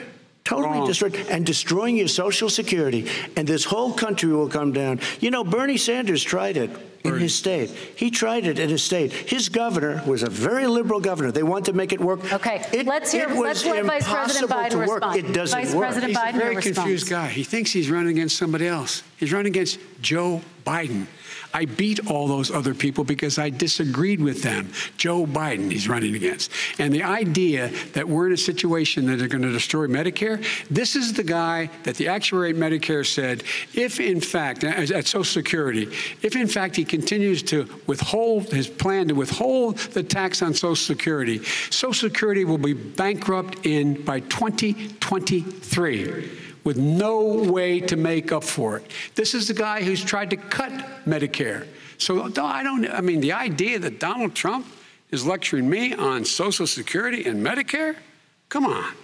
totally destroyed, and destroying your Social Security. And this whole country will come down. You know, Bernie Sanders tried it in his state. He tried it in his state. His governor was a very liberal governor. They wanted to make it work. Okay, let's let Vice President Biden respond. It doesn't Vice work. President He's Biden a very responds. confused guy. He thinks he's running against somebody else. He's running against Joe Biden. I beat all those other people because I disagreed with them. Joe Biden he's running against. And the idea that we're in a situation that they're going to destroy Medicare, this is the guy that the actuary at Medicare said, if in fact, at Social Security, if in fact he continues to withhold his plan to withhold the tax on Social Security, Social Security will be bankrupt by 2023. With no way to make up for it. This is the guy who's tried to cut Medicare. So I mean, the idea that Donald Trump is lecturing me on Social Security and Medicare? Come on.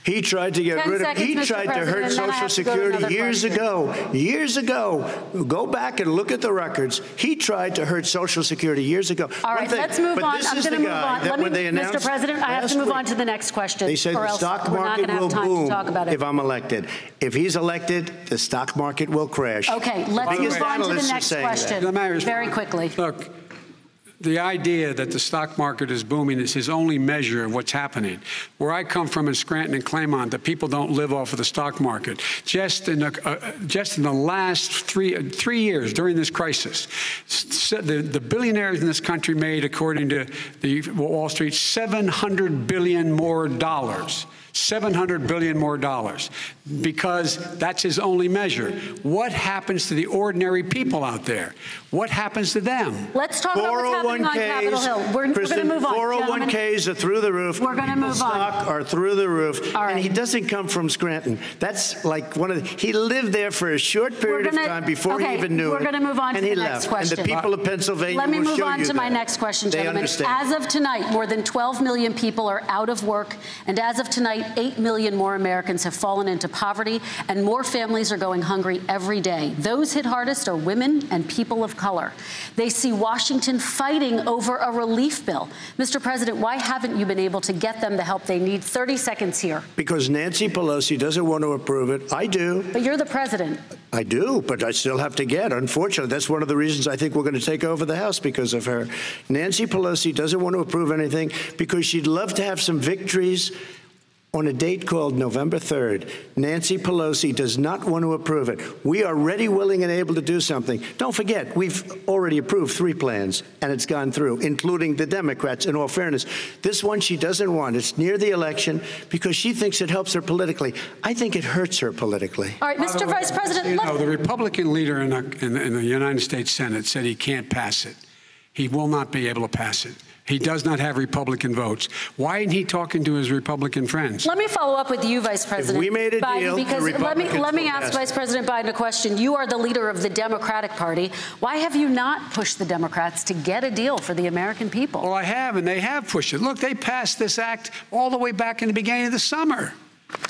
He tried to get rid of, he tried to hurt Social Security years ago. Years ago. Go back and look at the records. He tried to hurt Social Security years ago. All right, let's move on. I'm going to move on. Mr. President, I have to move on to the next question. They said the stock market will boom if I'm elected. If he's elected, the stock market will crash. Okay, let's move on to the next question very quickly. Look, the idea that the stock market is booming is his only measure of what's happening. Where I come from in Scranton and Claymont, the people don't live off of the stock market. Just in the last three years during this crisis, the billionaires in this country made, according to the Wall Street, $700 billion more. $700 billion more because that's his only measure. What happens to the ordinary people out there? What happens to them? Let's talk about what's happening on Capitol Hill. We're going to move on. 401ks are through the roof. We're going to move on. Stock are through the roof. All right. And he doesn't come from Scranton. That's like he lived there for a short period of time before he even knew it. We're going to move on to the next question. And the people of Pennsylvania Let me will move show on you to my that. next question, They gentlemen. understand. As of tonight, more than 12 million people are out of work. And as of tonight, 8 million more Americans have fallen into poverty, and more families are going hungry every day. Those hit hardest are women and people of color. They see Washington fighting over a relief bill. Mr. President, why haven't you been able to get them the help they need? 30 seconds here. Because Nancy Pelosi doesn't want to approve it. I do. But you're the president. I do, but I still have to get. Unfortunately, that's one of the reasons I think we're going to take over the House because of her. Nancy Pelosi doesn't want to approve anything because she'd love to have some victories on a date called November 3rd. Nancy Pelosi does not want to approve it. We are ready, willing, and able to do something. Don't forget, we've already approved 3 plans, and it's gone through, including the Democrats, in all fairness. This one she doesn't want. It's near the election because she thinks it helps her politically. I think it hurts her politically. All right, Mr. Vice President. The Republican leader in the United States Senate said he can't pass it. He will not be able to pass it. He does not have Republican votes. Why isn't he talking to his Republican friends? Let me follow up with you, Vice President we made a Biden, deal, because let me ask Vice President Biden a question. You are the leader of the Democratic Party. Why have you not pushed the Democrats to get a deal for the American people? Well, I have, and they have pushed it. Look, they passed this act all the way back in the beginning of the summer.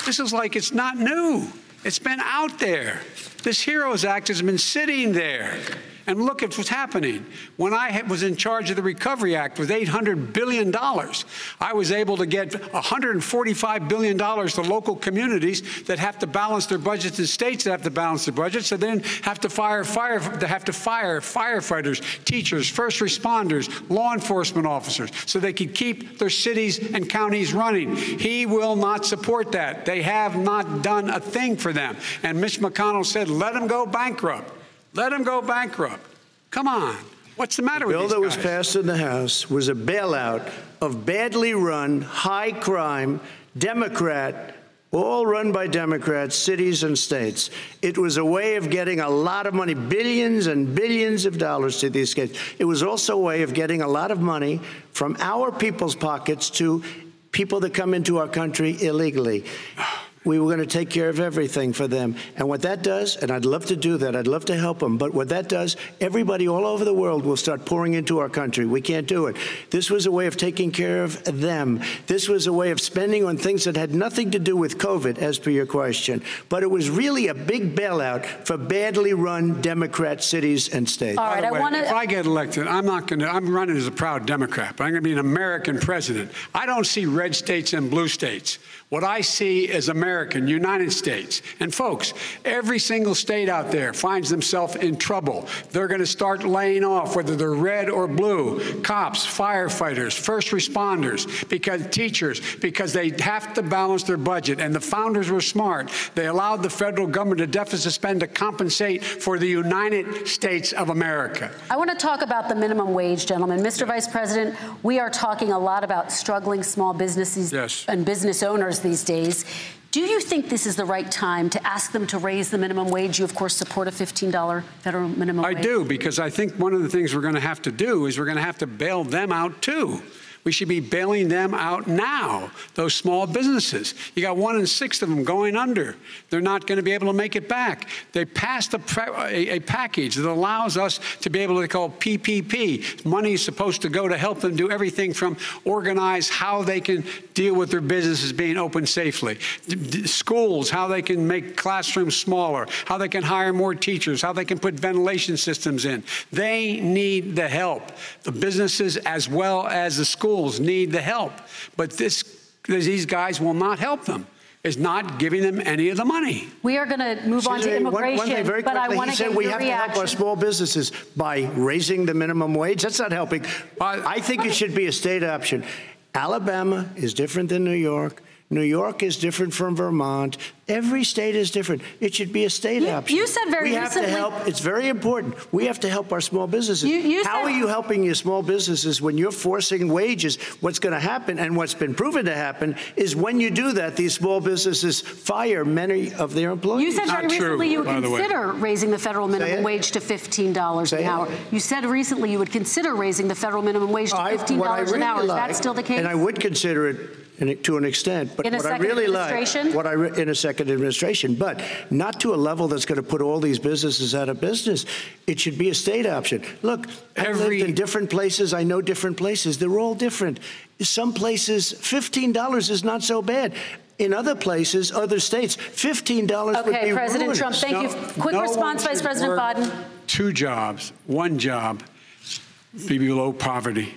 This is like it's not new. It's been out there. This HEROES Act has been sitting there. And look at what's happening. When I was in charge of the Recovery Act with $800 billion, I was able to get $145 billion to local communities that have to balance their budgets and states that have to balance their budgets, that then have to fire firefighters, teachers, first responders, law enforcement officers, so they could keep their cities and counties running. He will not support that. They have not done a thing for them. And Mitch McConnell said, let them go bankrupt. Let them go bankrupt. Come on. What's the matter with these guys? The bill that was passed in the House was a bailout of badly run, high-crime, Democrat all run by Democrats, cities and states. It was a way of getting a lot of money, billions and billions of dollars to these states. It was also a way of getting a lot of money from our people's pockets to people that come into our country illegally. We were going to take care of everything for them. And what that does, and I'd love to do that, I'd love to help them, but what that does, everybody all over the world will start pouring into our country. We can't do it. This was a way of taking care of them. This was a way of spending on things that had nothing to do with COVID, as per your question. But it was really a big bailout for badly run Democrat cities and states. All right, If I get elected, I'm running as a proud Democrat, but I'm going to be an American president. I don't see red states and blue states. What I see is American, United States. And folks, every single state out there finds themselves in trouble. They're going to start laying off, whether they're red or blue, cops, firefighters, first responders, because they have to balance their budget. And the founders were smart. They allowed the federal government to deficit spend to compensate for the United States of America. I want to talk about the minimum wage, gentlemen. Mr. Vice President, we are talking a lot about struggling small businesses and business owners these days. Do you think this is the right time to ask them to raise the minimum wage? You, of course, support a $15 federal minimum wage. I do, because I think one of the things we're going to have to do is we're going to have to bail them out, too. We should be bailing them out now, those small businesses. You got 1 in 6 of them going under. They're not going to be able to make it back. They passed a package that allows us to be able to call PPP. Money is supposed to go to help them do everything from organize how they can deal with their businesses being open safely. Schools, how they can make classrooms smaller, how they can hire more teachers, how they can put ventilation systems in. They need the help. The businesses as well as the schools need the help, but these guys will not help them. Is not giving them any of the money. We are going to move on to immigration, one thing very but I quickly, want to get your reaction. We have to help our small businesses by raising the minimum wage. That's not helping. I think it should be a state option. Alabama is different than New York. New York is different from Vermont. Every state is different. It should be a state option. You said very recently. We have to help. It's very important. We have to help our small businesses. How are you helping your small businesses when you're forcing wages? What's going to happen, and what's been proven to happen, is when you do that, these small businesses fire many of their employees. You said very recently you would consider raising the federal minimum wage to $15 an hour. You said recently you would consider raising the federal minimum wage to $15 an hour. Is that still the case? And I would consider it to an extent, but what I really like, in a second administration, but not to a level that's going to put all these businesses out of business. It should be a state option. Look, I've lived in different places. I know different places. They're all different. Some places, $15 is not so bad. In other places, other states, $15 would be Okay, President Trump, thank you. Quick response, Vice President Biden. 2 jobs, 1 job, be below poverty.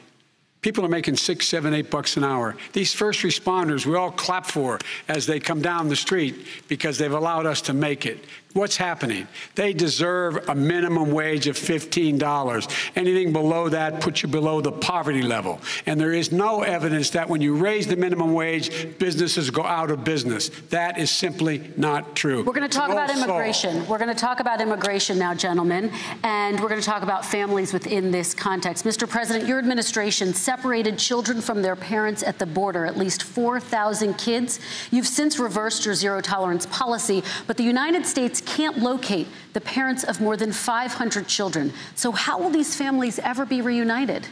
People are making $6, $7, $8 an hour. These first responders, we all clap for as they come down the street because they've allowed us to make it. What's happening? They deserve a minimum wage of $15. Anything below that puts you below the poverty level. And there is no evidence that when you raise the minimum wage, businesses go out of business. That is simply not true. We're going to talk about immigration. We're going to talk about immigration now, gentlemen, and we're going to talk about families within this context. Mr. President, your administration separated children from their parents at the border, at least 4,000 kids. You've since reversed your zero-tolerance policy, but the United States can't locate the parents of more than 500 children. So how will these families ever be reunited?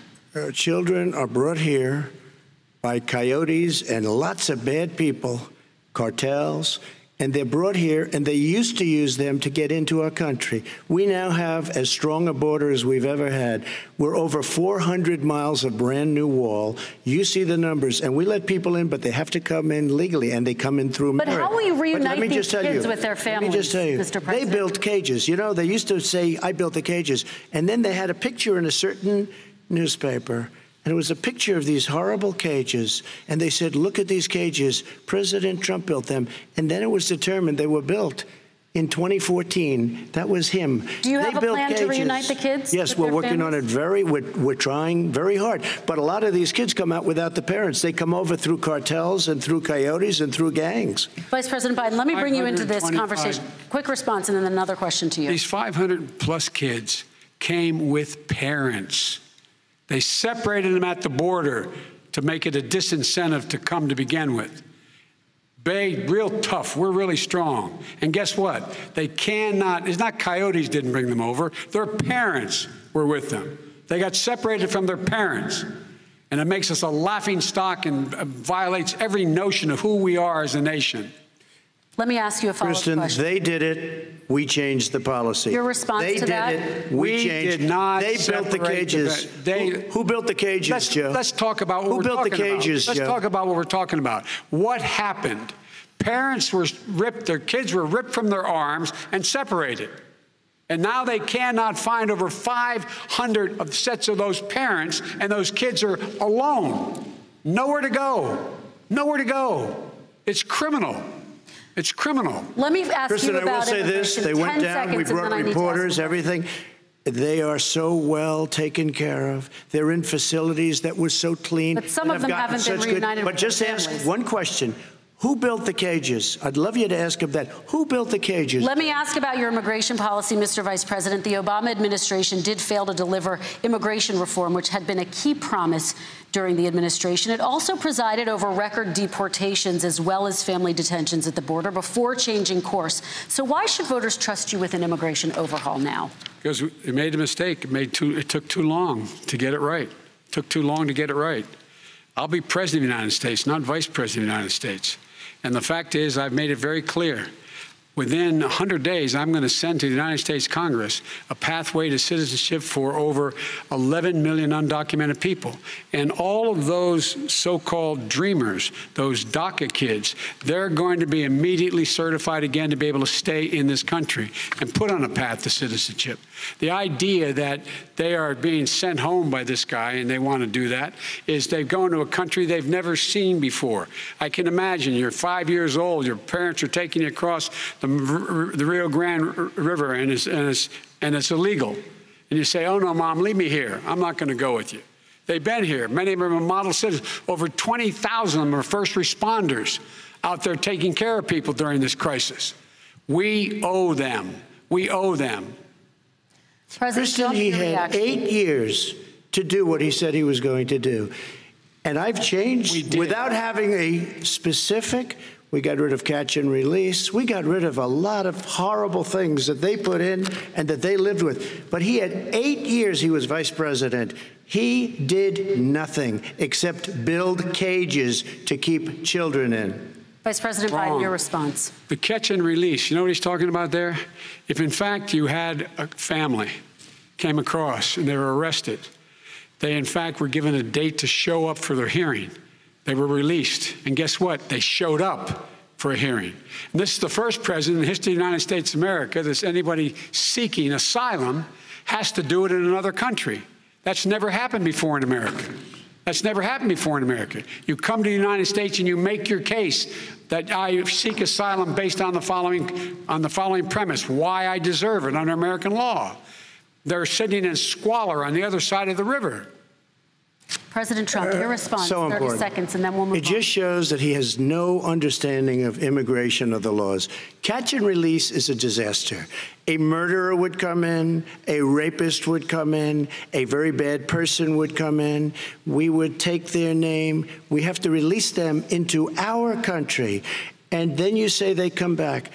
Children are brought here by coyotes and lots of bad people, cartels, and they're brought here, and they used to use them to get into our country. We now have as strong a border as we've ever had. We're over 400 miles of brand new wall. You see the numbers, and we let people in, but they have to come in legally, and they come in through merit. But how will you reunite these kids with their families, let me just tell you, Mr. President? They built cages. You know, they used to say, I built the cages, and then they had a picture in a certain newspaper, and it was a picture of these horrible cages. And they said, look at these cages. President Trump built them. And then it was determined they were built in 2014. That was him. Do you have a plan to reunite the kids? Yes, we're working on it we're trying very hard. But a lot of these kids come out without the parents. They come over through cartels and through coyotes and through gangs. Vice President Biden, let me bring you into this conversation. Quick response and then another question to you. These 500-plus kids came with parents. They separated them at the border to make it a disincentive to come to begin with. real tough. We're really strong. And guess what? They cannot, it's not coyotes didn't bring them over. Their parents were with them. They got separated from their parents. And it makes us a laughing stock and violates every notion of who we are as a nation. Let me ask you a follow-up question. Kristen, they did it. We changed the policy. Your response to that? They did it. We changed. Did not. They built the cages. Who built the cages, Joe? Let's talk about what we're talking about. Who built the cages, Joe? Let's talk about what we're talking about. What happened? Parents were ripped, their kids were ripped from their arms and separated. And now they cannot find over 500 of sets of those parents, and those kids are alone. Nowhere to go. Nowhere to go. It's criminal. It's criminal. Let me ask Kristen, you about I will say this. They went down. We brought reporters, everything. They are so well taken care of. They're in facilities that were so clean. But some of them haven't been reunited with their families. But just ask one question. Who built the cages? I'd love you to ask him that. Who built the cages? Let me ask about your immigration policy, Mr. Vice President. The Obama administration did fail to deliver immigration reform, which had been a key promise during the administration. It also presided over record deportations as well as family detentions at the border before changing course. So why should voters trust you with an immigration overhaul now? Because it made a mistake. It took too long to get it right. It took too long to get it right. I'll be president of the United States, not vice president of the United States. And the fact is, I've made it very clear. Within 100 days, I'm going to send to the United States Congress a pathway to citizenship for over 11 million undocumented people. And all of those so-called dreamers, those DACA kids, they're going to be immediately certified again to be able to stay in this country and put on a path to citizenship. The idea that they are being sent home by this guy, and they want to do that, is they've gone to a country they've never seen before. I can imagine you're 5 years old, your parents are taking you across the Rio Grande River, and it's illegal. And you say, oh, no, Mom, leave me here. I'm not going to go with you. They've been here. Many of them are model citizens. Over 20,000 of them are first responders out there taking care of people during this crisis. We owe them. We owe them. Kristen, he had 8 years to do what he said he was going to do. And I've changed without having a specific. We got rid of catch and release. We got rid of a lot of horrible things that they put in and that they lived with. But he had 8 years he was vice president. He did nothing except build cages to keep children in. Vice President Biden, your response. The catch and release, you know what he's talking about there? If, in fact, you had a family came across and they were arrested, they, in fact, were given a date to show up for their hearing. They were released. And guess what? They showed up for a hearing. And this is the first president in the history of the United States of America that anybody seeking asylum has to do it in another country. That's never happened before in America. That's never happened before in America. You come to the United States and you make your case that I seek asylum based on the following premise, why I deserve it under American law. They're sitting in squalor on the other side of the river. President Trump, your response, so 30 important. seconds, and then we'll move on. It just shows that he has no understanding of immigration or the laws. Catch and release is a disaster. A murderer would come in, a rapist would come in, a very bad person would come in. We would take their name. We have to release them into our country. And then you say they come back.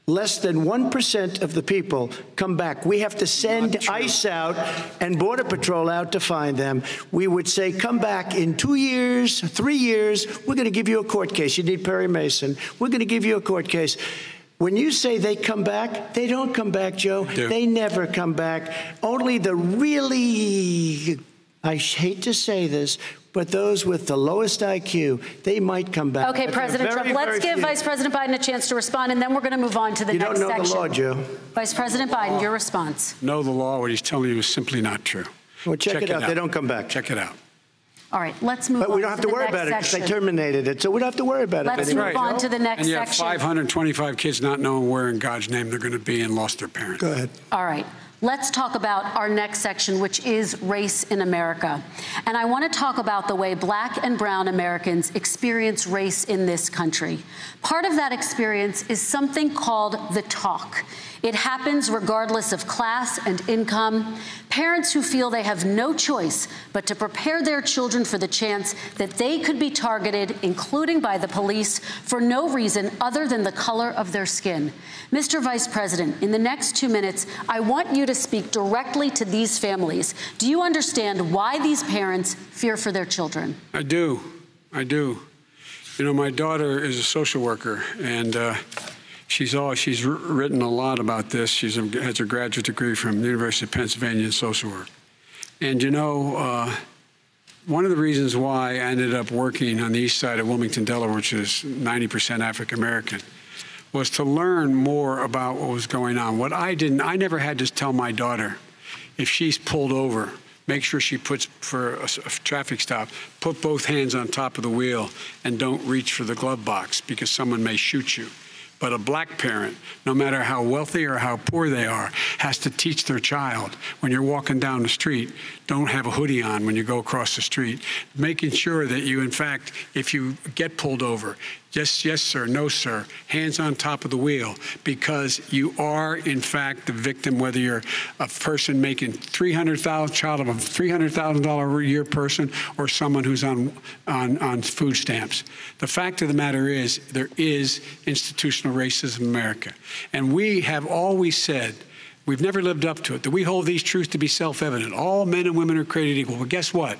Less than 1% of the people come back. We have to send ICE out and Border Patrol out to find them. We would say, come back in 2 years, 3 years. We're going to give you a court case. You need Perry Mason. We're going to give you a court case. When you say they come back, they don't come back, Joe. They never come back. Only the really, I hate to say this, but those with the lowest IQ, they might come back. Okay, President Trump, let's give Vice President Biden a chance to respond, and then we're going to move on to the next section. You don't know the law, Joe. Vice President Biden, your response. Know the law. What he's telling you is simply not true. Well, check it out. They don't come back. Check it out. All right, let's move on. But we don't have to worry about it because they terminated it, so we don't have to worry about it. Let's move on to the next section. And you have section. 525 kids not knowing where in God's name they're going to be and lost their parents. Go ahead. All right. Let's talk about our next section, which is race in America. And I want to talk about the way Black and brown Americans experience race in this country. Part of that experience is something called the talk. It happens regardless of class and income. Parents who feel they have no choice but to prepare their children for the chance that they could be targeted, including by the police, for no reason other than the color of their skin. Mr. Vice President, in the next 2 minutes, I want you to speak directly to these families. Do you understand why these parents fear for their children? I do. I do. You know, my daughter is a social worker, and she's written a lot about this. She has a graduate degree from the University of Pennsylvania in social work. And, you know, one of the reasons why I ended up working on the east side of Wilmington, Delaware, which is 90% African-American, was to learn more about what was going on. I never had to tell my daughter, if she's pulled over, make sure she puts, for a traffic stop, put both hands on top of the wheel and don't reach for the glove box because someone may shoot you. But a black parent, no matter how wealthy or how poor they are, has to teach their child, when you're walking down the street, don't have a hoodie on when you go across the street. Making sure that you, in fact, if you get pulled over, just yes, sir, no, sir, hands on top of the wheel, because you are, in fact, the victim, whether you're a person making child of a $300,000 a year person or someone who's on food stamps. The fact of the matter is there is institutional racism in America. And we have always said, we've never lived up to it, that we hold these truths to be self-evident. All men and women are created equal. But guess what?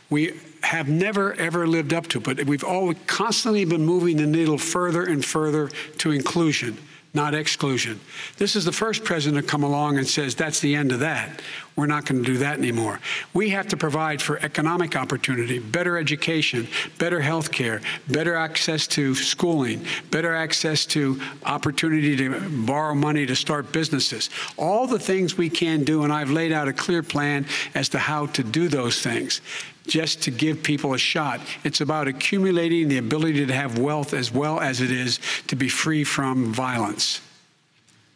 We have never, ever lived up to it, but we've always constantly been moving the needle further and further to inclusion, not exclusion. This is the first president to come along and says, that's the end of that. We're not going to do that anymore. We have to provide for economic opportunity, better education, better health care, better access to schooling, better access to opportunity to borrow money to start businesses. All the things we can do, and I've laid out a clear plan as to how to do those things, just to give people a shot. It's about accumulating the ability to have wealth as well as it is to be free from violence.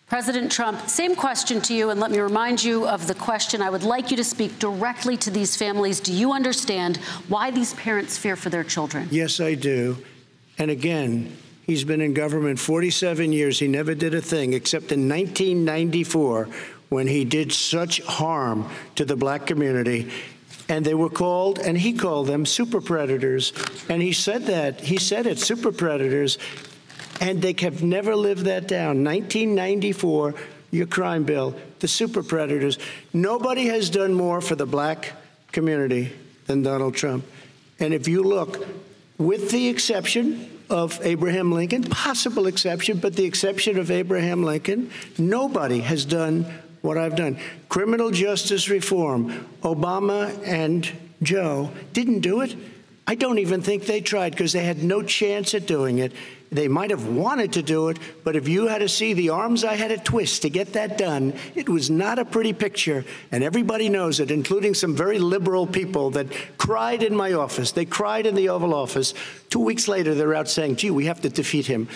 President Trump, same question to you, and let me remind you of the question. I would like you to speak directly to these families. Do you understand why these parents fear for their children? Yes, I do. And again, he's been in government 47 years. He never did a thing except in 1994 when he did such harm to the black community. And they were called, and he called them, super predators. And he said that. He said it, super predators. And they have never lived that down. 1994, your crime bill, the super predators. Nobody has done more for the black community than Donald Trump. And if you look, with the exception of Abraham Lincoln, possible exception, but the exception of Abraham Lincoln, nobody has done what I've done. Criminal justice reform, Obama and Joe didn't do it. I don't even think they tried because they had no chance at doing it. They might have wanted to do it, but if you had to see the arms I had to twist to get that done, it was not a pretty picture, and everybody knows it, including some very liberal people that cried in my office. They cried in the Oval Office. 2 weeks later, they're out saying, gee, we have to defeat him.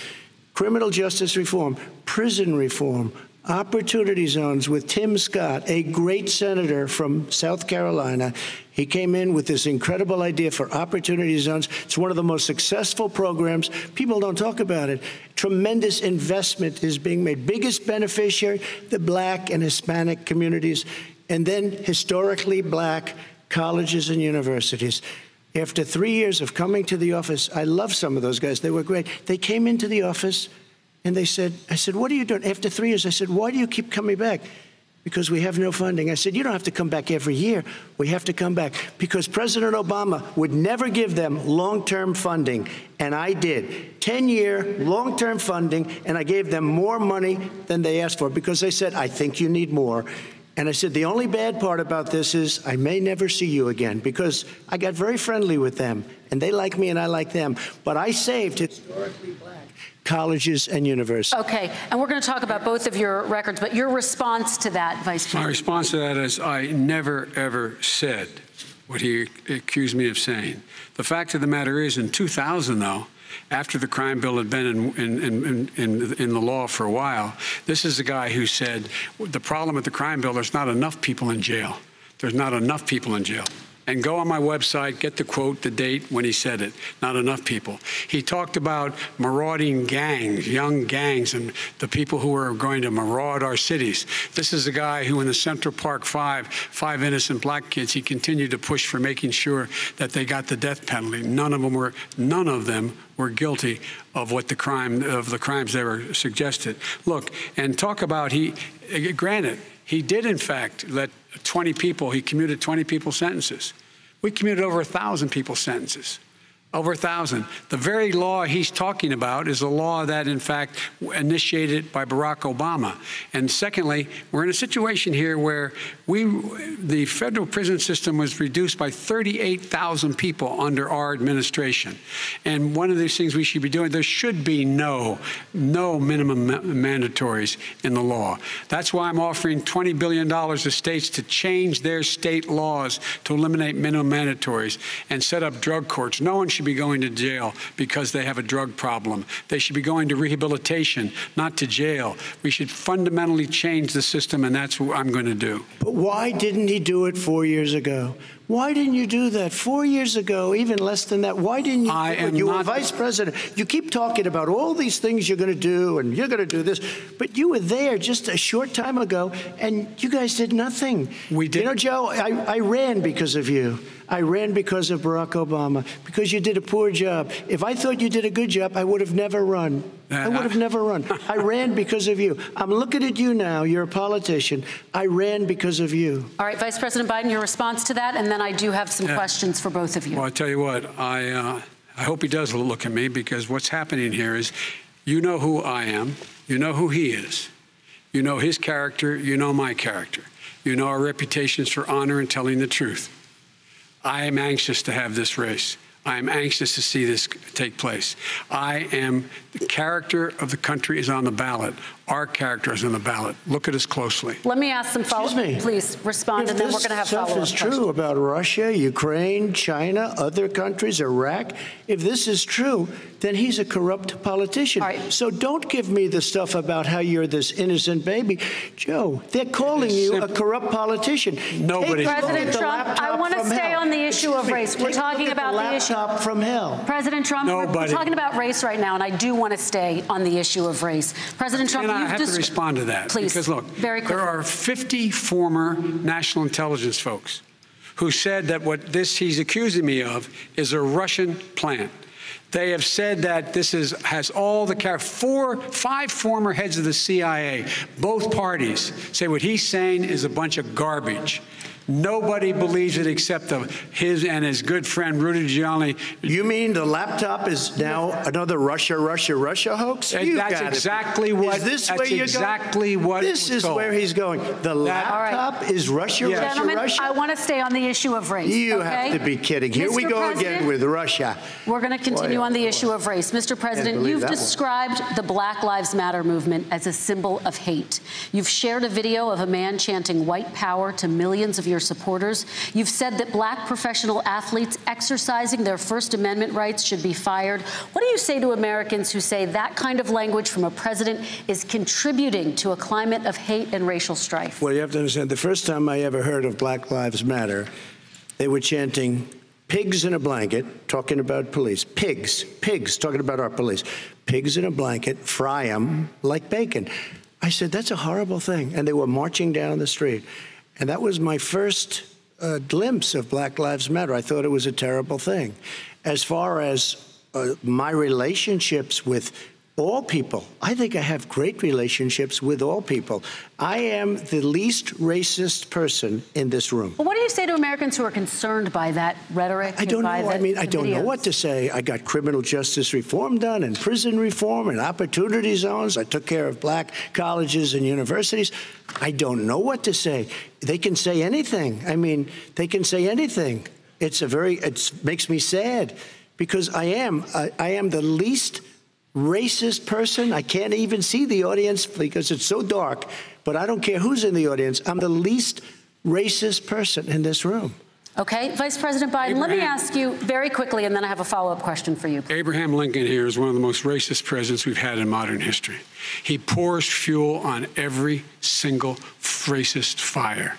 Criminal justice reform, prison reform, opportunity zones with Tim Scott, a great senator from South Carolina. He came in with this incredible idea for opportunity zones. It's one of the most successful programs. People don't talk about it. Tremendous investment is being made. Biggest beneficiary, the black and Hispanic communities, and then historically black colleges and universities. After 3 years of coming to the office, I love some of those guys. They were great. They came into the office and they said, I said, what are you doing? After 3 years, I said, why do you keep coming back? Because we have no funding. I said, you don't have to come back every year. We have to come back because President Obama would never give them long-term funding. And I did. 10-year long-term funding, and I gave them more money than they asked for because they said, I think you need more. And I said, the only bad part about this is I may never see you again because I got very friendly with them, and they like me and I like them. But I saved historically black colleges and universities. Okay, and we're going to talk about both of your records, but your response to that, Vice President? My response to that is I never, ever said what he accused me of saying. The fact of the matter is, in 2000, though, after the crime bill had been in the law for a while, this is the guy who said, the problem with the crime bill, there's not enough people in jail. There's not enough people in jail. And go on my website, get the quote, the date when he said it. Not enough people. He talked about marauding gangs, young gangs, and the people who are going to maraud our cities. This is a guy who in the Central Park five innocent black kids, he continued to push for making sure that they got the death penalty. None of them were guilty of the crimes they were suggested. Look, and talk about granted, he did in fact let 20 people, he commuted 20 people's sentences. We commuted over 1,000 people's sentences. Over 1,000. The very law he's talking about is a law that, in fact, initiated by Barack Obama. And secondly, we're in a situation here where the federal prison system was reduced by 38,000 people under our administration. And one of these things we should be doing, there should be no minimum mandatories in the law. That's why I'm offering $20 billion to states to change their state laws to eliminate minimum mandatories and set up drug courts. No one should be going to jail because they have a drug problem. They should be going to rehabilitation, not to jail. We should fundamentally change the system, and that's what I'm going to do. But why didn't he do it 4 years ago? Why didn't you do that 4 years ago, even less than that? Why didn't you do it? You were vice president. You keep talking about all these things you're going to do, and you're going to do this. But you were there just a short time ago, and you guys did nothing. We did. You know, Joe, I ran because of you. I ran because of Barack Obama, because you did a poor job. If I thought you did a good job, I would have never run. I would have never run. I ran because of you. I'm looking at you now. You're a politician. I ran because of you. All right, Vice President Biden, your response to that, and then I do have some questions for both of you. Well, I tell you what, I hope he does look at me, because what's happening here is, you know who I am. You know who he is. You know his character. You know my character. You know our reputations for honor and telling the truth. I am anxious to have this race. I am anxious to see this take place. The character of the country is on the ballot. Our character is on the ballot. Look at us closely. Let me ask some follow-up. Please respond, and then we're going to have follow-up questions. If this stuff is true about Russia, Ukraine, China, other countries, Iraq, if this is true, then he's a corrupt politician. So don't give me the stuff about how you're this innocent baby. Joe, they're calling you a corrupt politician. Nobody. President Trump, I want to stay on the issue of race. We're talking about the issue. From hell. President Trump, we're talking about race right now, and I do want to stay on the issue of race. President Trump, I have to respond to that. Please, because look, very quickly. There are 50 former national intelligence folks who said that what he's accusing me of is a Russian plant. They have said that this has all the five former heads of the CIA, both parties, say what he's saying is a bunch of garbage. Nobody believes it except his and his good friend Rudy Giuliani. You mean the laptop is now another Russia hoax? That's exactly what. Is this where you're going? This is where he's going. The laptop is Russia. Gentlemen, I want to stay on the issue of race. You have to be kidding. Here we go again with Russia. We're going to continue on the issue of race. Mr. President, you've described the Black Lives Matter movement as a symbol of hate. You've shared a video of a man chanting white power to millions of your supporters. You've said that black professional athletes exercising their First Amendment rights should be fired. What do you say to Americans who say that kind of language from a president is contributing to a climate of hate and racial strife? Well, you have to understand, the first time I ever heard of Black Lives Matter, they were chanting pigs in a blanket, talking about police. Pigs, talking about our police. Pigs in a blanket, fry them like bacon. I said, that's a horrible thing. And they were marching down the street. And that was my first glimpse of Black Lives Matter. I thought it was a terrible thing. As far as my relationships with all people, I think I have great relationships with all people. I am the least racist person in this room. Well, what do you say to Americans who are concerned by that rhetoric? I don't know. I mean, I don't know what to say. I got criminal justice reform done and prison reform and opportunity zones. I took care of black colleges and universities. I don't know what to say. They can say anything. I mean, they can say anything. It makes me sad because I am the least racist person. I can't even see the audience because it's so dark, but I don't care who's in the audience. I'm the least racist person in this room. Okay, Vice President Biden, let me ask you very quickly, and then I have a follow-up question for you. Abraham Lincoln here is one of the most racist presidents we've had in modern history. He pours fuel on every single racist fire.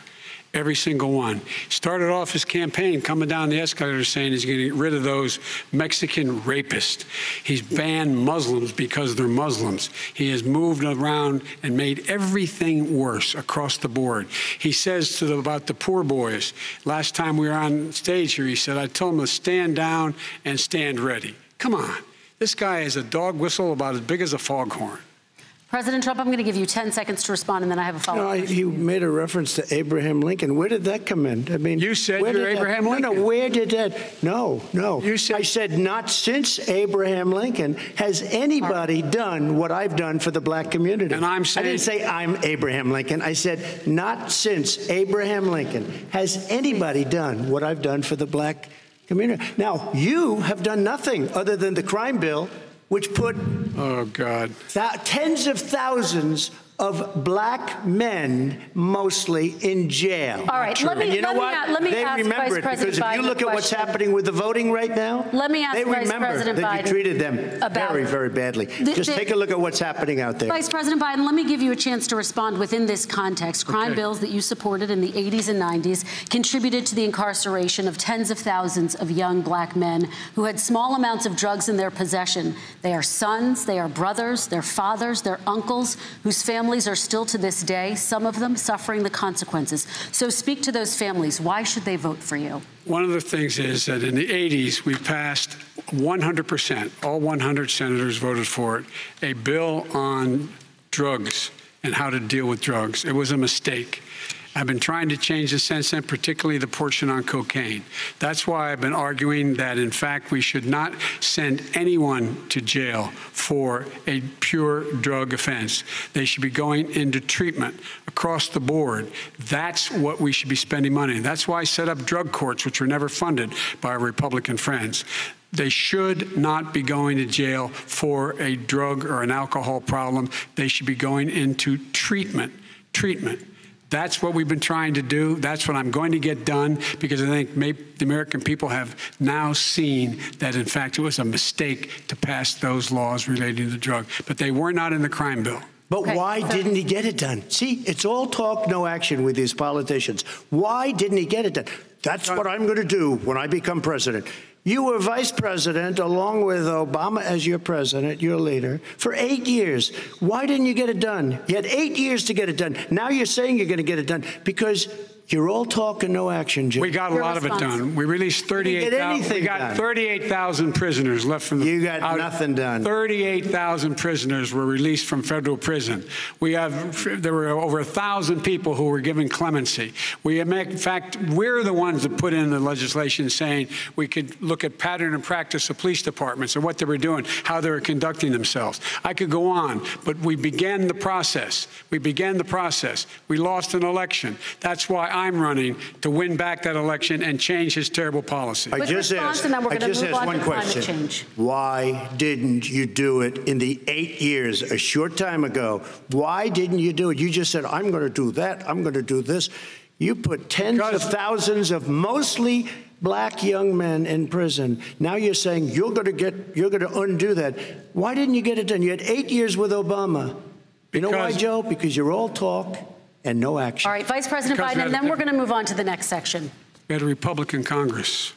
every single one. Started off his campaign coming down the escalator saying he's going to get rid of those Mexican rapists. He's banned Muslims because they're Muslims. He has moved around and made everything worse across the board. He says about the poor boys, last time we were on stage here, he said, I told them to stand down and stand ready. Come on. This guy has a dog whistle about as big as a foghorn. President Trump, I'm going to give you 10 seconds to respond, and then I have a follow-up. He made a reference to Abraham Lincoln. Where did that come in? I mean, you said you're Abraham Lincoln. No, where did that? No. You said, I said not since Abraham Lincoln has anybody done what I've done for the black community. And I'm saying, I didn't say I'm Abraham Lincoln. I said not since Abraham Lincoln has anybody done what I've done for the black community. Now, you have done nothing other than the crime bill, which put tens of thousands of black men, mostly, in jail. All right, let me ask remember it, because if you look at what's happening with the voting right now, let me ask they Vice remember President that Biden you treated them very, very badly. Just take a look at what's happening out there. Vice President Biden, let me give you a chance to respond within this context. Crime bills that you supported in the 80s and 90s contributed to the incarceration of tens of thousands of young black men who had small amounts of drugs in their possession. They are sons, they are brothers, they're fathers, they're uncles, whose families are still to this day, some of them suffering the consequences. So speak to those families. Why should they vote for you? One of the things is that in the 80s, we passed 100%, all 100 senators voted for it, a bill on drugs and how to deal with drugs. It was a mistake. I've been trying to change the sense, and particularly the portion on cocaine. That's why I've been arguing that, in fact, we should not send anyone to jail for a pure drug offense. They should be going into treatment across the board. That's what we should be spending money on. That's why I set up drug courts, which were never funded by our Republican friends. They should not be going to jail for a drug or an alcohol problem. They should be going into treatment. That's what we've been trying to do. That's what I'm going to get done, because I think maybe the American people have now seen that, in fact, it was a mistake to pass those laws relating to drugs. But they were not in the crime bill. But why didn't he get it done? See, it's all talk, no action with these politicians. Why didn't he get it done? That's what I'm going to do when I become president. You were vice president, along with Obama as your president, your leader, for 8 years. Why didn't you get it done? You had 8 years to get it done. Now you're saying you're going to get it done because you're all talk and no action, Jim. We got a lot of it done. We released 38,000. We got 38,000 prisoners left from the. You got nothing done. 38,000 prisoners were released from federal prison. There were over 1,000 people who were given clemency. In fact, we're the ones that put in the legislation saying we could look at pattern and practice of police departments and what they were doing, how they were conducting themselves. I could go on, but we began the process. We lost an election. That's why I'm running to win back that election and change his terrible policy. I just asked one question. Why didn't you do it in the 8 years, a short time ago? Why didn't you do it? You just said, I'm going to do that. I'm going to do this. You put tens of thousands of mostly black young men in prison. Now you're saying you're going to undo that. Why didn't you get it done? You had 8 years with Obama. You know why, Joe? Because you're all talk and no action. All right, Vice President Biden, and then we're going to move on to the next section. We had a Republican Congress.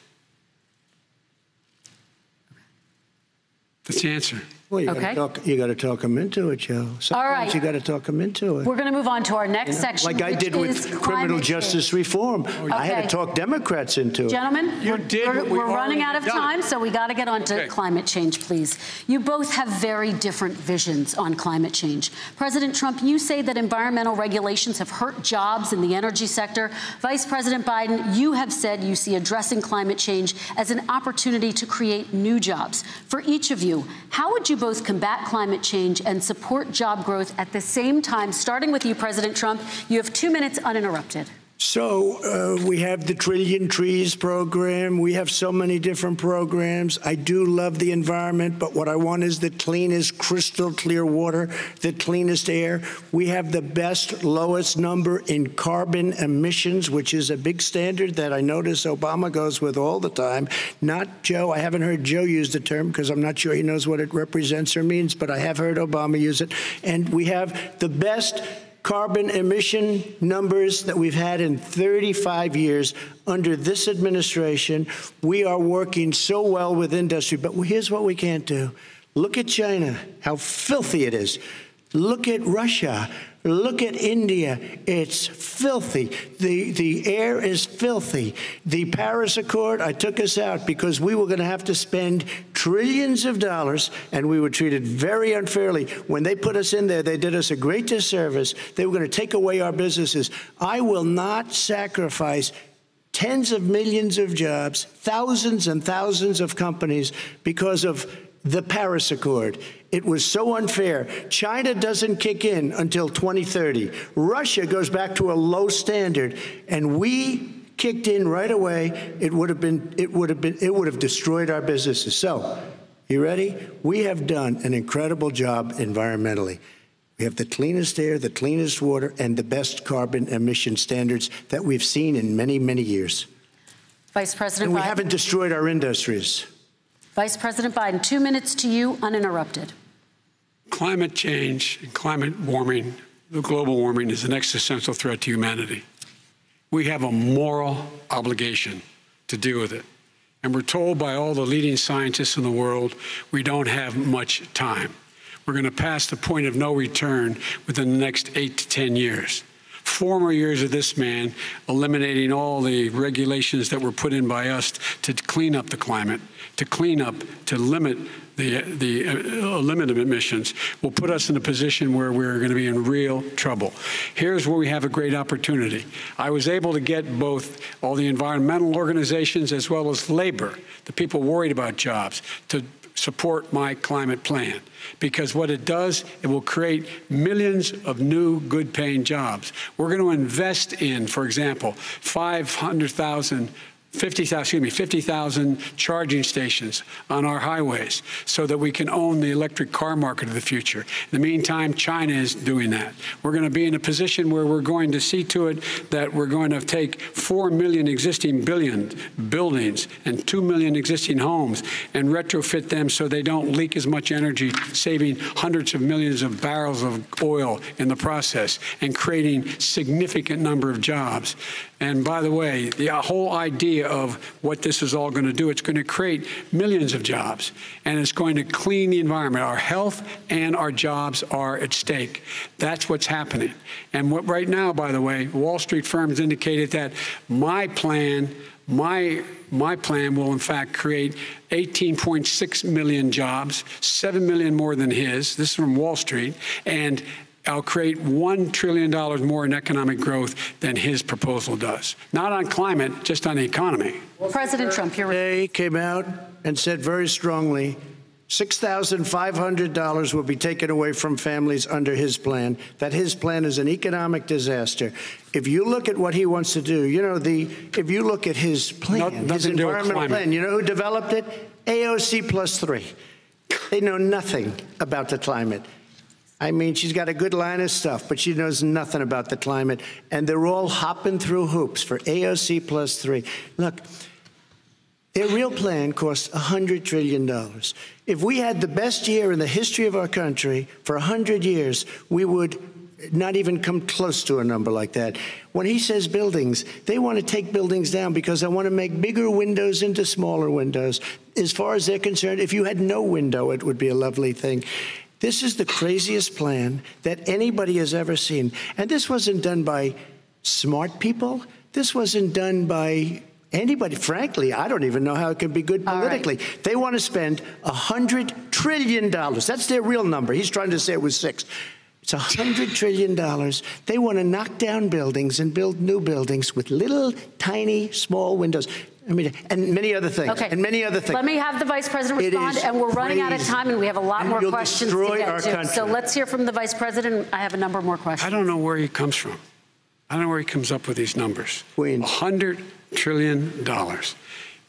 That's the answer. Well, you got to talk them into it, Joe. Sometimes you got to talk them into it. We're going to move on to our next section, like I did with criminal justice reform. I had to talk Democrats into it. Gentlemen, we're running out of time, so we got to get on to climate change, please. You both have very different visions on climate change. President Trump, you say that environmental regulations have hurt jobs in the energy sector. Vice President Biden, you have said you see addressing climate change as an opportunity to create new jobs. For each of you, how would you both combat climate change and support job growth at the same time? Starting with you, President Trump, you have 2 minutes uninterrupted. So we have the Trillion Trees program. We have so many different programs. I do love the environment, but what I want is the cleanest, crystal clear water, the cleanest air. We have the best, lowest number in carbon emissions, which is a big standard that I notice Obama goes with all the time. Not Joe. I haven't heard Joe use the term because I'm not sure he knows what it represents or means, but I have heard Obama use it. And we have the best carbon emission numbers that we've had in 35 years under this administration. We are working so well with industry, but here's what we can't do. Look at China, how filthy it is. Look at Russia. Look at India. It's filthy. The air is filthy. The Paris Accord, I took us out because we were going to have to spend trillions of dollars, and we were treated very unfairly. When they put us in there, they did us a great disservice. They were going to take away our businesses. I will not sacrifice tens of millions of jobs, thousands and thousands of companies because of the Paris Accord. It was so unfair. China doesn't kick in until 2030. Russia goes back to a low standard, and we kicked in right away. It would have destroyed our businesses. So, you ready? We have done an incredible job environmentally. We have the cleanest air, the cleanest water, and the best carbon emission standards that we've seen in many, many years. Vice President and we Biden. haven't destroyed our industries. Vice President Biden, 2 minutes to you, uninterrupted. Climate change and climate warming, the global warming, is an existential threat to humanity. We have a moral obligation to deal with it. And we're told by all the leading scientists in the world we don't have much time. We're going to pass the point of no return within the next 8 to 10 years. 4 more years of this man eliminating all the regulations that were put in by us to clean up the climate, to limit emissions, will put us in a position where we're going to be in real trouble. Here's where we have a great opportunity. I was able to get both all the environmental organizations as well as labor, the people worried about jobs, to support my climate plan. Because what it does, it will create millions of new good-paying jobs. We're going to invest in, for example, 50,000 charging stations on our highways so that we can own the electric car market of the future. In the meantime, China is doing that. We're going to be in a position where we're going to see to it that we're going to take 4 million existing buildings and 2 million existing homes and retrofit them so they don't leak as much energy, saving hundreds of millions of barrels of oil in the process and creating significant number of jobs. And by the way, the whole idea of what this is all going to do, it's going to create millions of jobs, and it's going to clean the environment. Our health and our jobs are at stake. That's what's happening. And right now, by the way, Wall Street firms indicated that my plan will, in fact, create 18.6 million jobs, 7 million more than his. This is from Wall Street. And I'll create $1 trillion more in economic growth than his proposal does. Not on climate, just on the economy. President Trump, today came out and said very strongly, $6,500 will be taken away from families under his plan, that his plan is an economic disaster. If you look at what he wants to do, if you look at his plan, his environmental plan, you know who developed it? AOC +3. They know nothing about the climate. I mean, she's got a good line of stuff, but she knows nothing about the climate. And they're all hopping through hoops for AOC +3. Look, their real plan costs $100 trillion. If we had the best year in the history of our country for 100 years, we would not even come close to a number like that. When he says buildings, they want to take buildings down because they want to make bigger windows into smaller windows. As far as they're concerned, if you had no window, it would be a lovely thing. This is the craziest plan that anybody has ever seen. And this wasn't done by smart people. This wasn't done by anybody. Frankly, I don't even know how it can be good politically. Right. They want to spend $100 trillion. That's their real number. He's trying to say it was 6. It's $100 trillion. They want to knock down buildings and build new buildings with little, tiny, small windows. I mean, and many other things. Okay. And many other things. Let me have the Vice President respond, and we're running out of time, and we have a lot more questions to get to. So let's hear from the Vice President. I have a number more questions. I don't know where he comes from. I don't know where he comes up with these numbers. $100 trillion.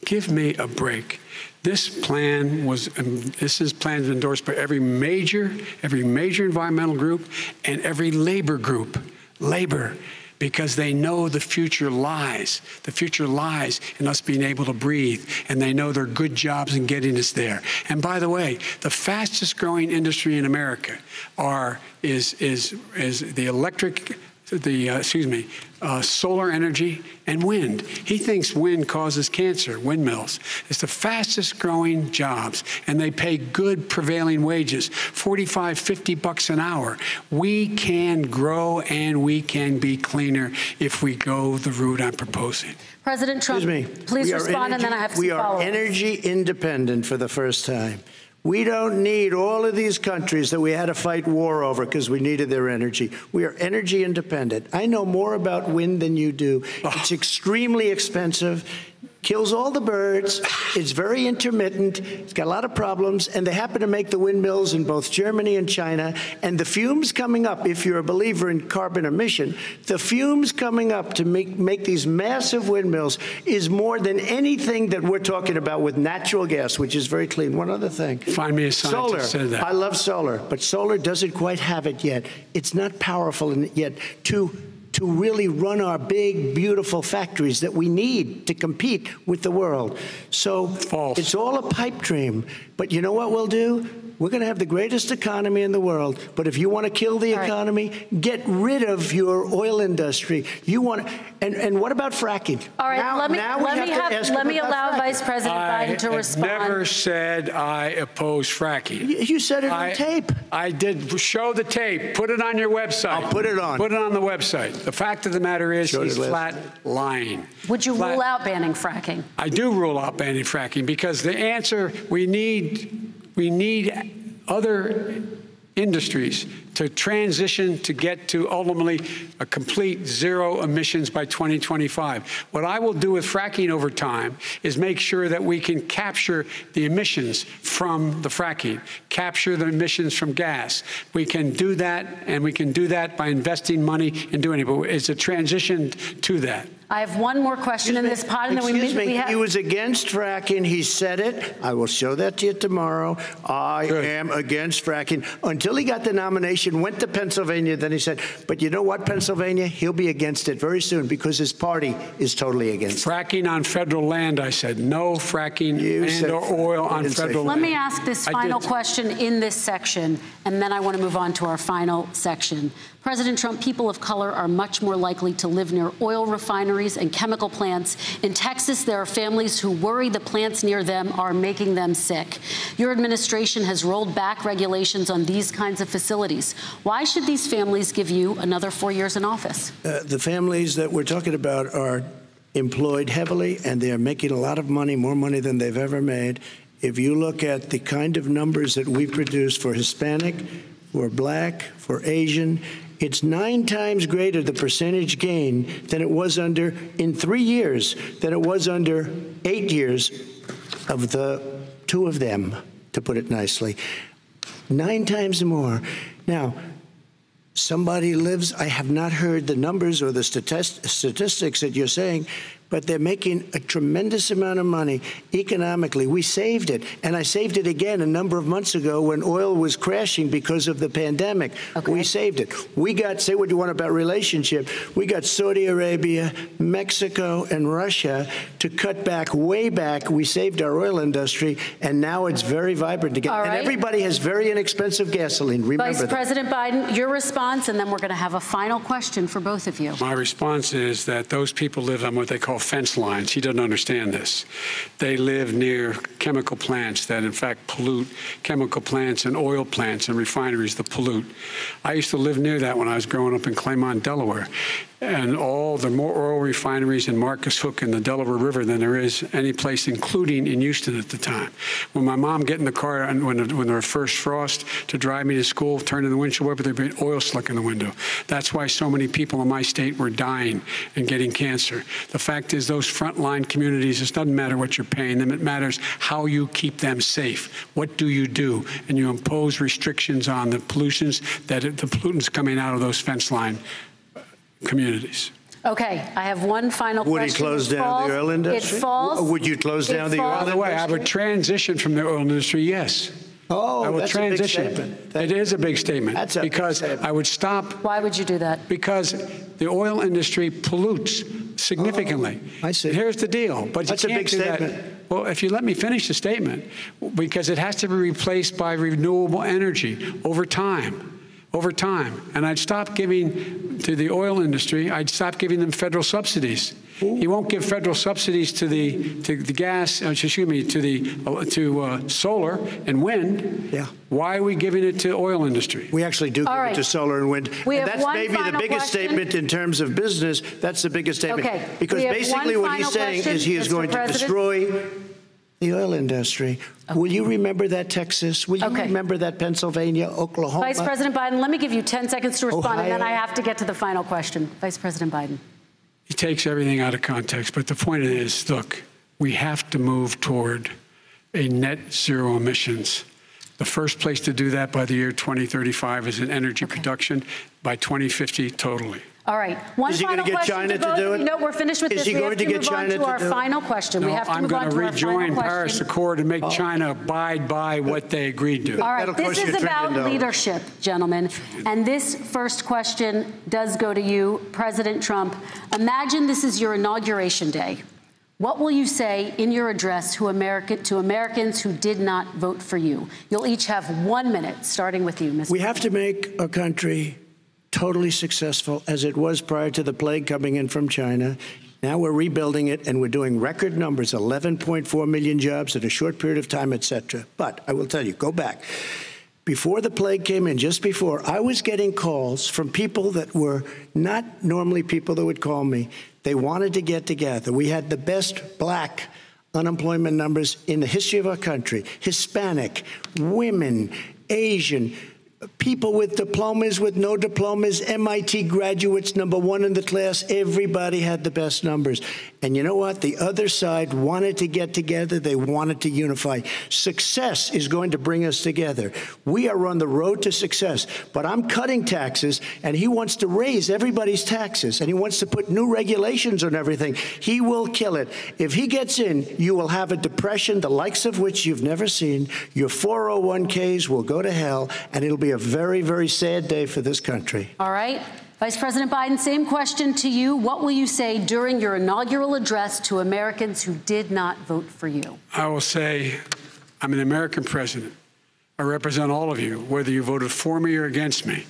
Give me a break. This plan was, plan is endorsed by every major environmental group and every labor group. Labor. because they know the future lies. The future lies in us being able to breathe, and they know there are good jobs in getting us there. And by the way, the fastest growing industry in America is the electric, solar energy and wind. He thinks wind causes cancer, windmills. It's the fastest growing jobs, and they pay good prevailing wages, 45, 50 bucks an hour. We can grow and we can be cleaner if we go the route I'm proposing. President Trump, please respond, and then I have some follow-ups. We are energy independent for the first time. We don't need all of these countries that we had to fight war over because we needed their energy. We are energy independent. I know more about wind than you do. It's extremely expensive, kills all the birds, it's very intermittent, it's got a lot of problems, and they happen to make the windmills in both Germany and China. And the fumes coming up, if you're a believer in carbon emission, the fumes coming up to make these massive windmills is more than anything that we're talking about with natural gas, which is very clean. One other thing. Find me a scientist who said that. I love solar, but solar doesn't quite have it yet. It's not powerful yet to really run our big, beautiful factories that we need to compete with the world. So it's all a pipe dream. But you know what we'll do? We're going to have the greatest economy in the world. But if you want to kill the economy, get rid of your oil industry. You want, and what about fracking? All right, let me allow Vice President Biden to respond. I never said I oppose fracking. You said it on tape. I did. Show the tape. Put it on your website. I'll put it on. Put it on the website. The fact of the matter is he's flat lying. Would you rule out banning fracking? I do rule out banning fracking because the answer, we need other industries to transition to get to ultimately a complete zero emissions by 2025. What I will do with fracking over time is make sure that we can capture the emissions from the fracking, capture the emissions from gas. We can do that, and we can do that by investing money in doing it. But it's a transition to that. I have one more question in this pod, and then we have. He was against fracking. He said it. I will show that to you tomorrow. I am against fracking. Until he got the nomination, went to Pennsylvania, then he said, but you know what, Pennsylvania? He'll be against it very soon because his party is totally against it. Fracking on federal land, I said. No fracking or oil on federal land. Let me ask this final question in this section, and then I want to move on to our final section. President Trump, people of color are much more likely to live near oil refineries and chemical plants. In Texas, there are families who worry the plants near them are making them sick. Your administration has rolled back regulations on these kinds of facilities. Why should these families give you another 4 years in office? The families that we're talking about are employed heavily, and they're making a lot of money, more money than they've ever made. If you look at the kind of numbers that we produce for Hispanic, for Black, for Asian, it's 9 times greater, the percentage gain, than it was in 3 years, than it was under 8 years of the 2 of them, to put it nicely. 9 times more. Now, somebody lives, I have not heard the numbers or the statistics that you're saying, but they're making a tremendous amount of money economically. We saved it, and I saved it again a number of months ago when oil was crashing because of the pandemic. We saved it. We got, say what you want about relationship, we got Saudi Arabia, Mexico, and Russia to cut back, way back. We saved our oil industry, and now it's very vibrant again. And everybody has very inexpensive gasoline. Remember Vice President Biden, your response, and then we're going to have a final question for both of you. My response is that those people live on what they call fence lines. He doesn't understand this. They live near chemical plants that, in fact, pollute, chemical plants and oil plants and refineries that pollute. I used to live near that when I was growing up in Claymont, Delaware. And there are more oil refineries in Marcus Hook and the Delaware River than there is any place, including in Houston at the time. When my mom get in the car and when there was first frost to drive me to school, turn in the windshield wiper, there'd be oil slick in the window. That's why so many people in my state were dying and getting cancer. The fact is, those frontline communities, it doesn't matter what you're paying them. It matters how you keep them safe. What do? And you impose restrictions on the pollutions the pollutants coming out of those fence line communities. Okay, I have one final question. Would he close down the oil industry? It falls. Would you close down the oil industry? By the way, I would transition from the oil industry, yes. Oh, I will that's transition. a big statement. It is a big statement. That's a because big statement. I would stop. Why would you do that? Because the oil industry pollutes significantly. I see. And here's the deal. But That's you a can't big do that. statement. Well, if you let me finish the statement, because it has to be replaced by renewable energy over time. Over time. And I'd stop giving to the oil industry, I'd stop giving them federal subsidies. He won't give federal subsidies to the gas, excuse me, to solar and wind. Yeah. Why are we giving it to oil industry? We actually do give it to solar and wind. We And have that's one maybe the final biggest question. statement in terms of business. That's the biggest statement. Okay. Because We have basically one what he's final saying question, is he is Mr. going to President. destroy the oil industry. Okay. Will you remember that, Texas? Will you remember that, Pennsylvania, Oklahoma? Vice President Biden, let me give you 10 seconds to respond, and then Ohio. I have to get to the final question. Vice President Biden. He takes everything out of context. But the point is, look, we have to move toward a net zero emissions. The first place to do that by the year 2035 is in energy production, by 2050 totally. All right. One Is he final going to get question China both to do of you. it? No, we're finished with Is this. he We going have to to get move on China to to our do it? final question. No, We have to I'm move going on to to our final rejoin Paris question. Accord and make China abide by what they agreed to. All right, That'll this cost you is $1 about trillion. leadership, gentlemen. And this first question does go to you, President Trump. Imagine this is your inauguration day. What will you say in your address to Americans who did not vote for you? You'll each have 1 minute, starting with you, Mr. We have to make a country totally successful as it was prior to the plague coming in from China. Now we're rebuilding it, and we're doing record numbers, 11.4 million jobs in a short period of time, et cetera. But I will tell you, go back. Before the plague came in, just before, I was getting calls from people that were not normally people that would call me. They wanted to get together. We had the best black unemployment numbers in the history of our country. Hispanic, women, Asian, people with diplomas, with no diplomas, MIT graduates, #1 in the class. Everybody had the best numbers. And you know what? The other side wanted to get together. They wanted to unify. Success is going to bring us together. We are on the road to success. But I'm cutting taxes, and he wants to raise everybody's taxes, and he wants to put new regulations on everything. He will kill it. If he gets in, you will have a depression, the likes of which you've never seen. Your 401ks will go to hell, and it'll be a very, very sad day for this country. All right. Vice President Biden, same question to you. What will you say during your inaugural address to Americans who did not vote for you? I will say, I'm an American president. I represent all of you, whether you voted for me or against me.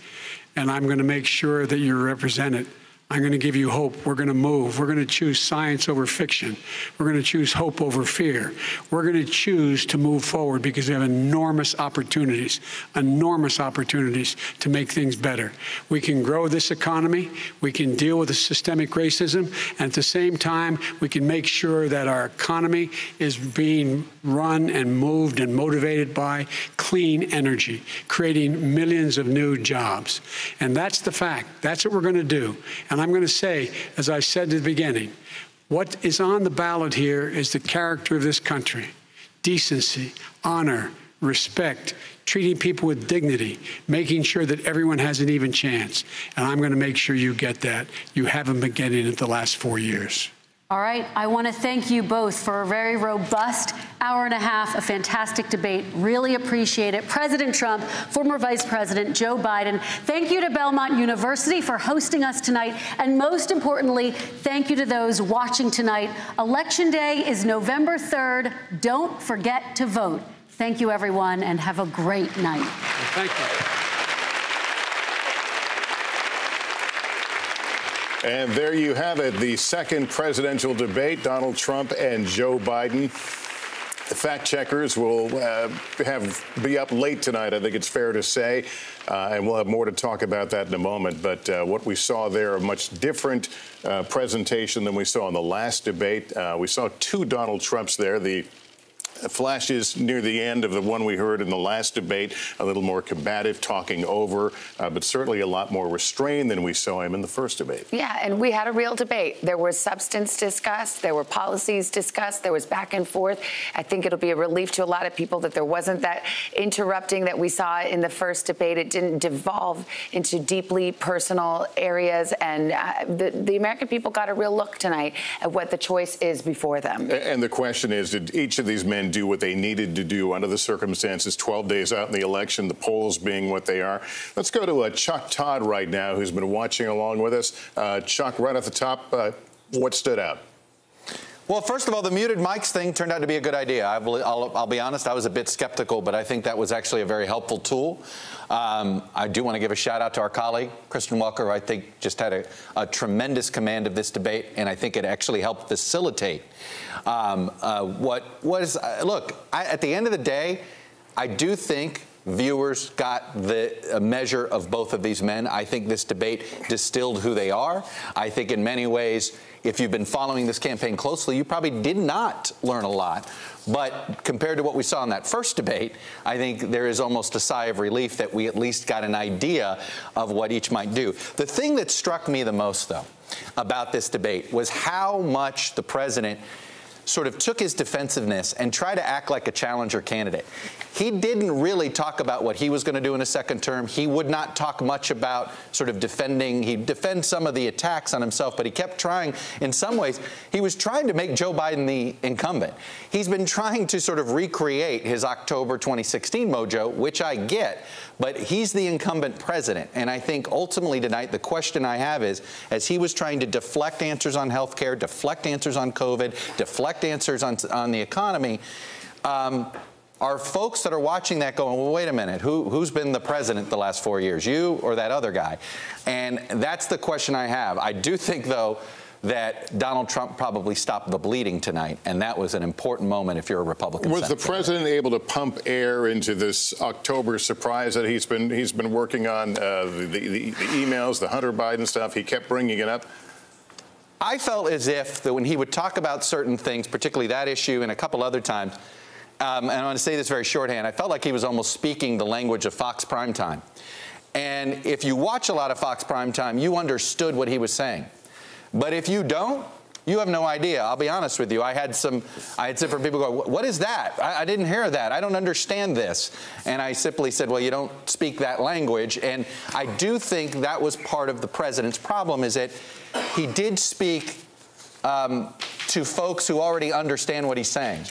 And I'm going to make sure that you're represented. I'm going to give you hope. We're going to move. We're going to choose science over fiction. We're going to choose hope over fear. We're going to choose to move forward because we have enormous opportunities to make things better. We can grow this economy. We can deal with the systemic racism. And at the same time, we can make sure that our economy is being run and moved and motivated by clean energy, creating millions of new jobs. And that's the fact. That's what we're going to do. And I'm going to say, as I said at the beginning, what is on the ballot here is the character of this country: decency, honor, respect, treating people with dignity, making sure that everyone has an even chance. And I'm going to make sure you get that. You haven't been getting it the last 4 years. All right. I want to thank you both for a very robust hour and a half, a fantastic debate. Really appreciate it. President Trump, former Vice President Joe Biden, thank you to Belmont University for hosting us tonight. And most importantly, thank you to those watching tonight. Election Day is November 3rd. Don't forget to vote. Thank you, everyone, and have a great night. Thank you. And there you have it, the second presidential debate, Donald Trump and Joe Biden. The fact checkers will be up late tonight, I think it's fair to say, and we'll have more to talk about that in a moment. But what we saw there, a much different presentation than we saw in the last debate. We saw two Donald Trumps there. The flashes near the end of the one we heard in the last debate, a little more combative, talking over, but certainly a lot more restrained than we saw him in the first debate. Yeah, and we had a real debate. There was substance discussed. There were policies discussed. There was back and forth. I think it'll be a relief to a lot of people that there wasn't that interrupting that we saw in the first debate. It didn't devolve into deeply personal areas, and the American people got a real look tonight at what the choice is before them. And the question is, did each of these men do what they needed to do under the circumstances 12 days out in the election, the polls being what they are. Let's go to Chuck Todd right now, who's been watching along with us. Chuck, right off the top, what stood out? Well, first of all, the muted mics thing turned out to be a good idea. I'll be honest, I was a bit skeptical, but I think that was actually a very helpful tool. I do want to give a shout out to our colleague, Kristen Welker, who I think just had a tremendous command of this debate, and I think it actually helped facilitate look, at the end of the day, I do think viewers got a measure of both of these men. I think this debate distilled who they are. I think in many ways, if you've been following this campaign closely, you probably did not learn a lot. But compared to what we saw in that first debate, I think there is almost a sigh of relief that we at least got an idea of what each might do. The thing that struck me the most, though, about this debate was how much the president sort of took his defensiveness and tried to act like a challenger candidate. He didn't really talk about what he was going to do in a second term. He would not talk much about sort of he'd defend some of the attacks on himself, but he kept trying, in some ways, he was trying to make Joe Biden the incumbent. He's been trying to sort of recreate his October 2016 mojo, which I get, but he's the incumbent president. And I think ultimately tonight, the question I have is, as he was trying to deflect answers on health care, deflect answers on COVID, deflect answers on the economy, are folks that are watching that going, well, wait a minute, who's been the president the last 4 years, you or that other guy? And that's the question I have. I do think, though, that Donald Trump probably stopped the bleeding tonight, and that was an important moment if you're a Republican. Was the president able to pump air into this October surprise that he's been working on, the emails, the Hunter Biden stuff? He kept bringing it up. I felt as if that when he would talk about certain things, particularly that issue and a couple other times, and I want to say this very shorthand, I felt like he was almost speaking the language of Fox Primetime. And if you watch a lot of Fox Primetime, you understood what he was saying. But if you don't, you have no idea. I'll be honest with you. I had different people go, what is that? I didn't hear that. I don't understand this. And I simply said, well, you don't speak that language. And I do think that was part of the president's problem, is that he did speak to folks who already understand what he's saying.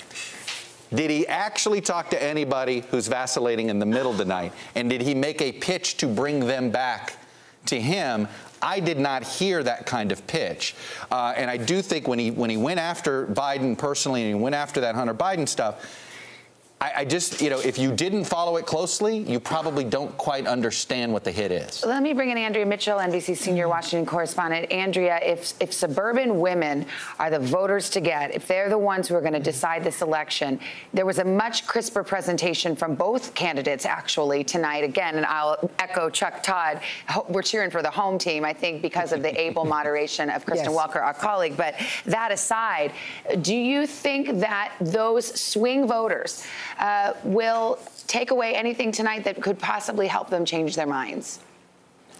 Did he actually talk to anybody who's vacillating in the middle tonight? And did he make a pitch to bring them back to him? I did not hear that kind of pitch. And I do think when he went after Biden personally and he went after that Hunter Biden stuff, I just, if you didn't follow it closely, you probably don't quite understand what the hit is. Let me bring in Andrea Mitchell, NBC senior Washington correspondent. Andrea, if suburban women are the voters to get, if they're the ones who are going to decide this election, there was a much crisper presentation from both candidates, actually, tonight. Again, and I'll echo Chuck Todd. We're cheering for the home team, I think, because of the able moderation of Kristen Welker, our colleague. But that aside, do you think that those swing voters will take away anything tonight that could possibly help them change their minds?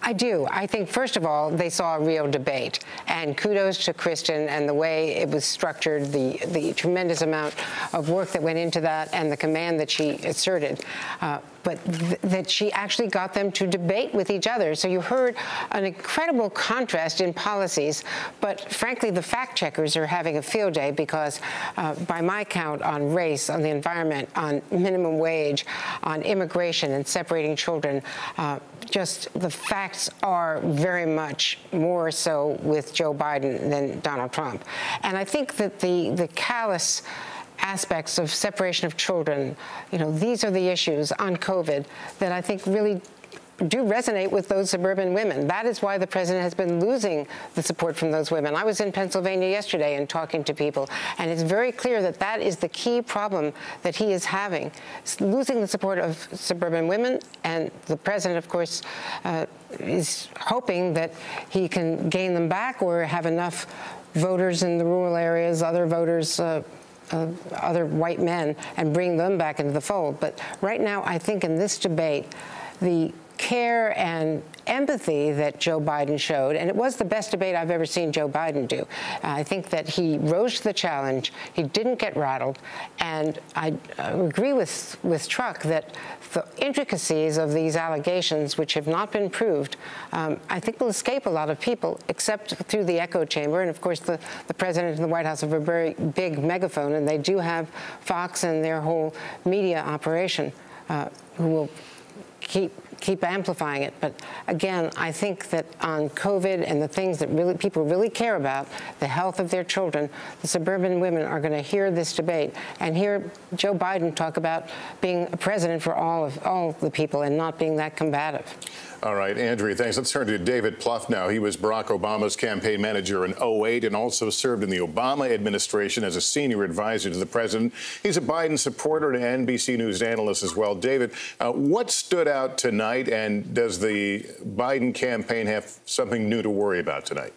I do. I think, first of all, they saw a real debate. And kudos to Kristen and the way it was structured, the tremendous amount of work that went into that and the command that she asserted. But that she actually got them to debate with each other. So you heard an incredible contrast in policies. But frankly, the fact checkers are having a field day because by my count, on race, on the environment, on minimum wage, on immigration and separating children, just the facts are very much more so with Joe Biden than Donald Trump. And I think that the callous aspects of separation of children, these are the issues on COVID that I think really do resonate with those suburban women. That is why the president has been losing the support from those women. I was in Pennsylvania yesterday and talking to people, and it's very clear that that is the key problem that he is having, losing the support of suburban women. And the president, of course, is hoping that he can gain them back or have enough voters in the rural areas, other voters, other white men, and bring them back into the fold. But right now, I think in this debate, the care and empathy that Joe Biden showed, and it was the best debate I've ever seen Joe Biden do. I think that he rose to the challenge. He didn't get rattled, and I agree with Truck that the intricacies of these allegations, which have not been proved, I think will escape a lot of people, except through the echo chamber. And of course, the president and the White House have a very big megaphone, and they do have Fox and their whole media operation, who will keep amplifying it. But again, I think that on COVID and the things that people really care about, the health of their children, the suburban women are going to hear this debate and hear Joe Biden talk about being a president for all the people and not being that combative. All right, Andrea, thanks. Let's turn to David Plouffe now. He was Barack Obama's campaign manager in 2008 and also served in the Obama administration as a senior advisor to the president. He's a Biden supporter and NBC News analyst as well. David, what stood out tonight, and does the Biden campaign have something new to worry about tonight?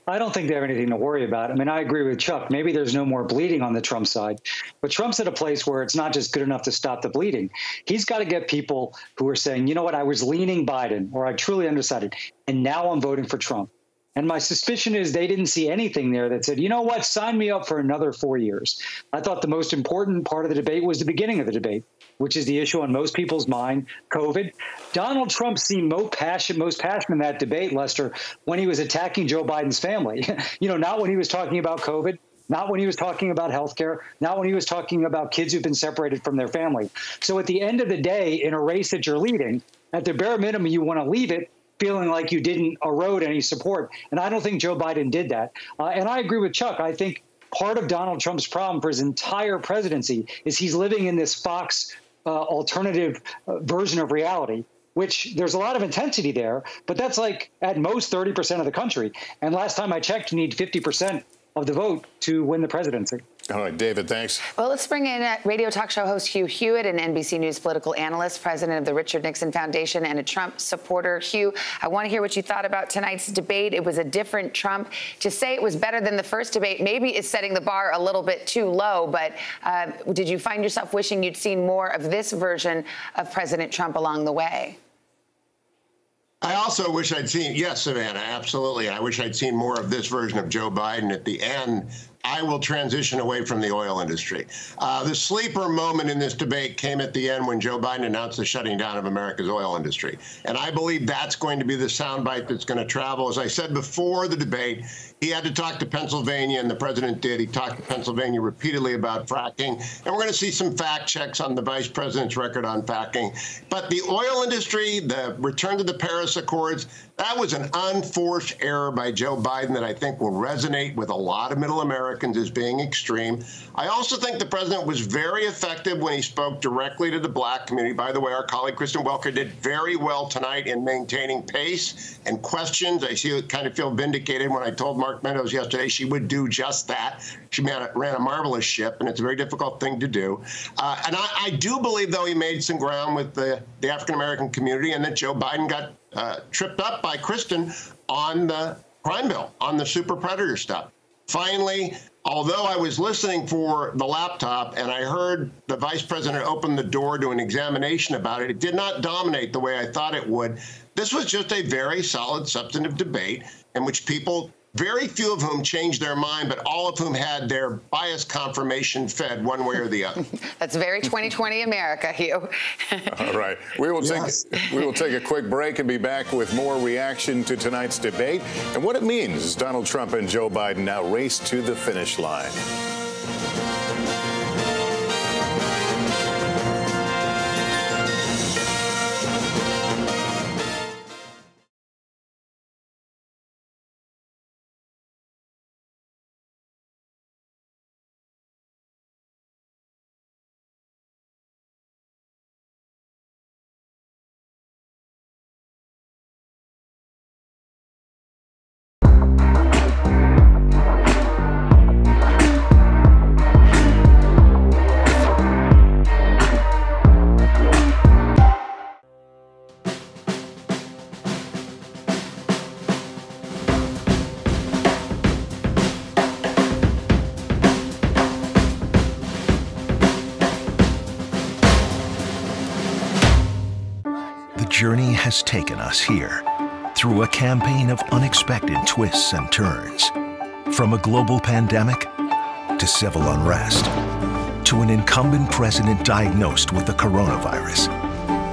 I don't think they have anything to worry about. I mean, I agree with Chuck. Maybe there's no more bleeding on the Trump side, but Trump's at a place where it's not just good enough to stop the bleeding. He's got to get people who are saying, you know what, I was leaning Biden, or I truly undecided, and now I'm voting for Trump. And my suspicion is they didn't see anything there that said, you know what, sign me up for another 4 years. I thought the most important part of the debate was the beginning of the debate, which is the issue on most people's mind, COVID. Donald Trump seemed most passionate in that debate, Lester, when he was attacking Joe Biden's family. Not when he was talking about COVID, not when he was talking about health care, not when he was talking about kids who've been separated from their family. So at the end of the day, in a race that you're leading, at the bare minimum, you want to leave it feeling like you didn't erode any support. And I don't think Joe Biden did that. And I agree with Chuck. I think part of Donald Trump's problem for his entire presidency is he's living in this Fox alternative version of reality, which there's a lot of intensity there, but that's like at most 30% of the country. And last time I checked, you need 50% of the vote to win the presidency. All right, David, thanks. Well, let's bring in radio talk show host Hugh Hewitt, an NBC News political analyst, president of the Richard Nixon Foundation, and a Trump supporter. Hugh, I want to hear what you thought about tonight's debate. It was a different Trump. To say it was better than the first debate maybe is setting the bar a little bit too low, but did you find yourself wishing you'd seen more of this version of President Trump along the way? I also wish I'd seen, yes, Savannah, absolutely. I wish I'd seen more of this version of Joe Biden at the end. I will transition away from the oil industry. The sleeper moment in this debate came at the end when Joe Biden announced the shutting down of America's oil industry. And I believe that's going to be the soundbite that's going to travel. As I said before the debate, he had to talk to Pennsylvania, and the president did. He talked to Pennsylvania repeatedly about fracking. And we're going to see some fact checks on the vice president's record on fracking. But the oil industry, the return to the Paris Accords, that was an unforced error by Joe Biden that I think will resonate with a lot of middle Americans as being extreme. I also think the president was very effective when he spoke directly to the black community. By the way, our colleague Kristen Welker did very well tonight in maintaining pace and questions. I kind of feel vindicated when I told Mark Meadows yesterday she would do just that. She ran a marvelous ship, and it's a very difficult thing to do. And I do believe, though, he made some ground with the African-American community, and that Joe Biden got tripped up by Kristen on the crime bill, on the super predator stuff. Finally, although I was listening for the laptop and I heard the vice president open the door to an examination about it, it did not dominate the way I thought it would. This was just a very solid, substantive debate in which people, very few of whom changed their mind, but all of whom had their bias confirmation fed one way or the other. That's very 2020 America, Hugh. All right. We will take a quick break and be back with more reaction to tonight's debate and what it means as Donald Trump and Joe Biden now race to the finish line. has taken us here through a campaign of unexpected twists and turns. From a global pandemic to civil unrest to an incumbent president diagnosed with the coronavirus.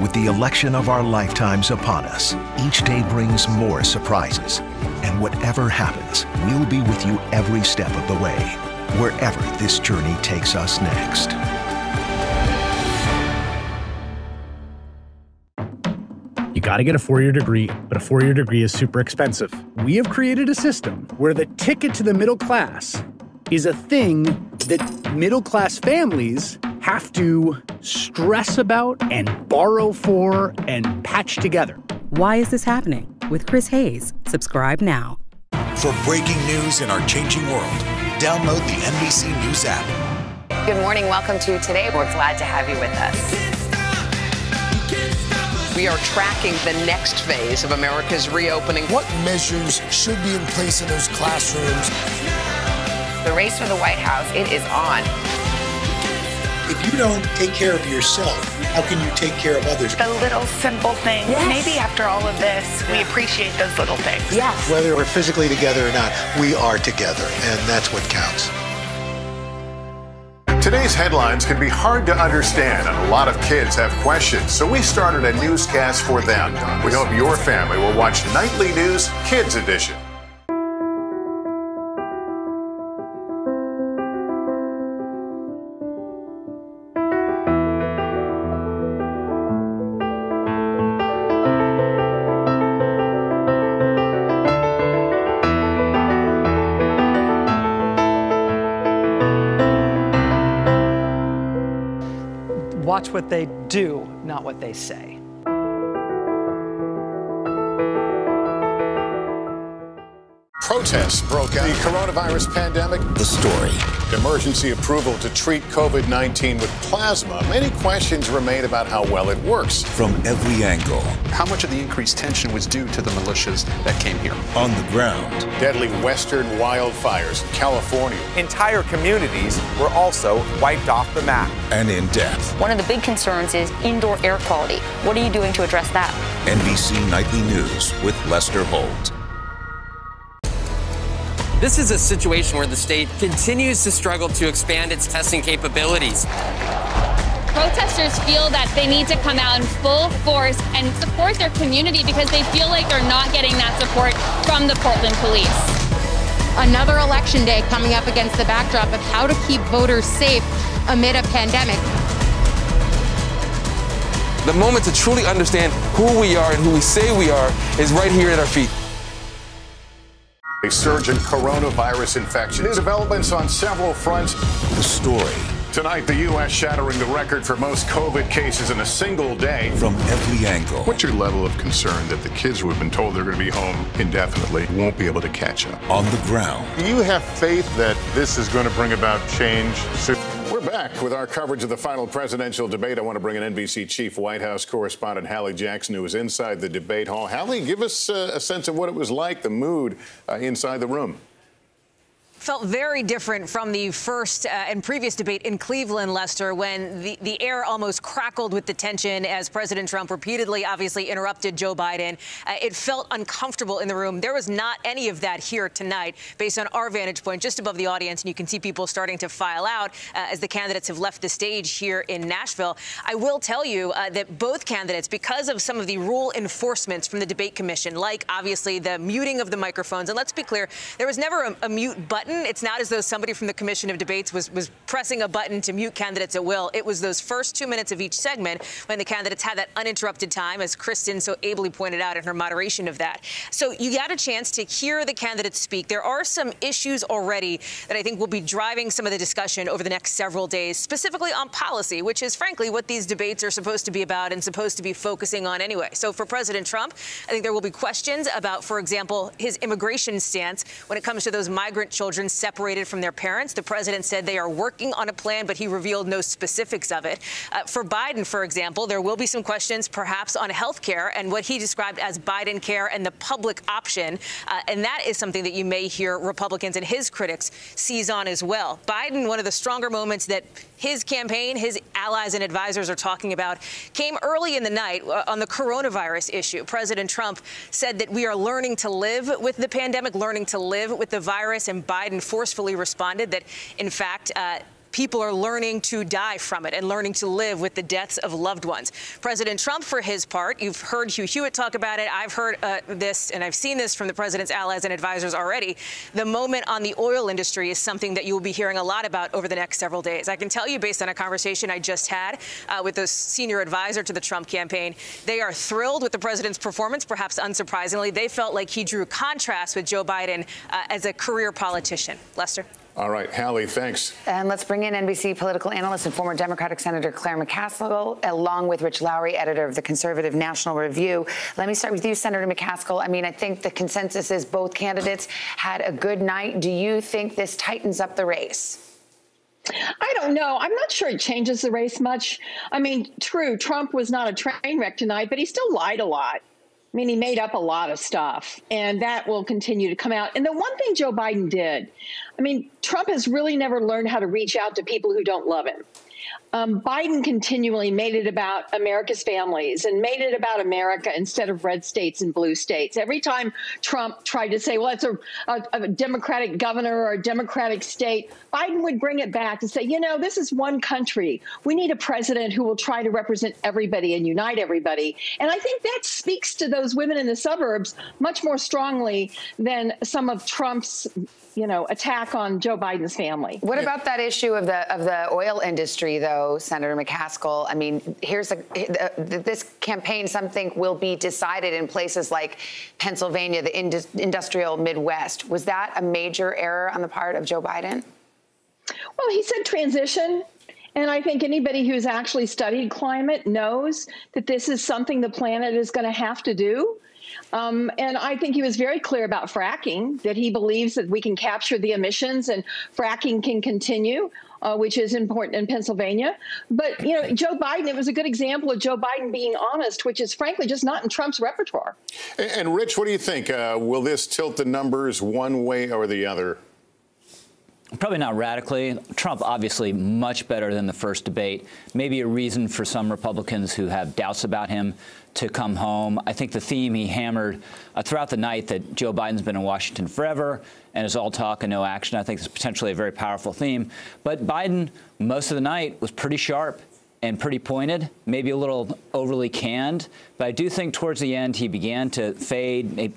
With the election of our lifetimes upon us, each day brings more surprises. And whatever happens, we'll be with you every step of the way, wherever this journey takes us next. You got to get a four-year degree, but a four-year degree is super expensive. We have created a system where the ticket to the middle class is a thing that middle-class families have to stress about and borrow for and patch together. Why is this happening? With Chris Hayes. Subscribe now. For breaking news in our changing world, download the NBC News app. Good morning. Welcome to Today. We're glad to have you with us. We are tracking the next phase of America's reopening. What measures should be in place in those classrooms? The race for the White House, it is on. If you don't take care of yourself, how can you take care of others? The little simple things. Yes. Maybe after all of this, we appreciate those little things. Yes. Whether we're physically together or not, we are together, and that's what counts. Today's headlines can be hard to understand, and a lot of kids have questions, so we started a newscast for them. We hope your family will watch Nightly News Kids Edition. Watch what they do, not what they say. Protests broke out. The coronavirus pandemic. The story. Emergency approval to treat COVID-19 with plasma. Many questions remain about how well it works. From every angle. How much of the increased tension was due to the militias that came here? On the ground. Deadly western wildfires in California. Entire communities were also wiped off the map. And in depth. One of the big concerns is indoor air quality. What are you doing to address that? NBC Nightly News with Lester Holt. This is a situation where the state continues to struggle to expand its testing capabilities. Protesters feel that they need to come out in full force and support their community because they feel like they're not getting that support from the Portland police. Another election day coming up against the backdrop of how to keep voters safe amid a pandemic. The moment to truly understand who we are and who we say we are is right here at our feet. A surge in coronavirus infections. New developments on several fronts. The story. Tonight, the U.S. shattering the record for most COVID cases in a single day. From every angle. What's your level of concern that the kids who have been told they're going to be home indefinitely won't be able to catch up? On the ground. Do you have faith that this is going to bring about change? We're back with our coverage of the final presidential debate. I want to bring in NBC Chief White House correspondent Hallie Jackson, who was inside the debate hall. Hallie, give us a sense of what it was like, the mood inside the room. Felt very different from the first and previous debate in Cleveland, Lester, when the air almost crackled with the tension as President Trump repeatedly, obviously, interrupted Joe Biden. It felt uncomfortable in the room. There was not any of that here tonight, based on our vantage point, just above the audience. And you can see people starting to file out as the candidates have left the stage here in Nashville. I will tell you that both candidates, because of some of the rule enforcements from the debate commission, like obviously the muting of the microphones, and let's be clear, there was never a mute button. It's not as though somebody from the Commission of Debates was pressing a button to mute candidates at will. It was those first 2 minutes of each segment when the candidates had that uninterrupted time, as Kristen so ably pointed out in her moderation of that. So you got a chance to hear the candidates speak. There are some issues already that I think will be driving some of the discussion over the next several days, specifically on policy, which is frankly what these debates are supposed to be about and supposed to be focusing on anyway. So for President Trump, I think there will be questions about, for example, his immigration stance when it comes to those migrant children children separated from their parents. The president said they are working on a plan, but he revealed no specifics of it. For Biden, for example, there will be some questions perhaps on health care and what he described as Biden care and the public option. And that is something that you may hear Republicans and his critics seize on as well. Biden, one of the stronger moments that his campaign, his allies and advisors are talking about, came early in the night on the coronavirus issue. President Trump said that we are learning to live with the pandemic, learning to live with the virus, and Biden forcefully responded that, in fact, people are learning to die from it and learning to live with the deaths of loved ones. President Trump, for his part, you've heard Hugh Hewitt talk about it. I've heard this, and I've seen this from the president's allies and advisors already. The moment on the oil industry is something that you will be hearing a lot about over the next several days. I can tell you, based on a conversation I just had with the senior advisor to the Trump campaign, they are thrilled with the president's performance, perhaps unsurprisingly. They felt like he drew contrast with Joe Biden as a career politician. Lester? All right, Hallie, thanks. And let's bring in NBC political analyst and former Democratic Senator Claire McCaskill, along with Rich Lowry, editor of the Conservative National Review. Let me start with you, Senator McCaskill. I mean, I think the consensus is both candidates had a good night. Do you think this tightens up the race? I don't know. I'm not sure it changes the race much. I mean, true, Trump was not a train wreck tonight, but he still lied a lot. I mean, he made up a lot of stuff, and that will continue to come out. And the one thing Joe Biden did, I mean, Trump has really never learned how to reach out to people who don't love him. Biden continually made it about America's families and made it about America instead of red states and blue states. Every time Trump tried to say, well, it's a Democratic governor or a Democratic state, Biden would bring it back and say, you know, this is one country. We need a president who will try to represent everybody and unite everybody. And I think that speaks to those women in the suburbs much more strongly than some of Trump's attack on Joe Biden's family. What about that issue of the oil industry, though, Senator McCaskill? I mean, this campaign, some think, will be decided in places like Pennsylvania, the industrial Midwest. Was that a major error on the part of Joe Biden? Well, he said transition. And I think anybody who's actually studied climate knows that this is something the planet is going to have to do. And I think he was very clear about fracking, that he believes that we can capture the emissions and fracking can continue, which is important in Pennsylvania. But, Joe Biden, it was a good example of Joe Biden being honest, which is frankly just not in Trump's repertoire. And Rich, what do you think? Will this tilt the numbers one way or the other? Probably not radically. Trump, obviously, much better than the first debate. Maybe a reason for some Republicans who have doubts about him to come home. I think the theme he hammered throughout the night, that Joe Biden's been in Washington forever and is all talk and no action, I think is potentially a very powerful theme. But Biden, most of the night, was pretty sharp and pretty pointed, maybe a little overly canned. But I do think towards the end he began to fade, maybe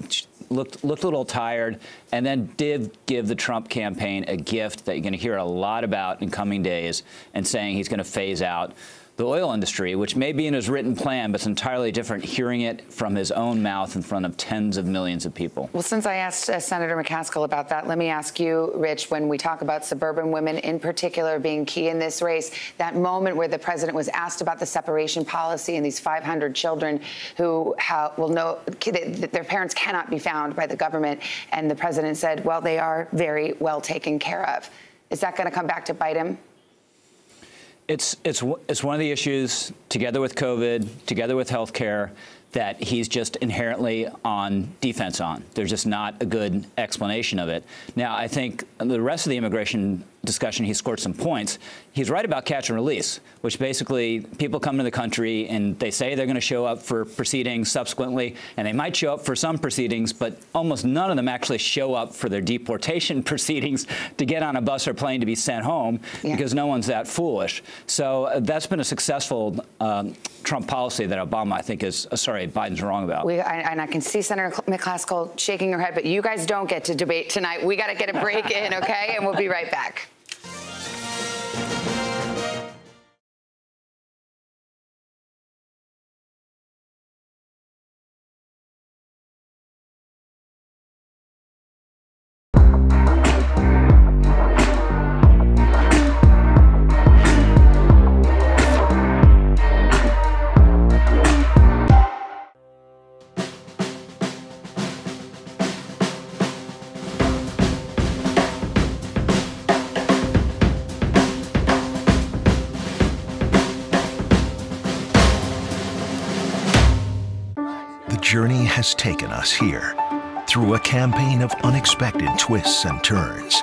looked a little tired, and then did give the Trump campaign a gift that you're going to hear a lot about in coming days, and saying he's going to phase out the oil industry, which may be in his written plan, but it's entirely different hearing it from his own mouth in front of tens of millions of people. Well, since I asked Senator McCaskill about that, let me ask you, Rich, when we talk about suburban women in particular being key in this race, that moment where the president was asked about the separation policy and these 500 children who will know that their parents cannot be found by the government, and the president said, well, they are very well taken care of. Is that going to come back to bite him? It's one of the issues, together with COVID, together with health care, that he's just inherently on defense on. There's just not a good explanation of it. Now, I think the rest of the immigration discussion, he scored some points. He's right about catch and release, which basically people come to the country and they say they're going to show up for proceedings subsequently, and they might show up for some proceedings, but almost none of them actually show up for their deportation proceedings to get on a bus or plane to be sent home, because no one's that foolish. So that's been a successful Trump policy that Obama, I think, is Biden's wrong about. And I can see Senator McCaskill shaking her head, but you guys don't get to debate tonight. We got to get a break in, okay? And we'll be right back. journey has taken us here, through a campaign of unexpected twists and turns.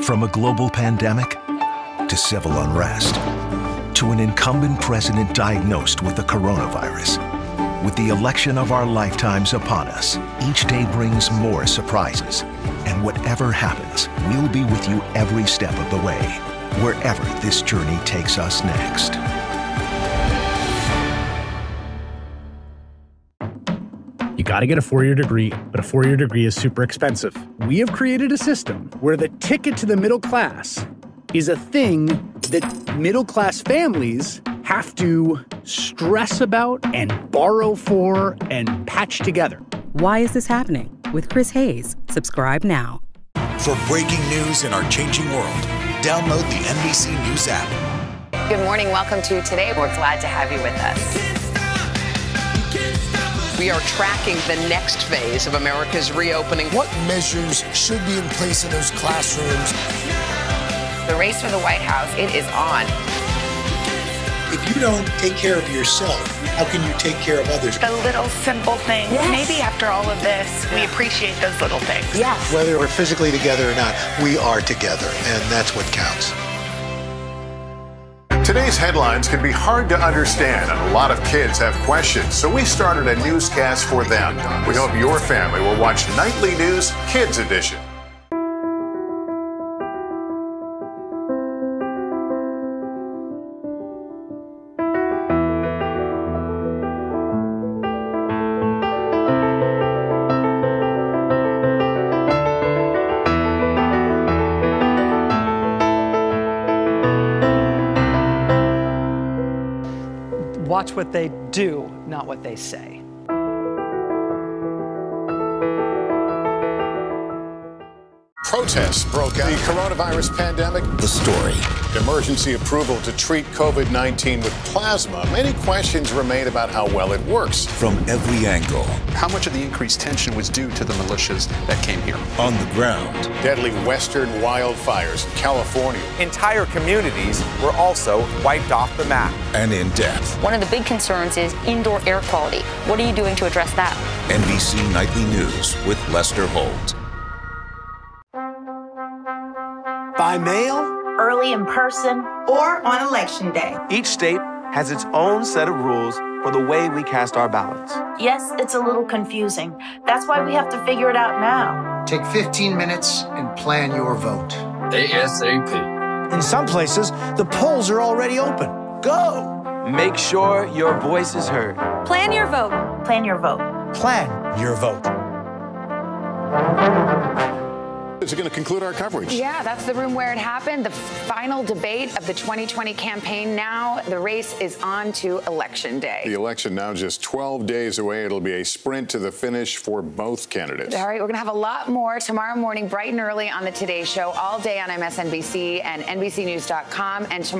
From a global pandemic to civil unrest, to an incumbent president diagnosed with the coronavirus. With the election of our lifetimes upon us, each day brings more surprises. And whatever happens, we'll be with you every step of the way, wherever this journey takes us next. You got to get a four-year degree, but a four-year degree is super expensive. We have created a system where the ticket to the middle class is a thing that middle-class families have to stress about and borrow for and patch together. Why is this happening? With Chris Hayes. Subscribe now. For breaking news in our changing world, download the NBC News app. Good morning. Welcome to Today. We're glad to have you with us. We are tracking the next phase of America's reopening. What measures should be in place in those classrooms? The race for the White House, it is on. If you don't take care of yourself, how can you take care of others? The little simple things. Yes. Maybe after all of this, we appreciate those little things. Yes. Whether we're physically together or not, we are together, and that's what counts. Today's headlines can be hard to understand, and a lot of kids have questions, so we started a newscast for them. We hope your family will watch Nightly News Kids Edition. Watch what they do, not what they say. Protests broke out. The coronavirus pandemic. The story. Emergency approval to treat COVID-19 with plasma. Many questions remain about how well it works. From every angle. How much of the increased tension was due to the militias that came here? On the ground. Deadly western wildfires in California. Entire communities were also wiped off the map. And in depth. One of the big concerns is indoor air quality. What are you doing to address that? NBC Nightly News with Lester Holt. By mail, early in person, or on Election Day. Each state has its own set of rules for the way we cast our ballots. Yes, it's a little confusing. That's why we have to figure it out now. Take 15 minutes and plan your vote. ASAP. In some places, the polls are already open. Go! Make sure your voice is heard. Plan your vote. Plan your vote. Plan your vote. Is it going to conclude our coverage? Yeah, that's the room where it happened. The final debate of the 2020 campaign. Now the race is on to Election Day. The election now just 12 days away. It'll be a sprint to the finish for both candidates. All right, we're going to have a lot more tomorrow morning, bright and early on the Today Show, all day on MSNBC and NBCnews.com. And tomorrow